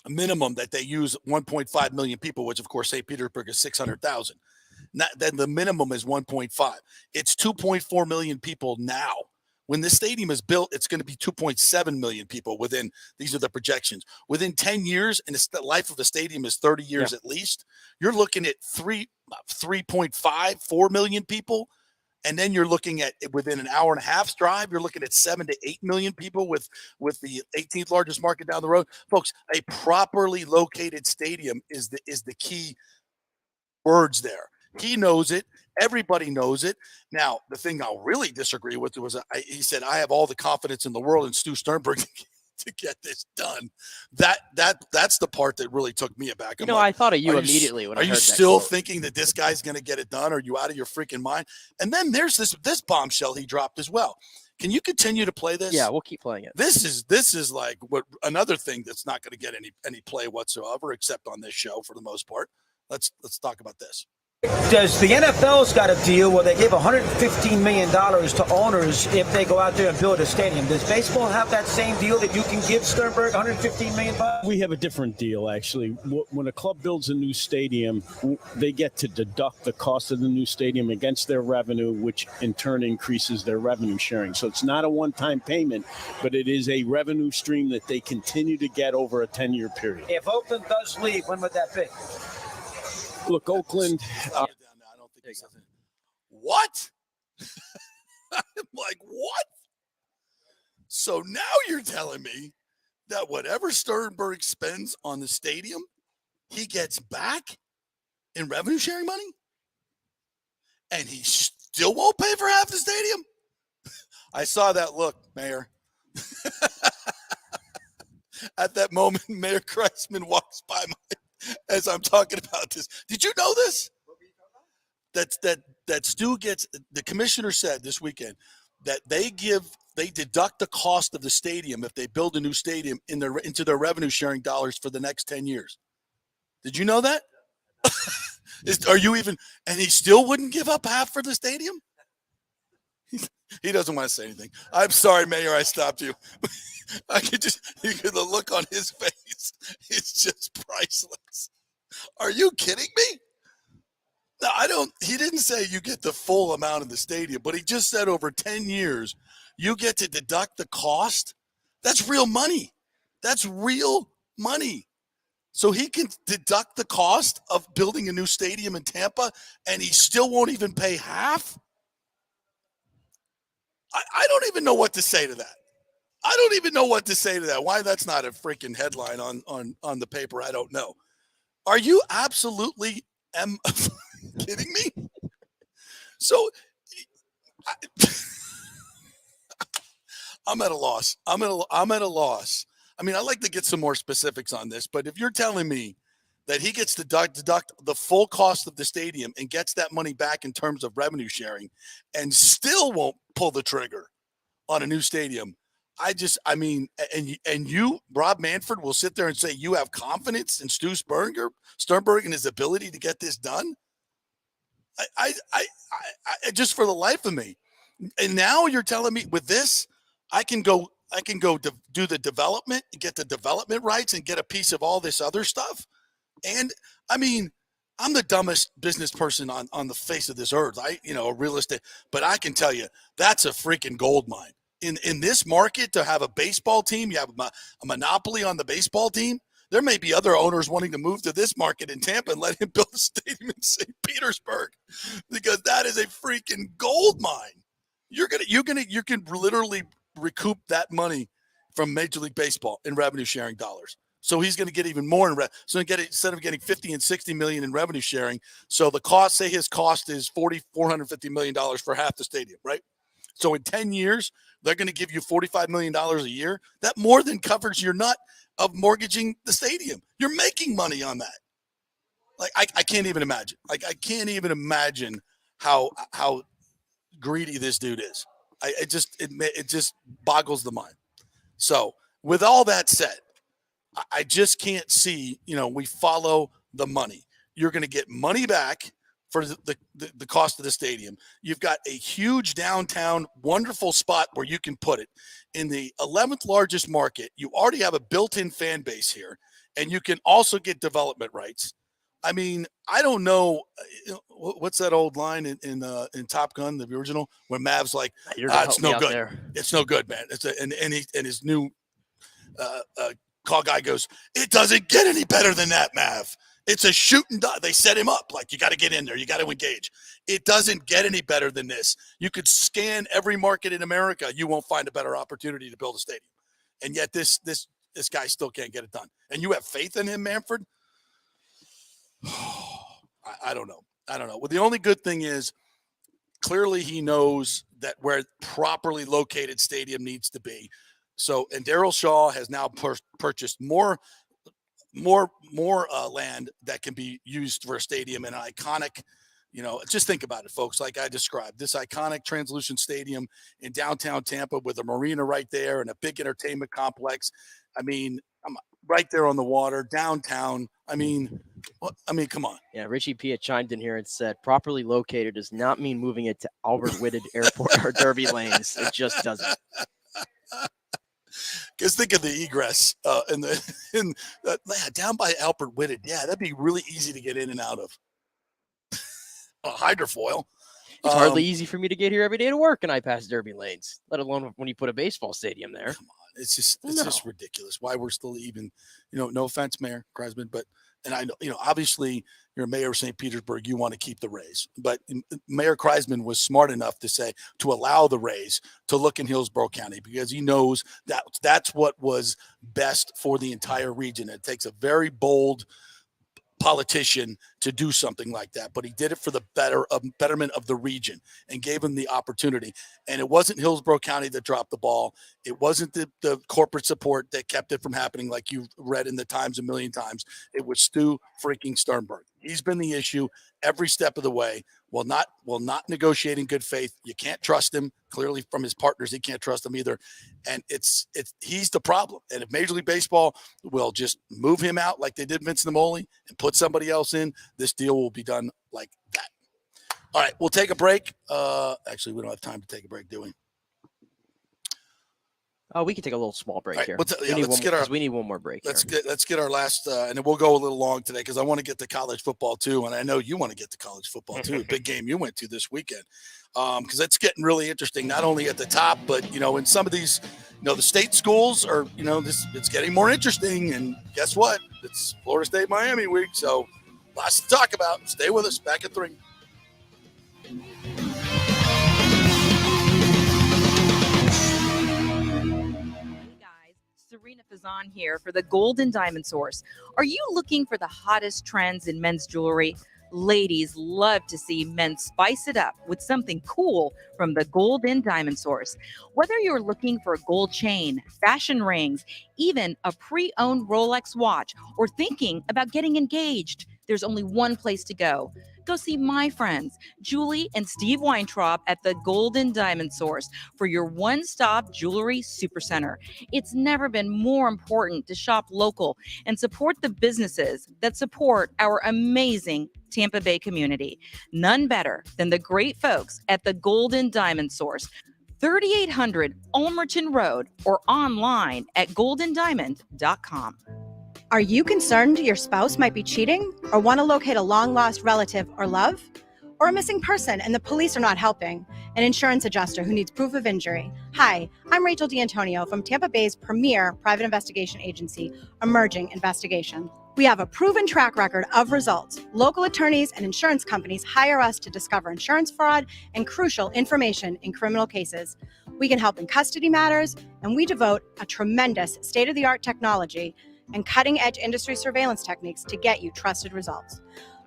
minimum that they use 1.5 million people, which of course St. Petersburg is 600,000. Then the minimum is 1.5. It's 2.4 million people now. When the stadium is built, it's going to be 2.7 million people within, these are the projections. Within 10 years, and the life of the stadium is 30 years at least, you're looking at 3.5, 4 million people. And then you're looking at within an hour and a half's drive, you're looking at 7 to 8 million people with the 18th largest market down the road. Folks, a properly located stadium is the key words there. He knows it. Everybody knows it. Now, the thing I'll really disagree with was he said, I have all the confidence in the world in Stu Sternberg to get this done. That's the part that really took me aback. I thought of you immediately when I heard that. Are you still thinking that this guy's going to get it done? Are you out of your freaking mind? And then there's this bombshell he dropped as well. Can you continue to play this? Yeah, we'll keep playing it. This is like what another thing that's not going to get any play whatsoever, except on this show for the most part. Let's talk about this. Does the NFL's got a deal where they give $115 million to owners if they go out there and build a stadium? Does baseball have that same deal that you can give Sternberg $115 million? We have a different deal, actually. When a club builds a new stadium, they get to deduct the cost of the new stadium against their revenue, which in turn increases their revenue sharing. So it's not a one-time payment, but it is a revenue stream that they continue to get over a 10-year period. If Oakland does leave, when would that be? Look, Oakland. I don't think he says it. What? I'm like, what? So now you're telling me that whatever Sternberg spends on the stadium, he gets back in revenue sharing money? And he still won't pay for half the stadium? I saw that look, Mayor. At that moment, Mayor Kreisman walks by as I'm talking about this. Did you know this? That Stu gets, the commissioner said this weekend that they deduct the cost of the stadium if they build a new stadium into their revenue sharing dollars for the next 10 years. Did you know that? Are you even, and he still wouldn't give up half for the stadium? He doesn't want to say anything. I'm sorry, Mayor, I stopped you. The look on his face is just priceless. Are you kidding me? No, he didn't say you get the full amount of the stadium, but he just said over 10 years, you get to deduct the cost. That's real money. That's real money. So he can deduct the cost of building a new stadium in Tampa, and he still won't even pay half? I don't even know what to say to that. I don't even know what to say to that. Why that's not a freaking headline on the paper, I don't know. Are you absolutely kidding me? So I'm at a loss. I'm at a loss. I mean, I'd like to get some more specifics on this, but if you're telling me that he gets to deduct the full cost of the stadium and gets that money back in terms of revenue sharing and still won't pull the trigger on a new stadium, and you, Rob Manfred, will sit there and say you have confidence in Sternberg and his ability to get this done? I just for the life of me. And now you're telling me with this, I can go do the development and get the development rights and get a piece of all this other stuff. And I mean, I'm the dumbest business person on the face of this earth. A real estate, but I can tell you that's a freaking gold mine. In this market, to have a baseball team, you have a monopoly on the baseball team. There may be other owners wanting to move to this market in Tampa and let him build a stadium in St. Petersburg, because that is a freaking gold mine. You can literally recoup that money from Major League Baseball in revenue sharing dollars. So he's going to get even more instead of getting 50 and 60 million in revenue sharing. So the cost, say his cost is $450 million for half the stadium, right? So in 10 years, they're going to give you $45 million a year. That more than covers your nut of mortgaging the stadium. You're making money on that. Like, I can't even imagine. Like, I can't even imagine how greedy this dude is. It just boggles the mind. So with all that said, I just can't see, we follow the money. You're going to get money back for the cost of the stadium. You've got a huge downtown, wonderful spot where you can put it. In the 11th largest market, you already have a built-in fan base here, and you can also get development rights. I mean, I don't know. What's that old line in Top Gun, the original, where Mav's like, it's no good. There. It's no good, man. And his new call guy goes, it doesn't get any better than that, Mav. It's a shoot and die. They set him up like you got to get in there. You got to engage. It doesn't get any better than this. You could scan every market in America. You won't find a better opportunity to build a stadium. And yet this guy still can't get it done. And you have faith in him, Manfred? I don't know. Well, the only good thing is clearly he knows that where properly located stadium needs to be. So, and Daryl Shaw has now purchased more land that can be used for a stadium and an iconic, just think about it, folks. Like I described, this iconic translucent stadium in downtown Tampa with a marina right there and a big entertainment complex. I mean, I'm right there on the water, downtown. I mean, come on. Yeah, Richie Pia chimed in here and said, properly located does not mean moving it to Albert Whitted Airport or Derby Lanes. It just doesn't. Because think of the egress down by Albert Whitted. Yeah, that'd be really easy to get in and out of. Hydrofoil. It's hardly easy for me to get here every day to work, and I pass Derby Lanes, let alone when you put a baseball stadium there. Come on, it's just ridiculous. Why we're still even, no offense, Mayor Kreisman, but and I know, obviously you're mayor of St. Petersburg, you want to keep the Rays, but Mayor Kreisman was smart enough to allow the Rays to look in Hillsborough County because he knows that's what was best for the entire region. It takes a very bold politician to do something like that, but he did it for the betterment of the region and gave him the opportunity. And it wasn't Hillsborough County that dropped the ball. It wasn't the corporate support that kept it from happening, like you've read in the Times a million times. It was Stu freaking Sternberg. He's been the issue every step of the way. Will not negotiate in good faith. You can't trust him. Clearly, from his partners, he can't trust them either. And he's the problem. And if Major League Baseball will just move him out like they did Vincent Amoli and put somebody else in, this deal will be done like that. All right, we'll take a break. Actually, we don't have time to take a break, do we? Oh, we can take a little small break here. We need one more break. Let's get our last, and then we'll go a little long today because I want to get to college football too, and I know you want to get to college football too. Big game you went to this weekend, because it's getting really interesting. Not only at the top, but in some of these, the state schools are, it's getting more interesting. And guess what? It's Florida State Miami week, so lots to talk about. Stay with us. Back at 3. Serena Fazan here for the Gold and Diamond Source. Are you looking for the hottest trends in men's jewelry? Ladies love to see men spice it up with something cool from the Gold and Diamond Source. Whether you're looking for a gold chain, fashion rings, even a pre-owned Rolex watch, or thinking about getting engaged, there's only one place to go. Go see my friends, Julie and Steve Weintraub at the Gold and Diamond Source for your one-stop jewelry supercenter. It's never been more important to shop local and support the businesses that support our amazing Tampa Bay community. None better than the great folks at the Gold and Diamond Source, 3800 Ulmerton Road, or online at goldendiamond.com. Are you concerned your spouse might be cheating, or want to locate a long-lost relative or love? Or a missing person and the police are not helping? An insurance adjuster who needs proof of injury. Hi, I'm Rachel D'Antonio from Tampa Bay's premier private investigation agency, Emerging Investigation. We have a proven track record of results. Local attorneys and insurance companies hire us to discover insurance fraud and crucial information in criminal cases. We can help in custody matters, and we devote a tremendous state-of-the-art technology and cutting-edge industry surveillance techniques to get you trusted results.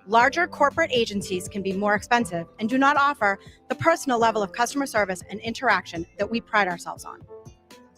Larger corporate agencies can be more expensive and do not offer the personal level of customer service and interaction that we pride ourselves on.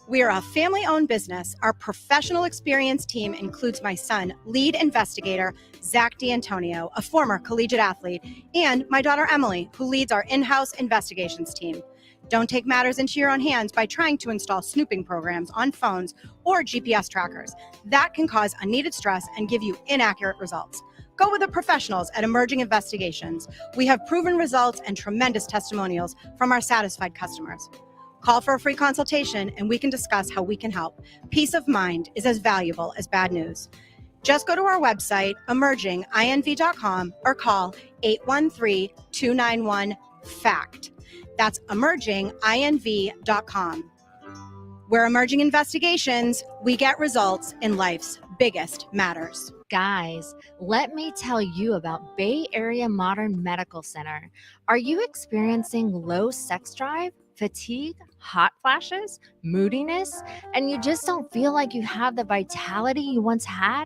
We are a family-owned business. Our professional experience team includes my son, lead investigator Zach D'Antonio, a former collegiate athlete, and my daughter Emily, who leads our in-house investigations team. Don't take matters into your own hands by trying to install snooping programs on phones or GPS trackers. That can cause unneeded stress and give you inaccurate results. Go with the professionals at Emerging Investigations. We have proven results and tremendous testimonials from our satisfied customers. Call for a free consultation and we can discuss how we can help. Peace of mind is as valuable as bad news. Just go to our website, emerginginv.com, or call 813-291-FACT. That's emerginginv.com. We're Emerging Investigations. We get results in life's biggest matters. Guys, let me tell you about Bay Area Modern Medical Center. Are you experiencing low sex drive, fatigue, hot flashes, moodiness, and you just don't feel like you have the vitality you once had?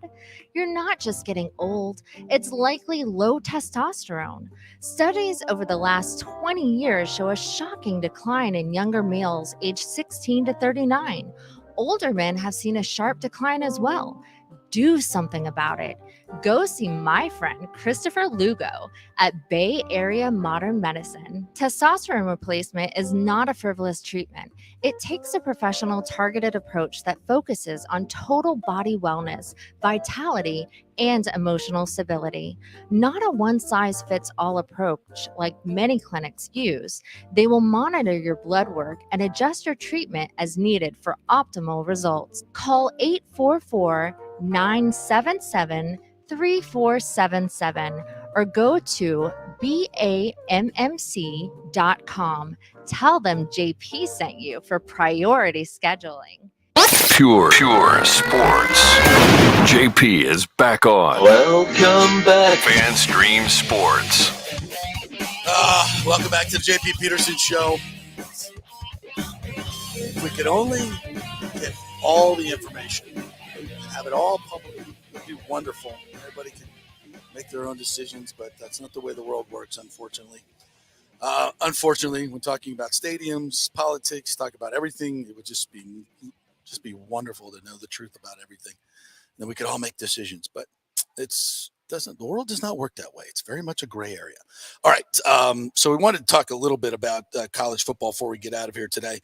You're not just getting old, it's likely low testosterone. Studies over the last 20 years show a shocking decline in younger males aged 16 to 39. Older men have seen a sharp decline as well. Do something about it. Go see my friend Christopher Lugo at Bay Area Modern Medicine. Testosterone replacement is not a frivolous treatment. It takes a professional, targeted approach that focuses on total body wellness, vitality, and emotional stability. Not a one-size-fits-all approach like many clinics use. They will monitor your blood work and adjust your treatment as needed for optimal results. Call 844-977-3477 or go to BAMMC.com. Tell them JP sent you for priority scheduling. Pure Sports. JP is back on. Welcome back. FanStream Sports. Welcome back to the JP Peterson Show. If we could only get all the information and have it all public, it would be wonderful. Everybody could make their own decisions, but that's not the way the world works, unfortunately. Unfortunately, when talking about stadiums, politics, talk about everything, it would just be wonderful to know the truth about everything. And then we could all make decisions, but the world does not work that way. It's very much a gray area. All right. So we wanted to talk a little bit about college football before we get out of here today.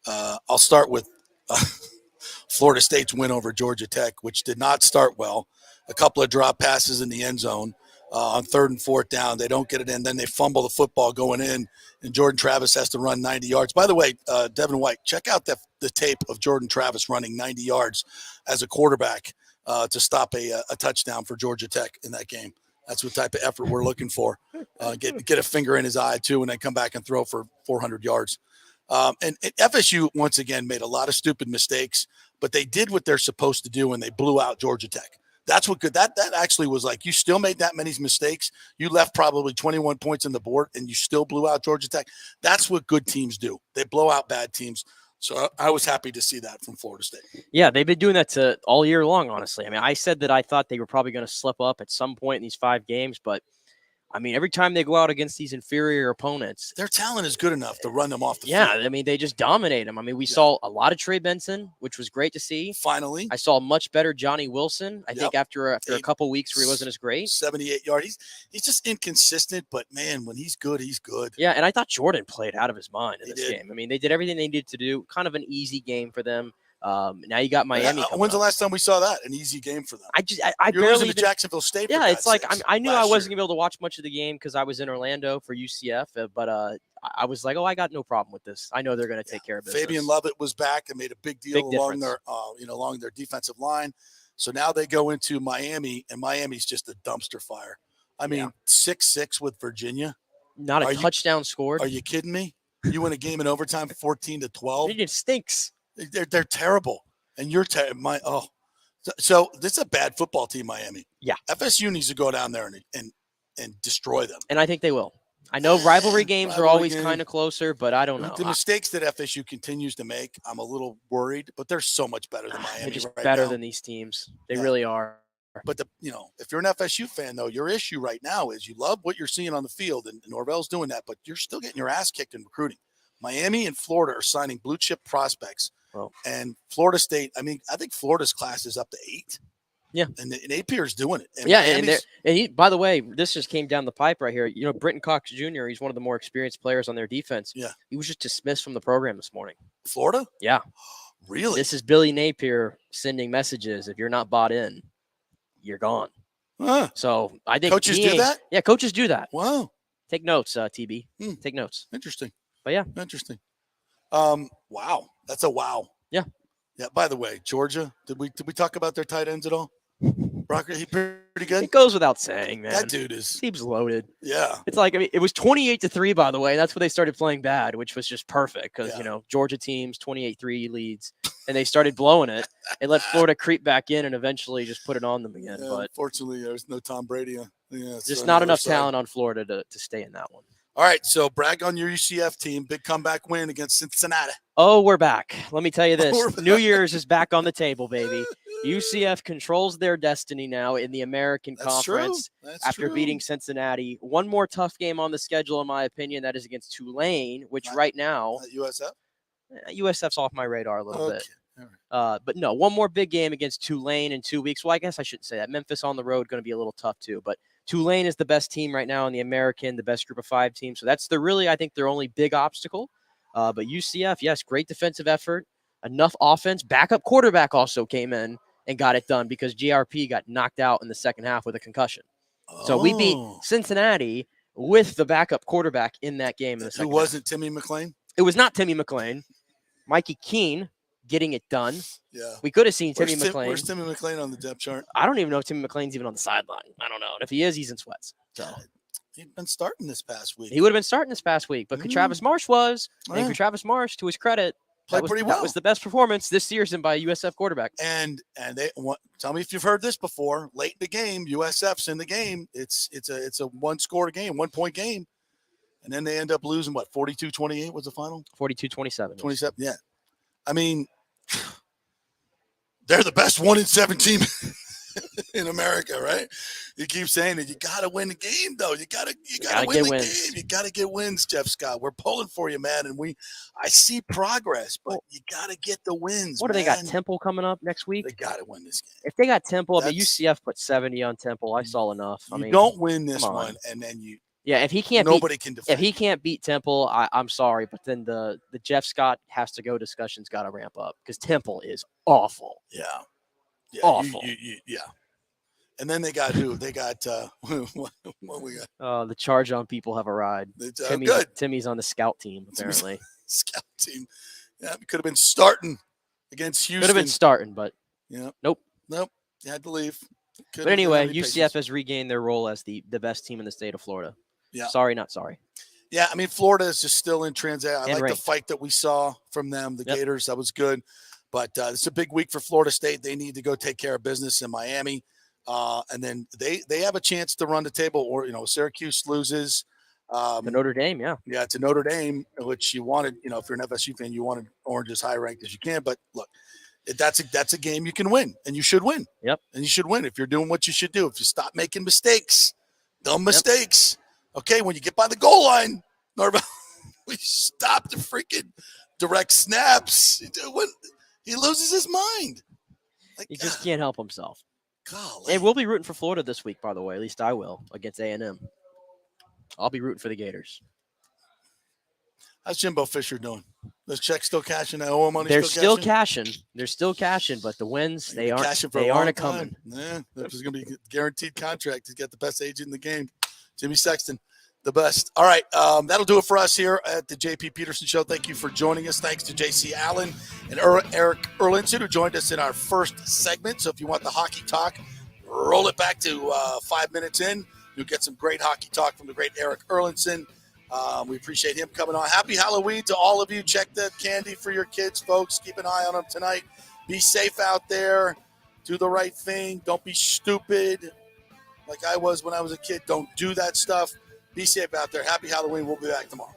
I'll start with Florida State's win over Georgia Tech, which did not start well. A couple of drop passes in the end zone on 3rd and 4th down. They don't get it in. Then they fumble the football going in, and Jordan Travis has to run 90 yards. By the way, Devin White, check out the tape of Jordan Travis running 90 yards as a quarterback to stop a touchdown for Georgia Tech in that game. That's what type of effort we're looking for. Get a finger in his eye, too, and then come back and throw for 400 yards. And FSU, once again, made a lot of stupid mistakes, but they did what they're supposed to do, and they blew out Georgia Tech. That's what good. That actually was like, you still made that many mistakes. You left probably 21 points on the board, and you still blew out Georgia Tech. That's what good teams do. They blow out bad teams. So I was happy to see that from Florida State. Yeah, they've been doing that all year long, honestly. I mean, I said that I thought they were probably going to slip up at some point in these 5 games, but I mean, every time they go out against these inferior opponents, their talent is good enough to run them off the field. Yeah, I mean, they just dominate them. I mean, we saw a lot of Trey Benson, which was great to see. Finally. I saw a much better Johnny Wilson, I think, after a couple weeks where he wasn't as great. 78 yards. He's just inconsistent, but, man, when he's good, he's good. Yeah, and I thought Jordan played out of his mind in this game. I mean, they did everything they needed to do. Kind of an easy game for them. Now you got Miami. When's the last time we saw that? An easy game for them. I You're barely losing to Jacksonville State. Yeah, it's like I knew I wasn't gonna be able to watch much of the game because I was in Orlando for UCF, but I was like, I got no problem with this. I know they're gonna take care of business. Fabian Lovett was back and made a big deal along their defensive line. So now they go into Miami, and Miami's just a dumpster fire. I mean, 6-6 with Virginia. Not a touchdown scored. Are you kidding me? You win a game in overtime, 14-12. It stinks. They're terrible. And you're so this is a bad football team, Miami. Yeah, FSU needs to go down there and destroy them. And I think they will. I know rivalry games are always kind of closer, but I don't know. The mistakes that FSU continues to make, I'm a little worried. But they're so much better than Miami. They're just right better now. than these teams. They really are. But if you're an FSU fan, though, your issue right now is you love what you're seeing on the field, and Norvell's doing that, but you're still getting your ass kicked in recruiting. Miami and Florida are signing blue chip prospects. Well, and Florida State, I mean, I think Florida's class is up to 8. Yeah. And Napier's doing it. And and he, by the way, this just came down the pipe right here. You know, Britton Cox Jr., he's one of the more experienced players on their defense. Yeah. He was just dismissed from the program this morning. Florida? Yeah. Really? This is Billy Napier sending messages. If you're not bought in, you're gone. Huh. So I think coaches do that? Yeah, coaches do that. Wow. Take notes, TB. Take notes. Interesting. But yeah. Interesting. Wow. That's a wow. Yeah. Yeah. By the way, Georgia, did we talk about their tight ends at all? Brocker, he pretty good. It goes without saying, man. That dude is. Team's loaded. Yeah. It's like, I mean, it was 28-3, by the way. That's when they started playing bad, which was just perfect because, Georgia teams, 28-3 leads, and they started blowing it. They let Florida creep back in and eventually just put it on them again. Yeah, but unfortunately, there's no Tom Brady. just not enough talent on Florida to stay in that one. All right, so brag on your UCF team. Big comeback win against Cincinnati. Oh, we're back. Let me tell you this. New Year's is back on the table, baby. UCF controls their destiny now in the American Conference after beating Cincinnati. One more tough game on the schedule, in my opinion. That is against Tulane, which right now USF? USF's off my radar a little bit. But no, one more big game against Tulane in 2 weeks. Well, I guess I shouldn't say that. Memphis on the road going to be a little tough too. But Tulane is the best team right now in the American, the best group of 5 teams. So that's I think, their only big obstacle. But UCF, yes, great defensive effort, enough offense. Backup quarterback also came in and got it done because GRP got knocked out in the second half with a concussion. So we beat Cincinnati with the backup quarterback in that game. In the second half. Wasn't Timmy McClain? It was not Timmy McClain. Mikey Keene getting it done. Yeah. We could have seen Timmy McClain. Where's Timmy McClain on the depth chart? I don't even know if Timmy McClain's even on the sideline. I don't know. And if he is, he's in sweats. So he'd been starting this past week. He would have been starting this past week, but Travis Marsh was. And Travis Marsh, to his credit, played pretty well. That was the best performance this season by a USF quarterback. And they tell me if you've heard this before. Late in the game, USF's in the game. It's a 1-score game, 1-point game, and then they end up losing 42-28 was the final. 42-27. 27. Yeah. I mean, they're the best 1-7 team in America, right? You keep saying that you got to win the game, though. You got to win the game. You got to get wins, Jeff Scott. We're pulling for you, man, and I see progress, but you got to get the wins. What do they got? Temple coming up next week. They got to win this game. If they got Temple, UCF put 70 on Temple. I saw enough. You don't win this one, and then you. Yeah, if he can't, nobody can defend. If he can't beat Temple, I'm sorry, but then the Jeff Scott has to go discussion's got to ramp up because Temple is awful. Yeah, awful. Yeah. And then they got who? They got what we got? The charge on people have arrived. Good. Timmy's on the scout team apparently. Scout team. Yeah, could have been starting against Houston. Could have been starting, but nope. You had to leave. But anyway, UCF has regained their role as the best team in the state of Florida. Yeah. Sorry, not sorry. Yeah, I mean, Florida is just still in transit. I like ranked. the fight that we saw from them, the Gators. That was good. But it's a big week for Florida State. They need to go take care of business in Miami. And then they have a chance to run the table, or, Syracuse loses. To Notre Dame, Yeah, to Notre Dame, which you wanted, if you're an FSU fan, you wanted Orange as high ranked as you can. But look, that's a game you can win, and you should win. Yep. And you should win if you're doing what you should do. If you stop making mistakes, dumb mistakes. Okay, when you get by the goal line, Norvell, we stop the freaking direct snaps. He loses his mind. He just can't help himself. Golly. Hey, we'll be rooting for Florida this week, by the way. At least I will, against A&M. I'll be rooting for the Gators. How's Jimbo Fisher doing? Those checks still cashing? That oil money They're still cashing. They're still cashing, but the wins, they aren't coming. Yeah, this is going to be a guaranteed contract to get the best agent in the game. Jimmy Sexton, the best. All right, that'll do it for us here at the JP Peterson Show. Thank you for joining us. Thanks to JC Allen and Erik Erlendsson, who joined us in our first segment. So if you want the hockey talk, roll it back to 5 minutes in. You'll get some great hockey talk from the great Erik Erlendsson. We appreciate him coming on. Happy Halloween to all of you. Check the candy for your kids, folks. Keep an eye on them tonight. Be safe out there. Do the right thing. Don't be stupid like I was when I was a kid. Don't do that stuff. Be safe out there. Happy Halloween. We'll be back tomorrow.